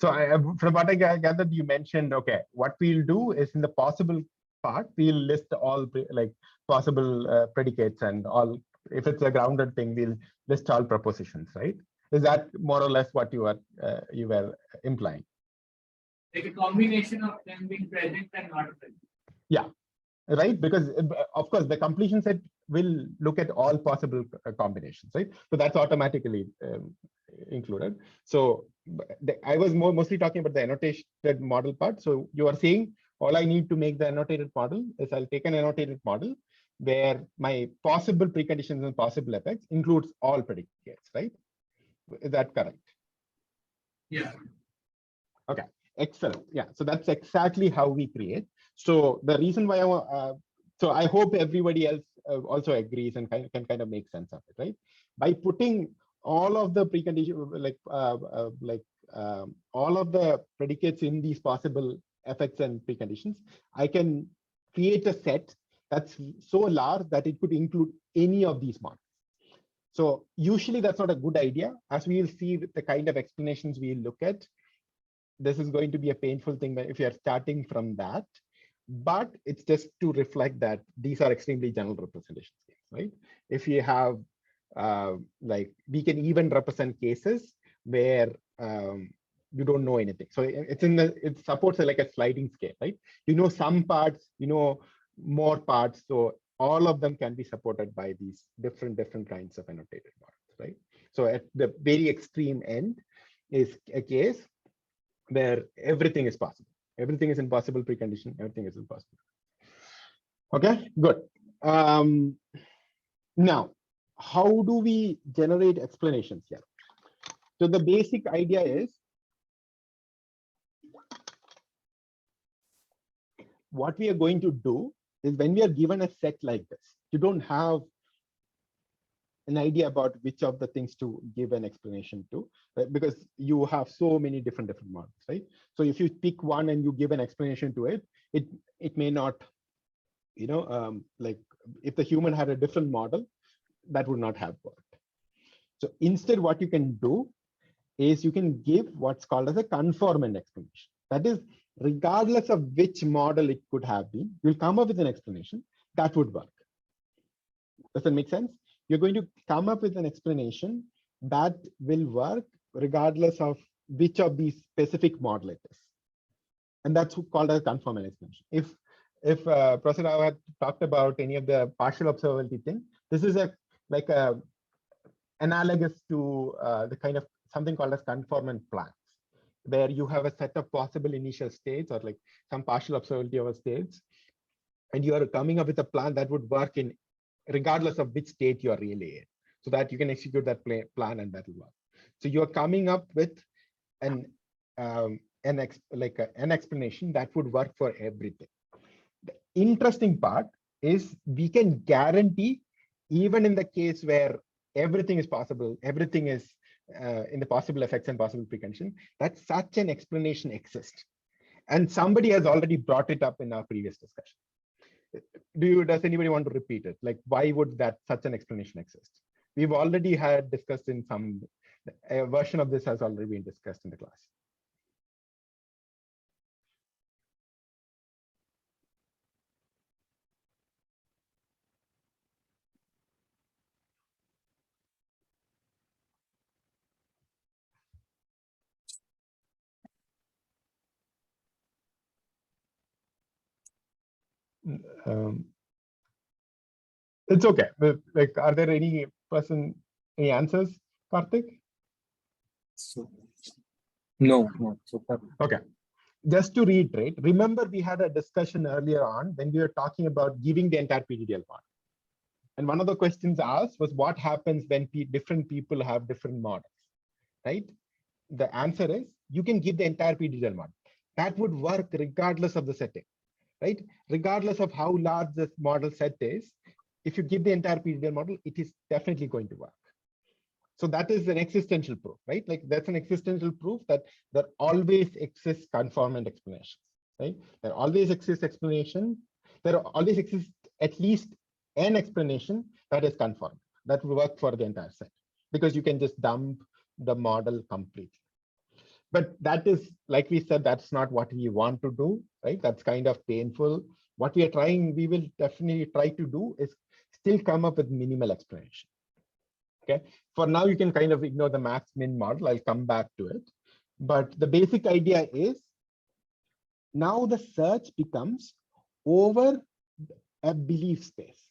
So from what I gathered, you mentioned, okay, what we'll do is in the possible part, we'll list all like possible predicates and all. If it's a grounded thing, we'll list all propositions, right? Is that more or less what you were implying? Like a combination of them being present and not present. Yeah, right. Because of course the completion set will look at all possible combinations, right? So that's automatically included. So I was mostly talking about the annotated model part. So you are saying all I need to make the annotated model is I'll take an annotated model where my possible preconditions and possible effects includes all predicates, right? Is that correct? Yeah. Okay, excellent. Yeah, so that's exactly how we create. So the reason why so I hope everybody else also agrees and can kind of make sense of it, right? By putting all of the preconditions, all of the predicates in these possible effects and preconditions, I can create a set that's so large that it could include any of these models. So usually that's not a good idea. As we will see with the kind of explanations we look at, this is going to be a painful thing if you're starting from that. But it's just to reflect that these are extremely general representation schemes, right? If you have, we can even represent cases where you don't know anything. So it supports like a sliding scale, right? You know some parts, you know more parts. So all of them can be supported by these different kinds of annotated models, right? So at the very extreme end is a case where everything is possible. Everything is impossible precondition, everything is impossible. Okay, good. Now, how do we generate explanations here? So the basic idea is, what we are going to do is when we are given a set like this, you don't have an idea about which of the things to give an explanation to, right? Because you have so many different models, right? So if you pick one and you give an explanation to it, it may not, like if the human had a different model, that would not have worked. So instead, what you can do is you can give what's called as a conformant explanation. That is, regardless of which model it could have been, you'll come up with an explanation that would work. Does that make sense? You're going to come up with an explanation that will work regardless of which of these specific model it is. And that's called a conformal explanation. If Professor Rao had talked about any of the partial observability thing, this is like a analogous to the kind of something called as conformant plans, where you have a set of possible initial states or like some partial observability over states, and you are coming up with a plan that would work in regardless of which state you are really in, so that you can execute that plan and that will work. So you are coming up with an explanation that would work for everything. The interesting part is we can guarantee, even in the case where everything is possible, everything is in the possible effects and possible precondition, that such an explanation exists. And somebody has already brought it up in our previous discussion. Does anybody want to repeat it? Like, why would such an explanation exist? We've already had discussed in a version of this has already been discussed in the class. It's okay. Like, are there any answers, Karthik? So, no. So far. Okay. Just to reiterate, remember we had a discussion earlier on when we were talking about giving the entire PDDL model. And one of the questions asked was what happens when different people have different models, right? The answer is you can give the entire PDDL model. That would work regardless of the setting, right? Regardless of how large this model set is, if you give the entire PDDL model, it is definitely going to work. So that is an existential proof, right? Like that's an existential proof that there always exists conformant explanations, right? There always exists explanation. There always exists at least an explanation that is conformant, that will work for the entire set. because you can just dump the model completely. But that is, like we said, that's not what we want to do, right? That's kind of painful. What we will definitely try to do is still come up with minimal explanation. Okay, for now, you can kind of ignore the max min model. I'll come back to it. But the basic idea is now the search becomes over a belief space.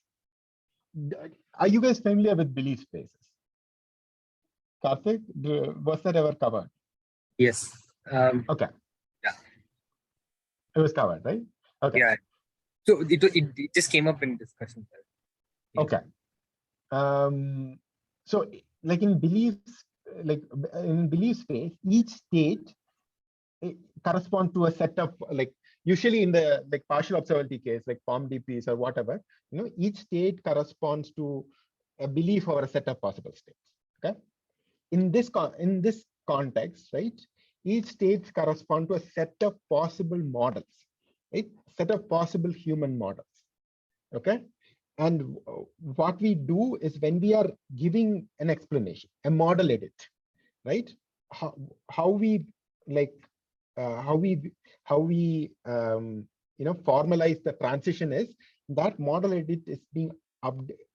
Are you guys familiar with belief spaces? Karthik, was that ever covered? Yes. Okay. Yeah. It was covered, right? Okay. Yeah. So it just came up in discussion. Yeah. Okay. So like in beliefs, like in belief space, each state corresponds to a set of, like usually in the like partial observability case, like POM-DPs or whatever, each state corresponds to a belief or a set of possible states. Okay. In this context, right, each state corresponds to a set of possible models, right? Set of possible human models. Okay. And what we do is when we are giving an explanation, a model edit, right? How we like how we formalize the transition is that model edit is being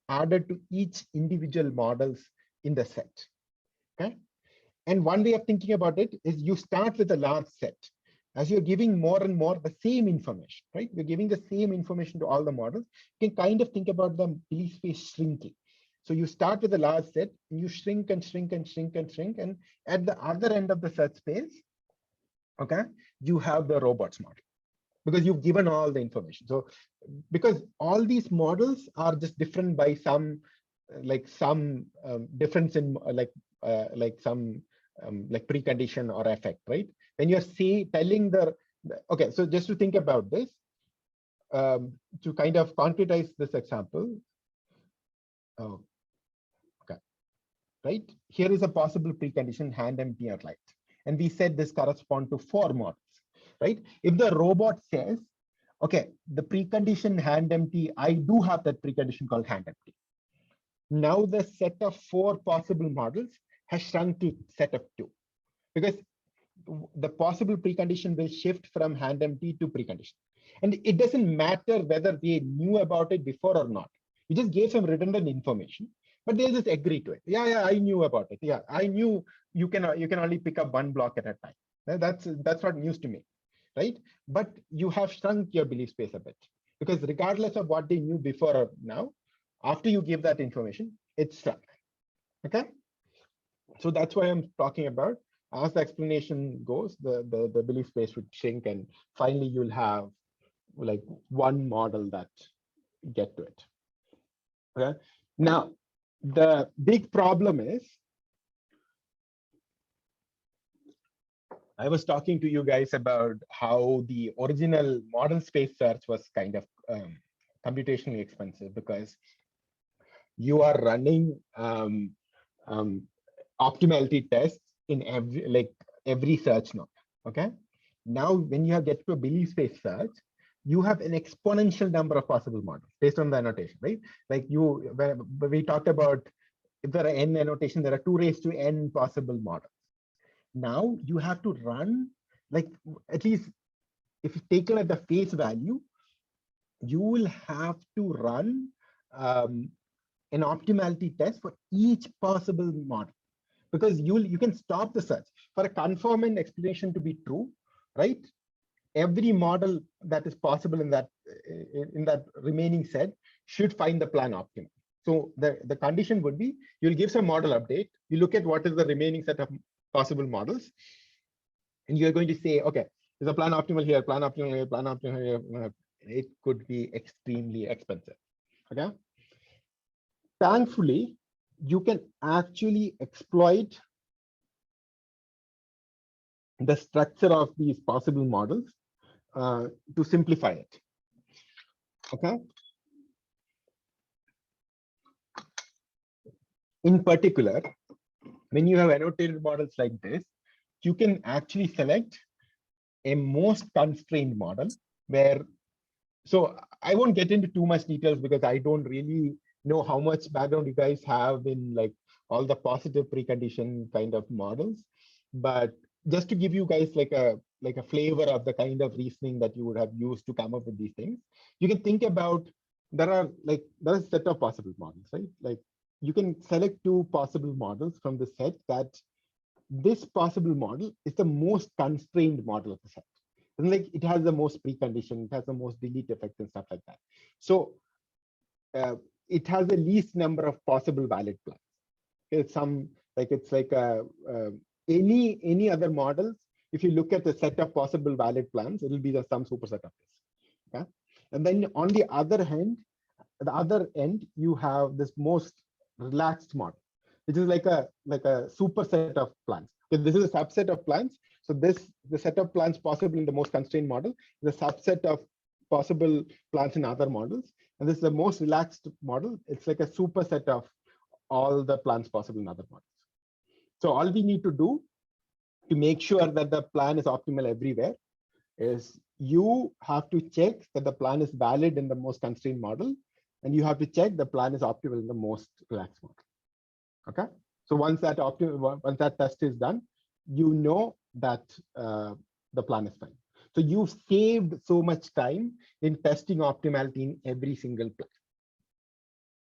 added to each individual models in the set. Okay. And one way of thinking about it is you start with a large set. As you're giving more and more the same information, right? You're giving the same information to all the models. You can kind of think about the belief space shrinking. So you start with a large set, and you shrink and shrink and shrink and shrink. And at the other end of the search space, okay, you have the robots model because you've given all the information. So because all these models are just different by some difference in some precondition or effect, right? When you're telling okay, so just to think about this, to kind of concretize this example, okay, right? Here is a possible precondition, hand, empty, or light. And we said this corresponds to 4 models, right? If the robot says, okay, the precondition hand empty, I do have that precondition called hand empty. Now the set of 4 possible models has shrunk to set of 2, because the possible precondition will shift from hand empty to precondition. And it doesn't matter whether they knew about it before or not. You just gave some redundant information, but they'll just agree to it. Yeah, I knew about it. Yeah, I knew you can only pick up 1 block at a time. That's not news to me, right? But you have shrunk your belief space a bit, because regardless of what they knew before or now, after you give that information, it's shrunk. Okay. So that's why I'm talking about. As the explanation goes, the belief space would shrink, and finally you'll have like 1 model that get to it. Okay. Now, the big problem is, I was talking to you guys about how the original model space search was kind of computationally expensive, because you are running optimality tests in every search node. Okay. Now, when you get to a belief space search, you have an exponential number of possible models based on the annotation, right? Like we talked about, if there are n annotation, there are 2 raised to n possible models. Now you have to run, like, at least if it's taken at the face value, you will have to run an optimality test for each possible model, because you can stop the search. For a conformant explanation to be true, right? Every model that is possible in that remaining set should find the plan optimal. So the condition would be, you'll give some model update, you look at what is the remaining set of possible models, and you're going to say, okay, there's a plan optimal here, plan optimal here, plan optimal here. It could be extremely expensive. Okay. Thankfully, you can actually exploit the structure of these possible models to simplify it. Okay. In particular, when you have annotated models like this, you can actually select a most constrained model where, so I won't get into too much details because I don't really know how much background you guys have in like all the positive precondition kind of models. But just to give you guys like a flavor of the kind of reasoning that you would have used to come up with these things, you can think about there are a set of possible models, right? Like you can select two possible models from the set that this possible model is the most constrained model of the set. And like it has the most precondition, it has the most delete effect and stuff like that. So it has the least number of possible valid plans. It's any other models. If you look at the set of possible valid plans, it will be the some superset of this. Okay, and then on the other hand, at the other end, you have this most relaxed model, which is like a superset of plans. Okay, this is a subset of plans. So the set of plans possible in the most constrained model is a subset of possible plans in other models. And this is the most relaxed model. It's like a superset of all the plans possible in other models. So all we need to do to make sure that the plan is optimal everywhere is you have to check that the plan is valid in the most constrained model, and you have to check the plan is optimal in the most relaxed model. Okay. So once that test is done, you know that the plan is fine. So you've saved so much time in testing optimality in every single plan,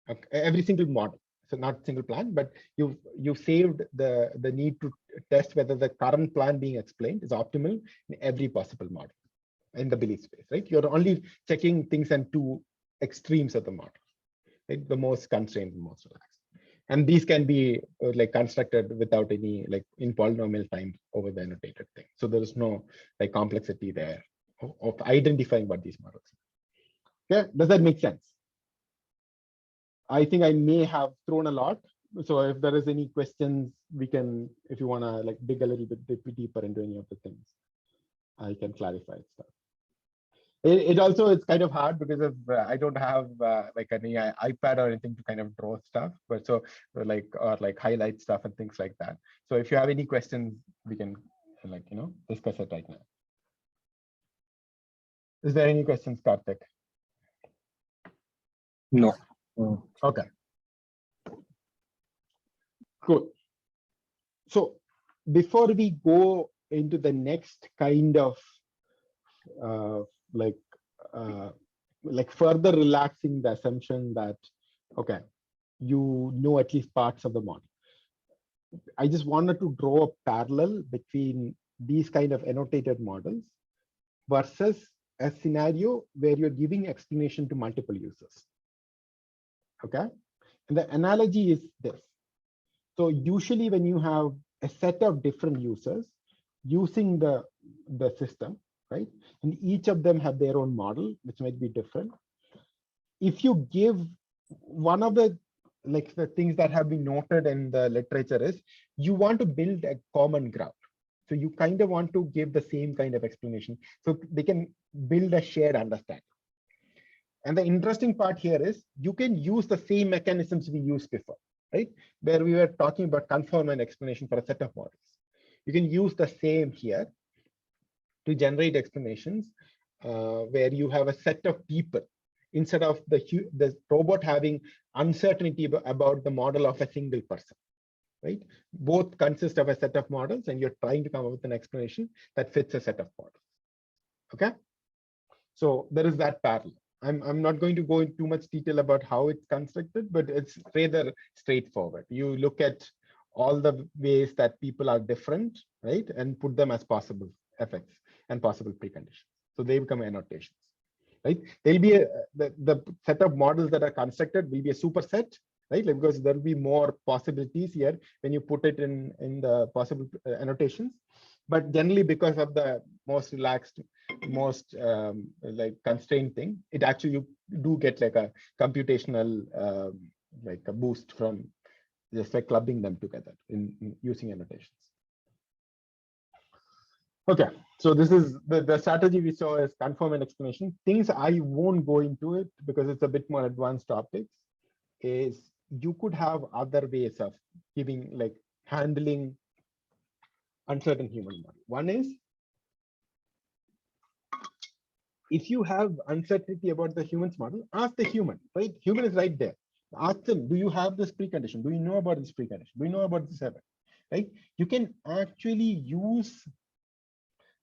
okay, every single model. So not single plan, but you've saved the need to test whether the current plan being explained is optimal in every possible model in the belief space, right? You're only checking things in two extremes of the model, right? The most constrained, the most relaxed. And these can be like constructed without any like in polynomial time over the annotated thing. So there is no like complexity there of identifying what these models are. Okay, does that make sense? I think I may have thrown a lot. So if there is any questions, we can, if you want to like dig a little bit deeper into any of the things, I can clarify stuff. It also, it's kind of hard because of I don't have like any iPad or anything to kind of draw stuff, but so like or like highlight stuff and things like that. So if you have any questions, we can like discuss it right now. Is there any questions, Karthik? No. Okay. Cool. So before we go into the next kind of like further relaxing the assumption that, okay, you know at least parts of the model. I just wanted to draw a parallel between these kind of annotated models versus a scenario where you're giving explanation to multiple users. Okay, and the analogy is this. So usually when you have a set of different users using the system, right, and each of them have their own model, which might be different. If you give one of the things that have been noted in the literature is you want to build a common ground. So you kind of want to give the same kind of explanation so they can build a shared understanding. And the interesting part here is you can use the same mechanisms we used before, right? Where we were talking about conformal explanation for a set of models. You can use the same here to generate explanations where you have a set of people instead of the robot having uncertainty about the model of a single person, right? Both consist of a set of models and you're trying to come up with an explanation that fits a set of models. Okay, so there is that parallel. I'm not going to go into too much detail about how it's constructed, but it's rather straightforward. You look at all the ways that people are different, right, and put them as possible effects and possible preconditions. So they become annotations, right? There'll be the set of models that are constructed will be a superset, right? Like, because there'll be more possibilities here when you put it in the possible annotations. But generally, because of the most relaxed, most like constrained thing, it actually you do get like a computational like a boost from just like clubbing them together in using annotations. Okay, so this is the strategy we saw is conformal explanation. Things I won't go into it because it's a bit more advanced topics. Is you could have other ways of giving like handling uncertain human model. One is if you have uncertainty about the human's model, ask the human, right? Human is right there. Ask them, do you have this precondition? Do you know about this precondition? Do you know about this effect? Right? You can actually use,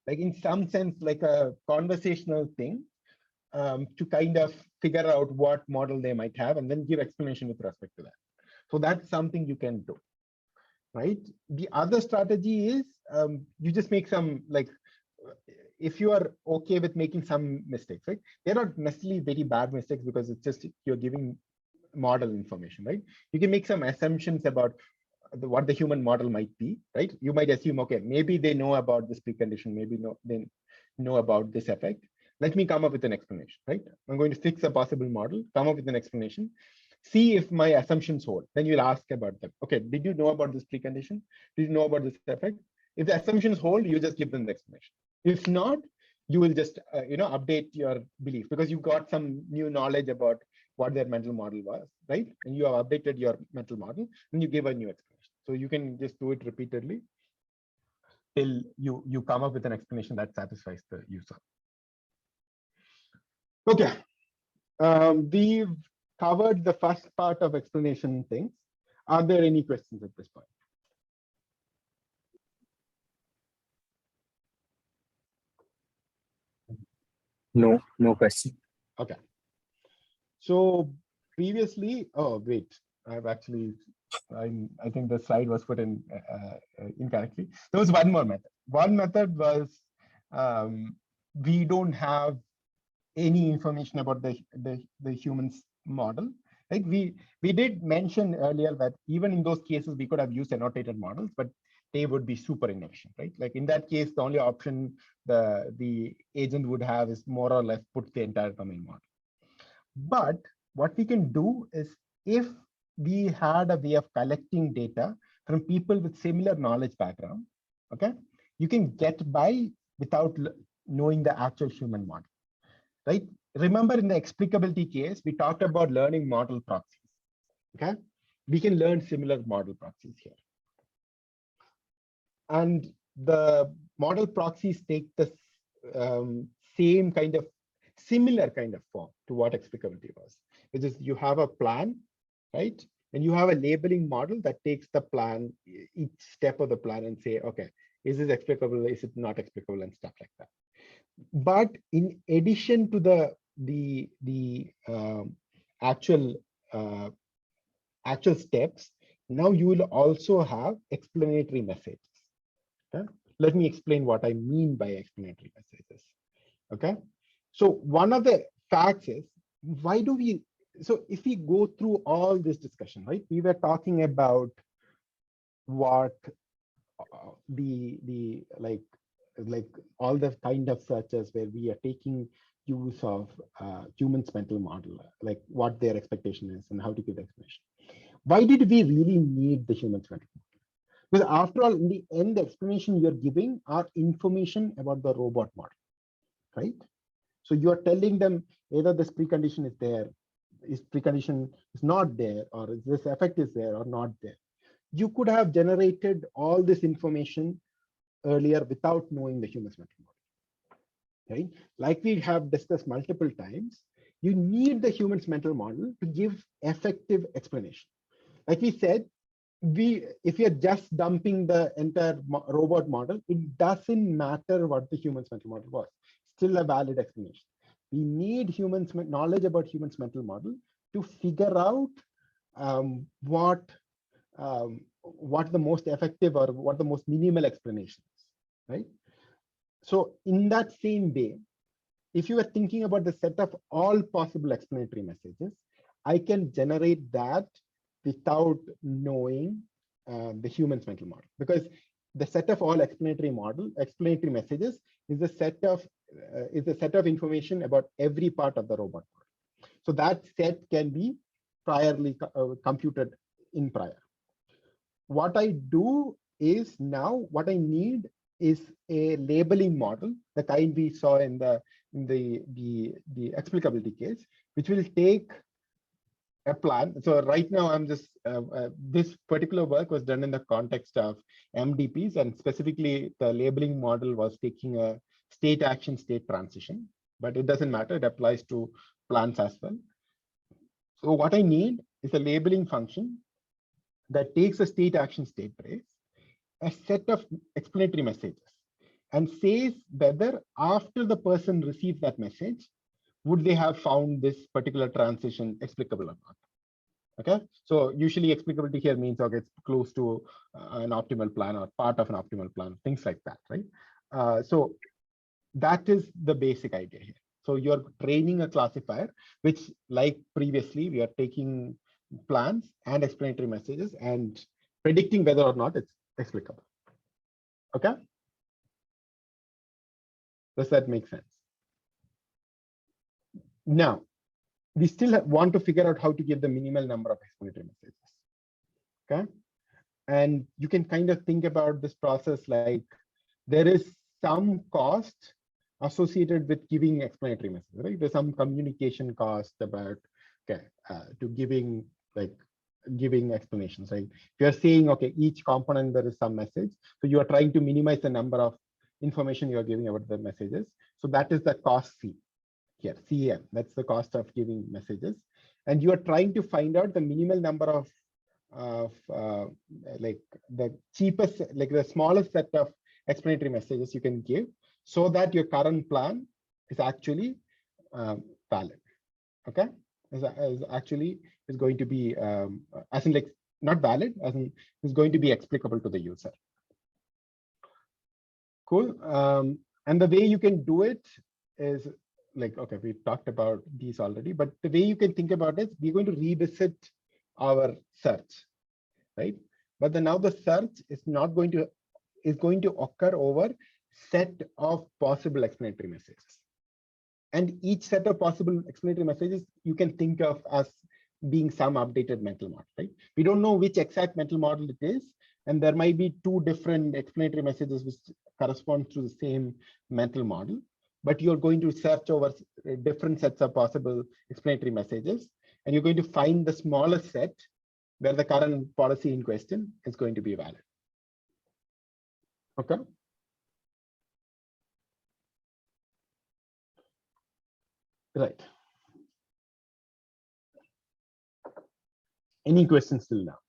like in some sense, like a conversational thing to kind of figure out what model they might have and then give explanation with respect to that. So that's something you can do, right? The other strategy is you just make some, like, if you are okay with making some mistakes, right? They're not necessarily very bad mistakes because it's just you're giving model information, right? You can make some assumptions about what the human model might be, right? You might assume, okay, maybe they know about this precondition, maybe no, they know about this effect. Let me come up with an explanation, right? I'm going to fix a possible model, come up with an explanation, see if my assumptions hold. Then you'll ask about them. Okay, did you know about this precondition? Did you know about this effect? If the assumptions hold, you just give them the explanation. If not, you will just update your belief because you got some new knowledge about what their mental model was, right? And you have updated your mental model and you give a new explanation. So you can just do it repeatedly till you come up with an explanation that satisfies the user. Okay, we've covered the first part of explanation things. Are there any questions at this point? No question. Okay. So previously, oh wait, I've actually, I think the slide was put in incorrectly. There was one more method. One method was we don't have any information about the human's model. Like we did mention earlier that even in those cases we could have used annotated models, but they would be super inefficient, right? Like in that case, the only option the agent would have is more or less put the entire domain model. But what we can do is, if we had a way of collecting data from people with similar knowledge background, okay, you can get by without knowing the actual human model, right? Remember in the explicability case, we talked about learning model proxies, okay? We can learn similar model proxies here. And the model proxies take the same kind of, similar kind of form to what explicability was, which is you have a plan, right? And you have a labeling model that takes the plan, each step of the plan, and say, okay, is this explicable? Is it not explicable? And stuff like that. But in addition to the actual steps, now you will also have explanatory messages. Okay? Let me explain what I mean by explanatory messages. Okay. So one of the facts is, why do we, so if we go through all this discussion, right, we were talking about what like all the kind of searches where we are taking use of humans' mental model, like what their expectation is and how to give the explanation. Why did we really need the humans' mental model? Because after all, in the end, the explanation you're giving are information about the robot model, right? So you are telling them either this precondition is there, is precondition is not there, or this effect is there or not there. You could have generated all this information earlier without knowing the human's mental model, right? Like we have discussed multiple times, you need the human's mental model to give effective explanation. Like we said, if you're just dumping the entire robot model, it doesn't matter what the human's mental model was. Still a valid explanation. We need humans' knowledge about humans' mental model to figure out what the most effective or what the most minimal explanation is, right? So in that same way, if you are thinking about the set of all possible explanatory messages, I can generate that without knowing the human's mental model, because the set of all explanatory messages is a set of information about every part of the robot model. So that set can be priorly computed in prior. What I do is now what I need is a labeling model, the kind we saw in the explicability case, which will take a plan. So right now I'm just this particular work was done in the context of MDPs, and specifically the labeling model was taking a state action state transition, but it doesn't matter, it applies to plans as well. So what I need is a labeling function that takes a state action state trace, a set of explanatory messages, and says whether after the person receives that message, would they have found this particular transition explicable or not. Okay, so usually explicability here means, okay, it's close to an optimal plan or part of an optimal plan, things like that, right? So that is the basic idea here. So you're training a classifier, which, like previously, we are taking plans and explanatory messages and predicting whether or not it's explicable. Okay, does that make sense? Now, we still want to figure out how to give the minimal number of explanatory messages. Okay, and you can kind of think about this process like there is some cost associated with giving explanatory messages, right? There's some communication cost about to giving explanations, right? If you're saying, okay, each component there is some message, so you are trying to minimize the number of information you are giving about the messages. So that is the cost C here, CM. That's the cost of giving messages, and you are trying to find out the minimal number of like the cheapest, like the smallest set of explanatory messages you can give, so that your current plan is actually valid. Okay, is going to be as in like not valid, as in is going to be explicable to the user. Cool. And the way you can do it is like, okay, we talked about these already, but the way you can think about it, we're going to revisit our search, right? But then now the search is not going to occur over set of possible explanatory messages. And each set of possible explanatory messages you can think of as being some updated mental model, right? We don't know which exact mental model it is, and there might be two different explanatory messages which correspond to the same mental model, but you're going to search over different sets of possible explanatory messages, and you're going to find the smallest set where the current policy in question is going to be valid. Okay. Right. Any questions till now?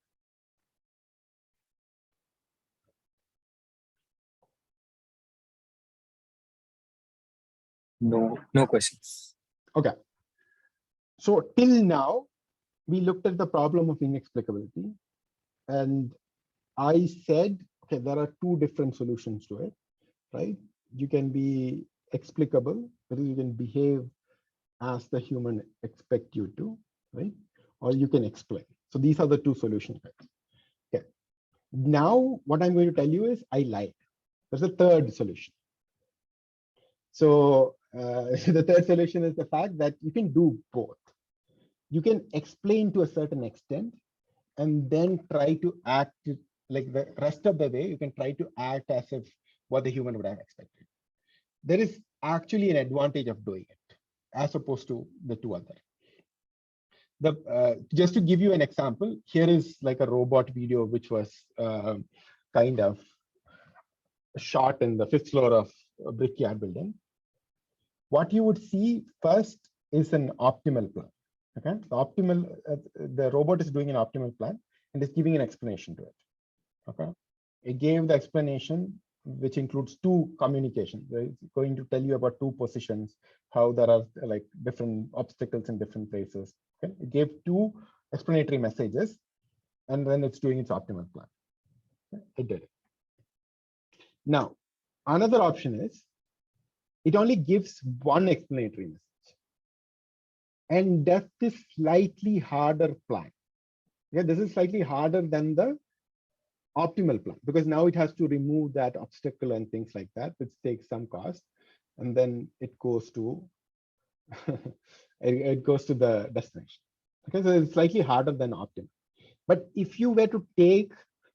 No questions. Okay. So till now, we looked at the problem of inexplicability, and I said, okay, there are two different solutions to it, right? You can be explicable, that is, you can behave as the human expect you to, right? Or you can explain. So these are the two solutions. Okay. Now, what I'm going to tell you is I lied. There's a third solution. So the third solution is the fact that you can do both. You can explain to a certain extent and then try to act like the rest of the way, you can try to act as if what the human would have expected. There is actually an advantage of doing it as opposed to the two other. Just to give you an example, here is like a robot video which was kind of shot in the 5th floor of a brickyard building. What you would see first is an optimal plan. Okay, the robot is doing an optimal plan and is giving an explanation to it. Okay, it gave the explanation which includes two communications. It's going to tell you about two positions, how there are like different obstacles in different places. Okay, it gave two explanatory messages, and then it's doing its optimal plan. Okay? It did it. Now, another option is it only gives one explanatory message and does this slightly harder plan. Yeah, this is slightly harder than the optimal plan because now it has to remove that obstacle and things like that, which takes some cost, and then it goes to it goes to the destination. Okay, so it's slightly harder than optimal. But if you were to take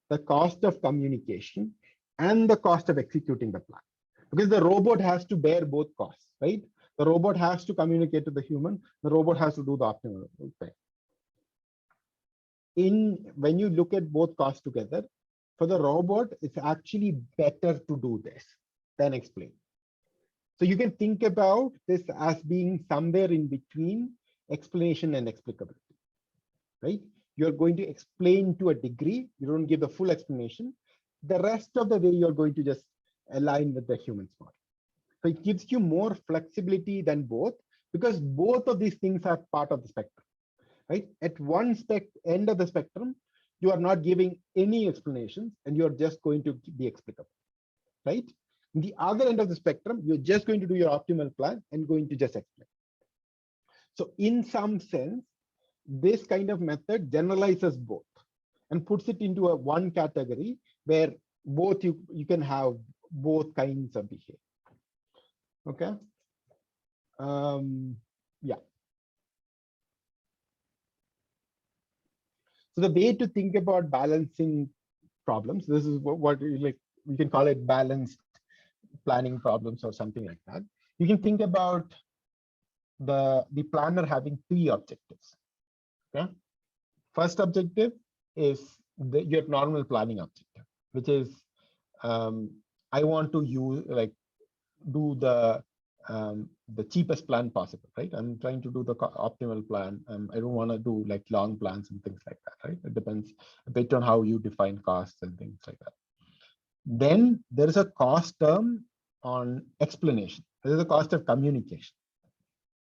the cost of communication and the cost of executing the plan, because the robot has to bear both costs, right? The robot has to communicate to the human. The robot has to do the optimal thing. When you look at both costs together, for the robot, it's actually better to do this than explain. So you can think about this as being somewhere in between explanation and explicability. right? You're going to explain to a degree. You don't give the full explanation. The rest of the way, you're going to just align with the human's model. So it gives you more flexibility than both, because both of these things are part of the spectrum, right? At one end of the spectrum, you are not giving any explanations and you're just going to be explicable, right? In the other end of the spectrum, you're just going to do your optimal plan and going to just explain. So in some sense, this kind of method generalizes both and puts it into a one category where both you can have both kinds of behavior. Okay. Yeah. So the way to think about balancing problems, this is what we can call it balanced planning problems or something like that. You can think about the planner having three objectives. Okay. First objective is your normal planning objective, which is I want to do the cheapest plan possible, right? I'm trying to do the optimal plan. I don't want to do like long plans and things like that, right? It depends a bit on how you define costs and things like that. Then there is a cost term on explanation. There is a cost of communication,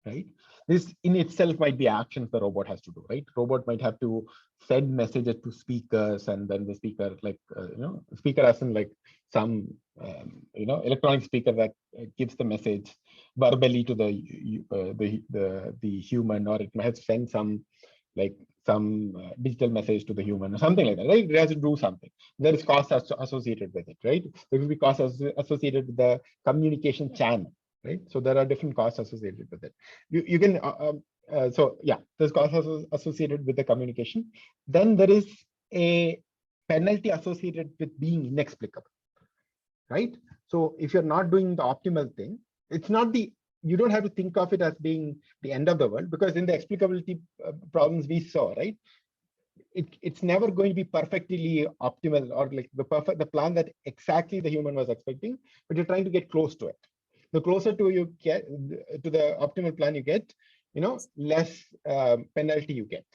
right? This in itself might be actions the robot has to do, right? Robot might have to send messages to speakers, and then the speaker, speaker as in like some, electronic speaker that gives the message verbally to the human, or it might send some digital message to the human or something like that, right? It has to do something. There is cost associated with it, right? There will be cost associated with the communication channel, right? So there are different costs associated with it. You can, so yeah, there's costs associated with the communication. Then there is a penalty associated with being inexplicable, right? So if you're not doing the optimal thing, it's not you don't have to think of it as being the end of the world, because in the explicability problems we saw, right? It's never going to be perfectly optimal or like the plan that exactly the human was expecting, but you're trying to get close to it. The closer to you get to the optimal plan you get, less penalty you get,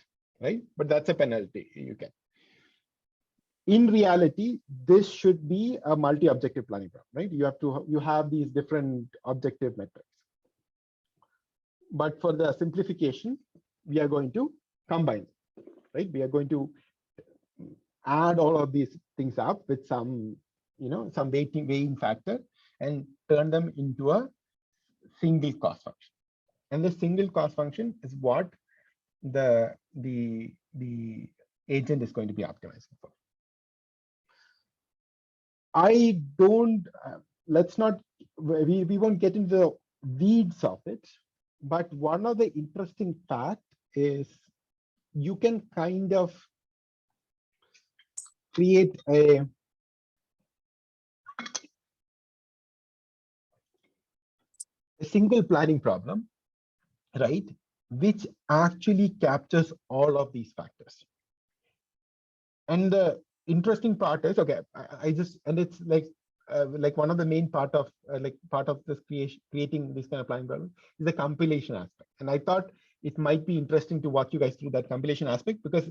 right? But that's a penalty you get. In reality, this should be a multi-objective planning problem, right? You have these different objective metrics. But for the simplification, we are going to combine, right? We are going to add all of these things up with some weighing factor and turn them into a single cost function. And the single cost function is what the agent is going to be optimizing for. I don't, we won't get into the weeds of it, but one of the interesting fact is you can kind of create a single planning problem, right, which actually captures all of these factors. And the interesting part is, okay, it's like one of the main part of this creating this kind of planning problem is the compilation aspect. And I thought it might be interesting to walk you guys through that compilation aspect, because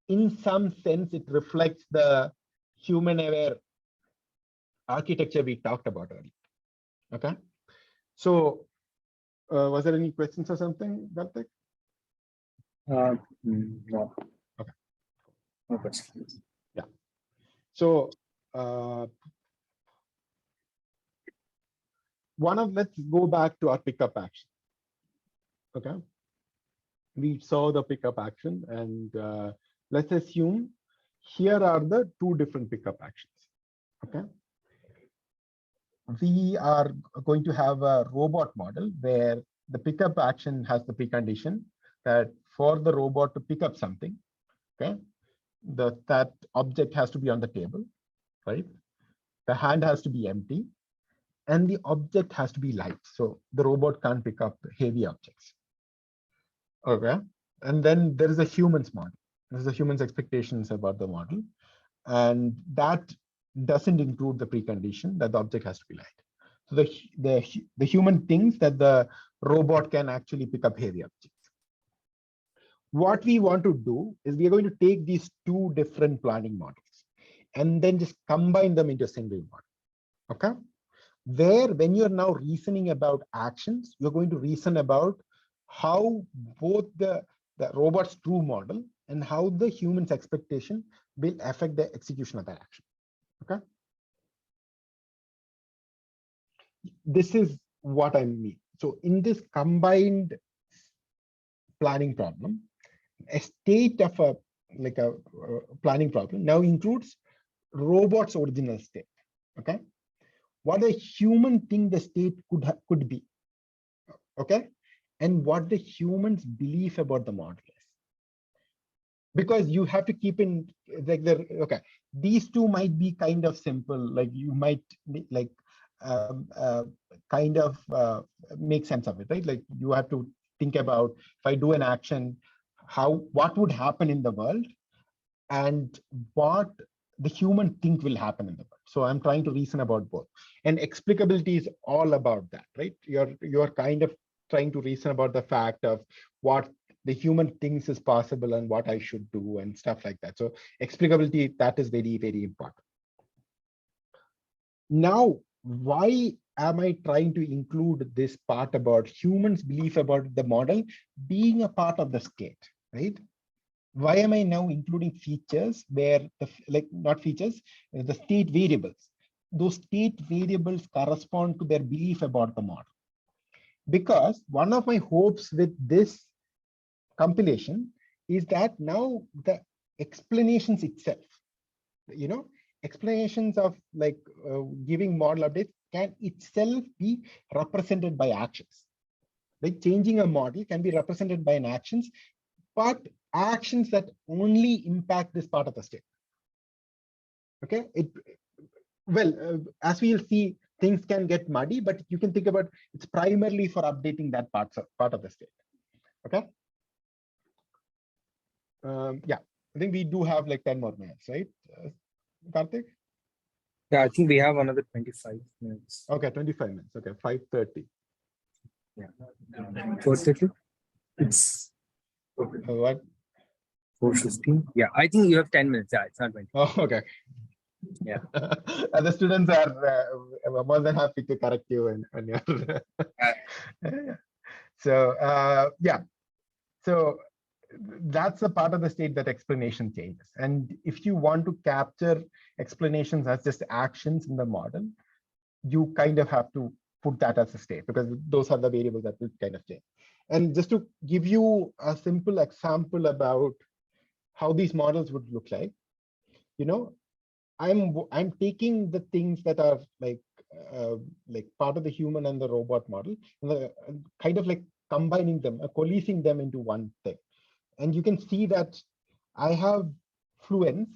in some sense it reflects the human aware architecture we talked about earlier. Okay, so was there any questions or something, Bartek? No. Okay. No questions. Yeah. So let's go back to our pickup action. Okay. We saw the pickup action, and let's assume here are the two different pickup actions. Okay. We are going to have a robot model where the pickup action has the precondition that for the robot to pick up something, okay, that object has to be on the table, right? The hand has to be empty, and the object has to be light. So the robot can't pick up heavy objects. Okay. And then there is a human's model. There's the human's expectations about the model. And that doesn't include the precondition that the object has to be light. So the human thinks that the robot can actually pick up heavy objects. what we want to do is we are going to take these two different planning models and then just combine them into a single model. Okay. Where when you're now reasoning about actions, you're going to reason about how both the robot's true model and how the human's expectation will affect the execution of that action. Okay. This is what I mean. So in this combined planning problem, a state of a planning problem now includes robot's original state. Okay. What a human think the state could be. Okay. And what the humans believe about the model is. Because you have to keep in like okay, these two might be kind of simple, like you might like kind of make sense of it, right? Like you have to think about, if I do an action, what would happen in the world and what the human think will happen in the world. So I'm trying to reason about both, and explicability is all about that, right? You're kind of trying to reason about the fact of what the human thinks is possible and what I should do and stuff like that. So explicability, that is very, very important. Now, why am I trying to include this part about humans' belief about the model being a part of the state, right? Why am I now including features where not features, the state variables? Those state variables correspond to their belief about the model. Because one of my hopes with this compilation is that now the explanations itself, explanations of giving model updates can itself be represented by actions. Like changing a model can be represented by an actions, but actions that only impact this part of the state. Okay, as we'll see, things can get muddy, but you can think about it's primarily for updating that part of the state. Okay. Yeah, I think we do have like 10 more minutes, right, Karthik? Yeah, I think we have another 25 minutes. Okay, 25 minutes. Okay, 5:30. Yeah. 4:30. It's what? 4:15. Yeah, I think you have 10 minutes. Yeah, it's not 20. Oh, okay. Yeah. The students are more than happy to correct you and your so yeah, so that's a part of the state that explanation changes. And if you want to capture explanations as just actions in the model, you kind of have to put that as a state, because those are the variables that will kind of change. And just to give you a simple example about how these models would look like, I'm taking the things that are like part of the human and the robot model, and kind of like combining them, coalescing them into one thing. And you can see that I have fluence,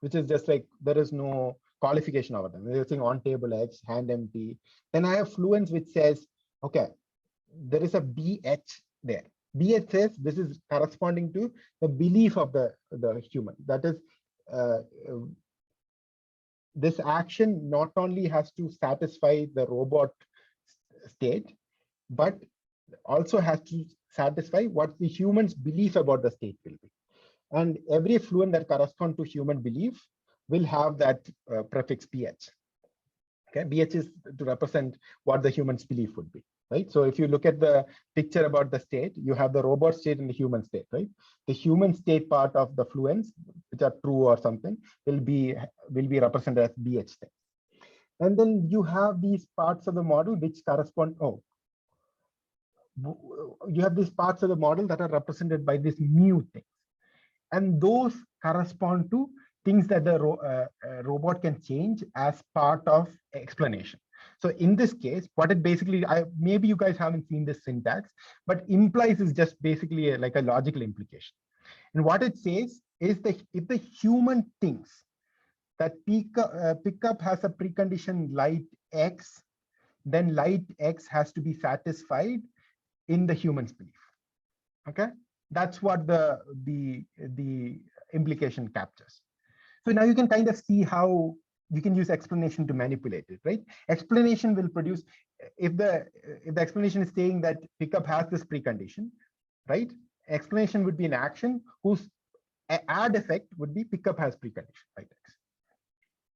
which is just like there is no qualification over them. They're saying on table X, hand empty. Then I have fluence, which says, okay, there is a BH there. BH says this is corresponding to the belief of the human. That is, this action not only has to satisfy the robot state, but also has to satisfy what the human's belief about the state will be. And every fluent that corresponds to human belief will have that prefix BH. Okay, BH is to represent what the human's belief would be, right? So if you look at the picture about the state, you have the robot state and the human state, right? The human state part of the fluents, which are true or something, will be represented as BH thing. And then you have these parts of the model which correspond. You have these parts of the model that are represented by this mu thing, and those correspond to things that the robot can change as part of explanation. So in this case, what it basically, maybe you guys haven't seen this syntax, but implies is just basically like a logical implication. And what it says is that if the human thinks that pickup has a precondition light X, then light X has to be satisfied in the human's belief. Okay, that's what the implication captures. So now you can kind of see how you can use explanation to manipulate it, right? Explanation will produce, if the explanation is saying that pickup has this precondition, right? explanation would be an action whose add effect would be pickup has precondition, right?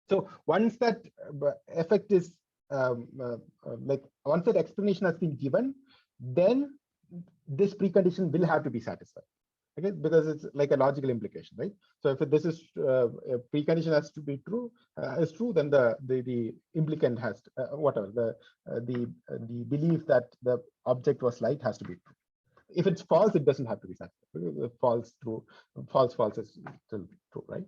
So once that effect is like once that explanation has been given, then this precondition will have to be satisfied. Okay, because it's like a logical implication, right? So if this is a precondition has to be true, is true, then the implicant has to, whatever the belief that the object was light has to be true. If it's false, it doesn't have to be satisfied. False true, false is still true, right?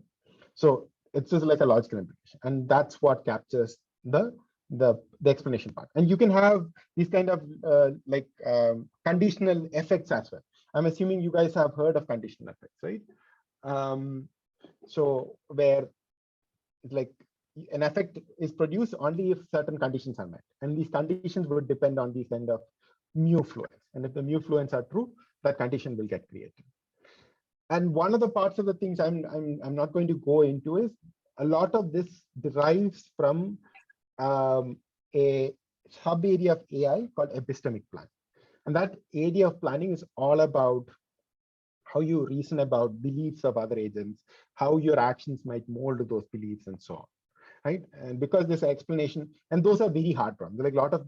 So it's just like a logical implication, and that's what captures the explanation part. And you can have these kind of conditional effects as well. I'm assuming you guys have heard of conditional effects, right? So where like an effect is produced only if certain conditions are met, and these conditions would depend on these kind of mu fluents. And if the mu fluents are true, that condition will get created. And one of the parts of the things I'm not going to go into is a lot of this derives from a sub area of AI called epistemic planning. And that area of planning is all about how you reason about beliefs of other agents, how your actions might mold those beliefs, and so on, right? And because this explanation, and those are very hard problems. Like a lot of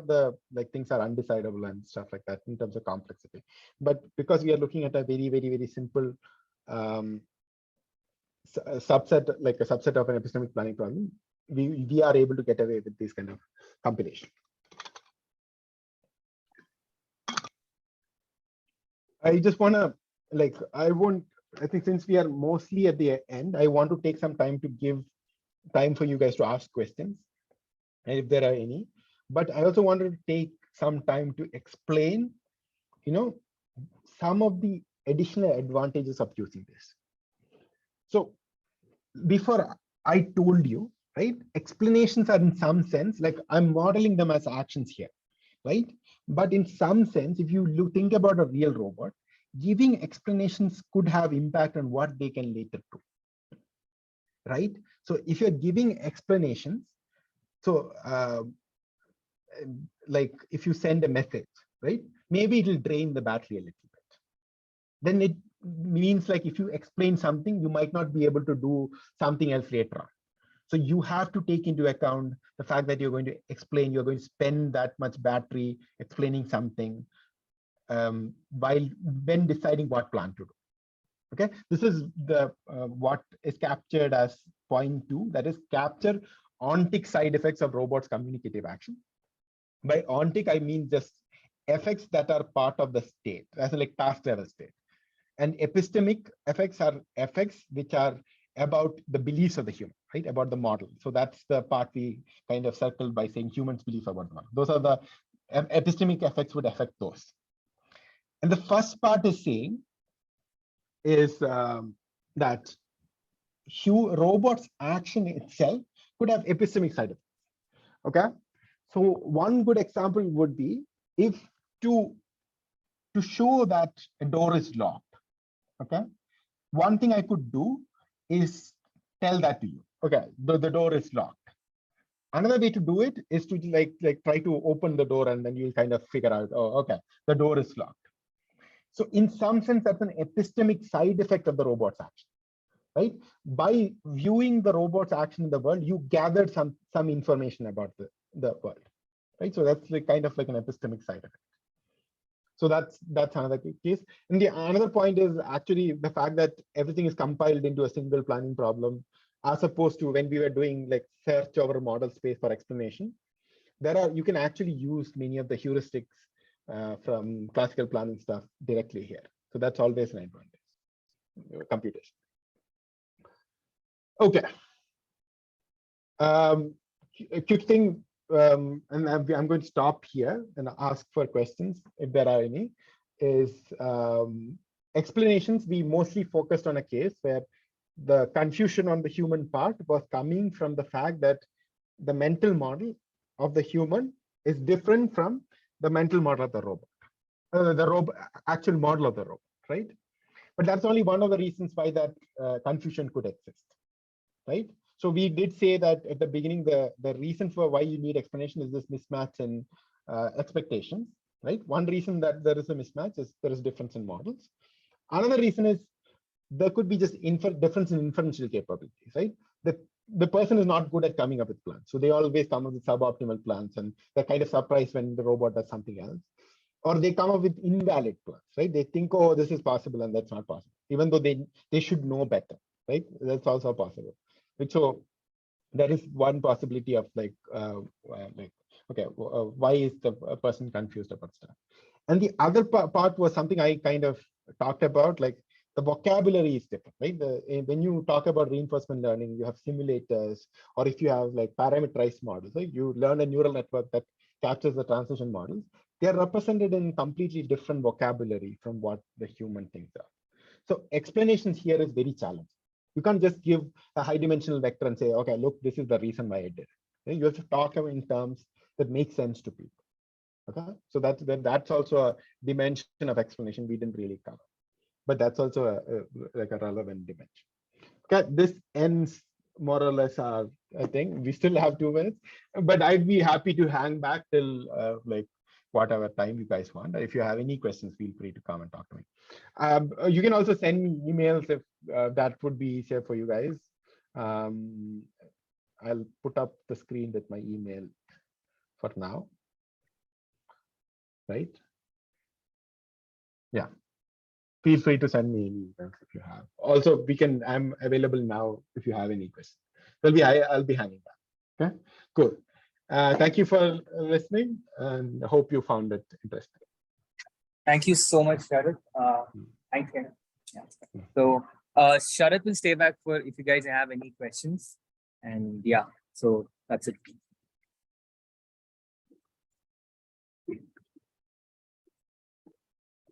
the like things are undecidable and stuff like that in terms of complexity. But because we are looking at a very simple subset, like a subset of an epistemic planning problem, we are able to get away with this kind of compilation. I just want to I think since we are mostly at the end, I want to take some time to give time for you guys to ask questions, if there are any. But I also wanted to take some time to explain, some of the additional advantages of using this. So before I told you, right, explanations are in some sense, like I'm modeling them as actions here, right? But in some sense, if you think about a real robot, giving explanations could have impact on what they can later do, right? So if you're giving explanations, so like if you send a message, right, maybe it'll drain the battery a little bit. Then it means like if you explain something, you might not be able to do something else later on. So you have to take into account the fact that you're going to explain, you're going to spend that much battery explaining something when deciding what plan to do. Okay, this is the what is captured as point 2, that is capture ontic side effects of robots' communicative action. By ontic, I mean just effects that are part of the state, as in like task level state. And epistemic effects are effects which are about the beliefs of the human, right? About the model. So that's the part we kind of circled by saying humans' belief about the model. Those are the epistemic effects would affect those. And the first part is saying is that robots' action itself could have epistemic side effects. Okay, so one good example would be if to show that a door is locked. Okay, one thing I could do is tell that to you. Okay, the door is locked. Another way to do it is to like try to open the door, and then you'll kind of figure out, oh, okay, the door is locked. So in some sense, that's an epistemic side effect of the robot's action, right? By viewing the robot's action in the world, you gathered some information about the world, right? So that's like kind of like an epistemic side effect. So that's another case. And the another point is actually the fact that everything is compiled into a single planning problem, as opposed to when we were doing like search over model space for explanation. You can actually use many of the heuristics from classical planning stuff directly here. So that's always an advantage. Computation. Okay. A quick thing, and I'm going to stop here and ask for questions if there are any. Is explanations? We mostly focused on a case where the confusion on the human part was coming from the fact that the mental model of the human is different from the mental model of the robot, actual model of the robot, right? But that's only one of the reasons why that confusion could exist, right? So we did say that at the beginning, the reason for why you need explanation is this mismatch in expectations, right? One reason that there is a mismatch is there is difference in models. Another reason is there could be just difference in inferential capabilities, right? The person is not good at coming up with plans. So they always come up with suboptimal plans and they're kind of surprised when the robot does something else. Or they come up with invalid plans, right? They think, oh, this is possible and that's not possible, even though they should know better, right? That's also possible. So there is one possibility of okay, why is the person confused about stuff? And the other part was something I kind of talked about, like the vocabulary is different, right? When you talk about reinforcement learning, you have simulators, or if you have like parameterized models, right? You learn a neural network that captures the transition models. They are represented in completely different vocabulary from what the human thinks are. So explanations here is very challenging. You can't just give a high dimensional vector and say, okay, look, this is the reason why I did it. You have to talk about in terms that make sense to people. Okay, so that's also a dimension of explanation we didn't really cover, but that's also like a relevant dimension. Okay, this ends more or less our thing. We still have 2 minutes, but I'd be happy to hang back till like whatever time you guys want. If you have any questions, feel free to come and talk to me. You can also send me emails if that would be easier for you guys. I'll put up the screen with my email for now. Right? Yeah. Feel free to send me emails if you have. Also, I'm available now if you have any questions. I'll be hanging back. Okay, cool. Thank you for listening and hope you found it interesting. Thank you so much, Sarath. Thank you. Yeah. So Sarath will stay back for if you guys have any questions. And yeah, so that's it.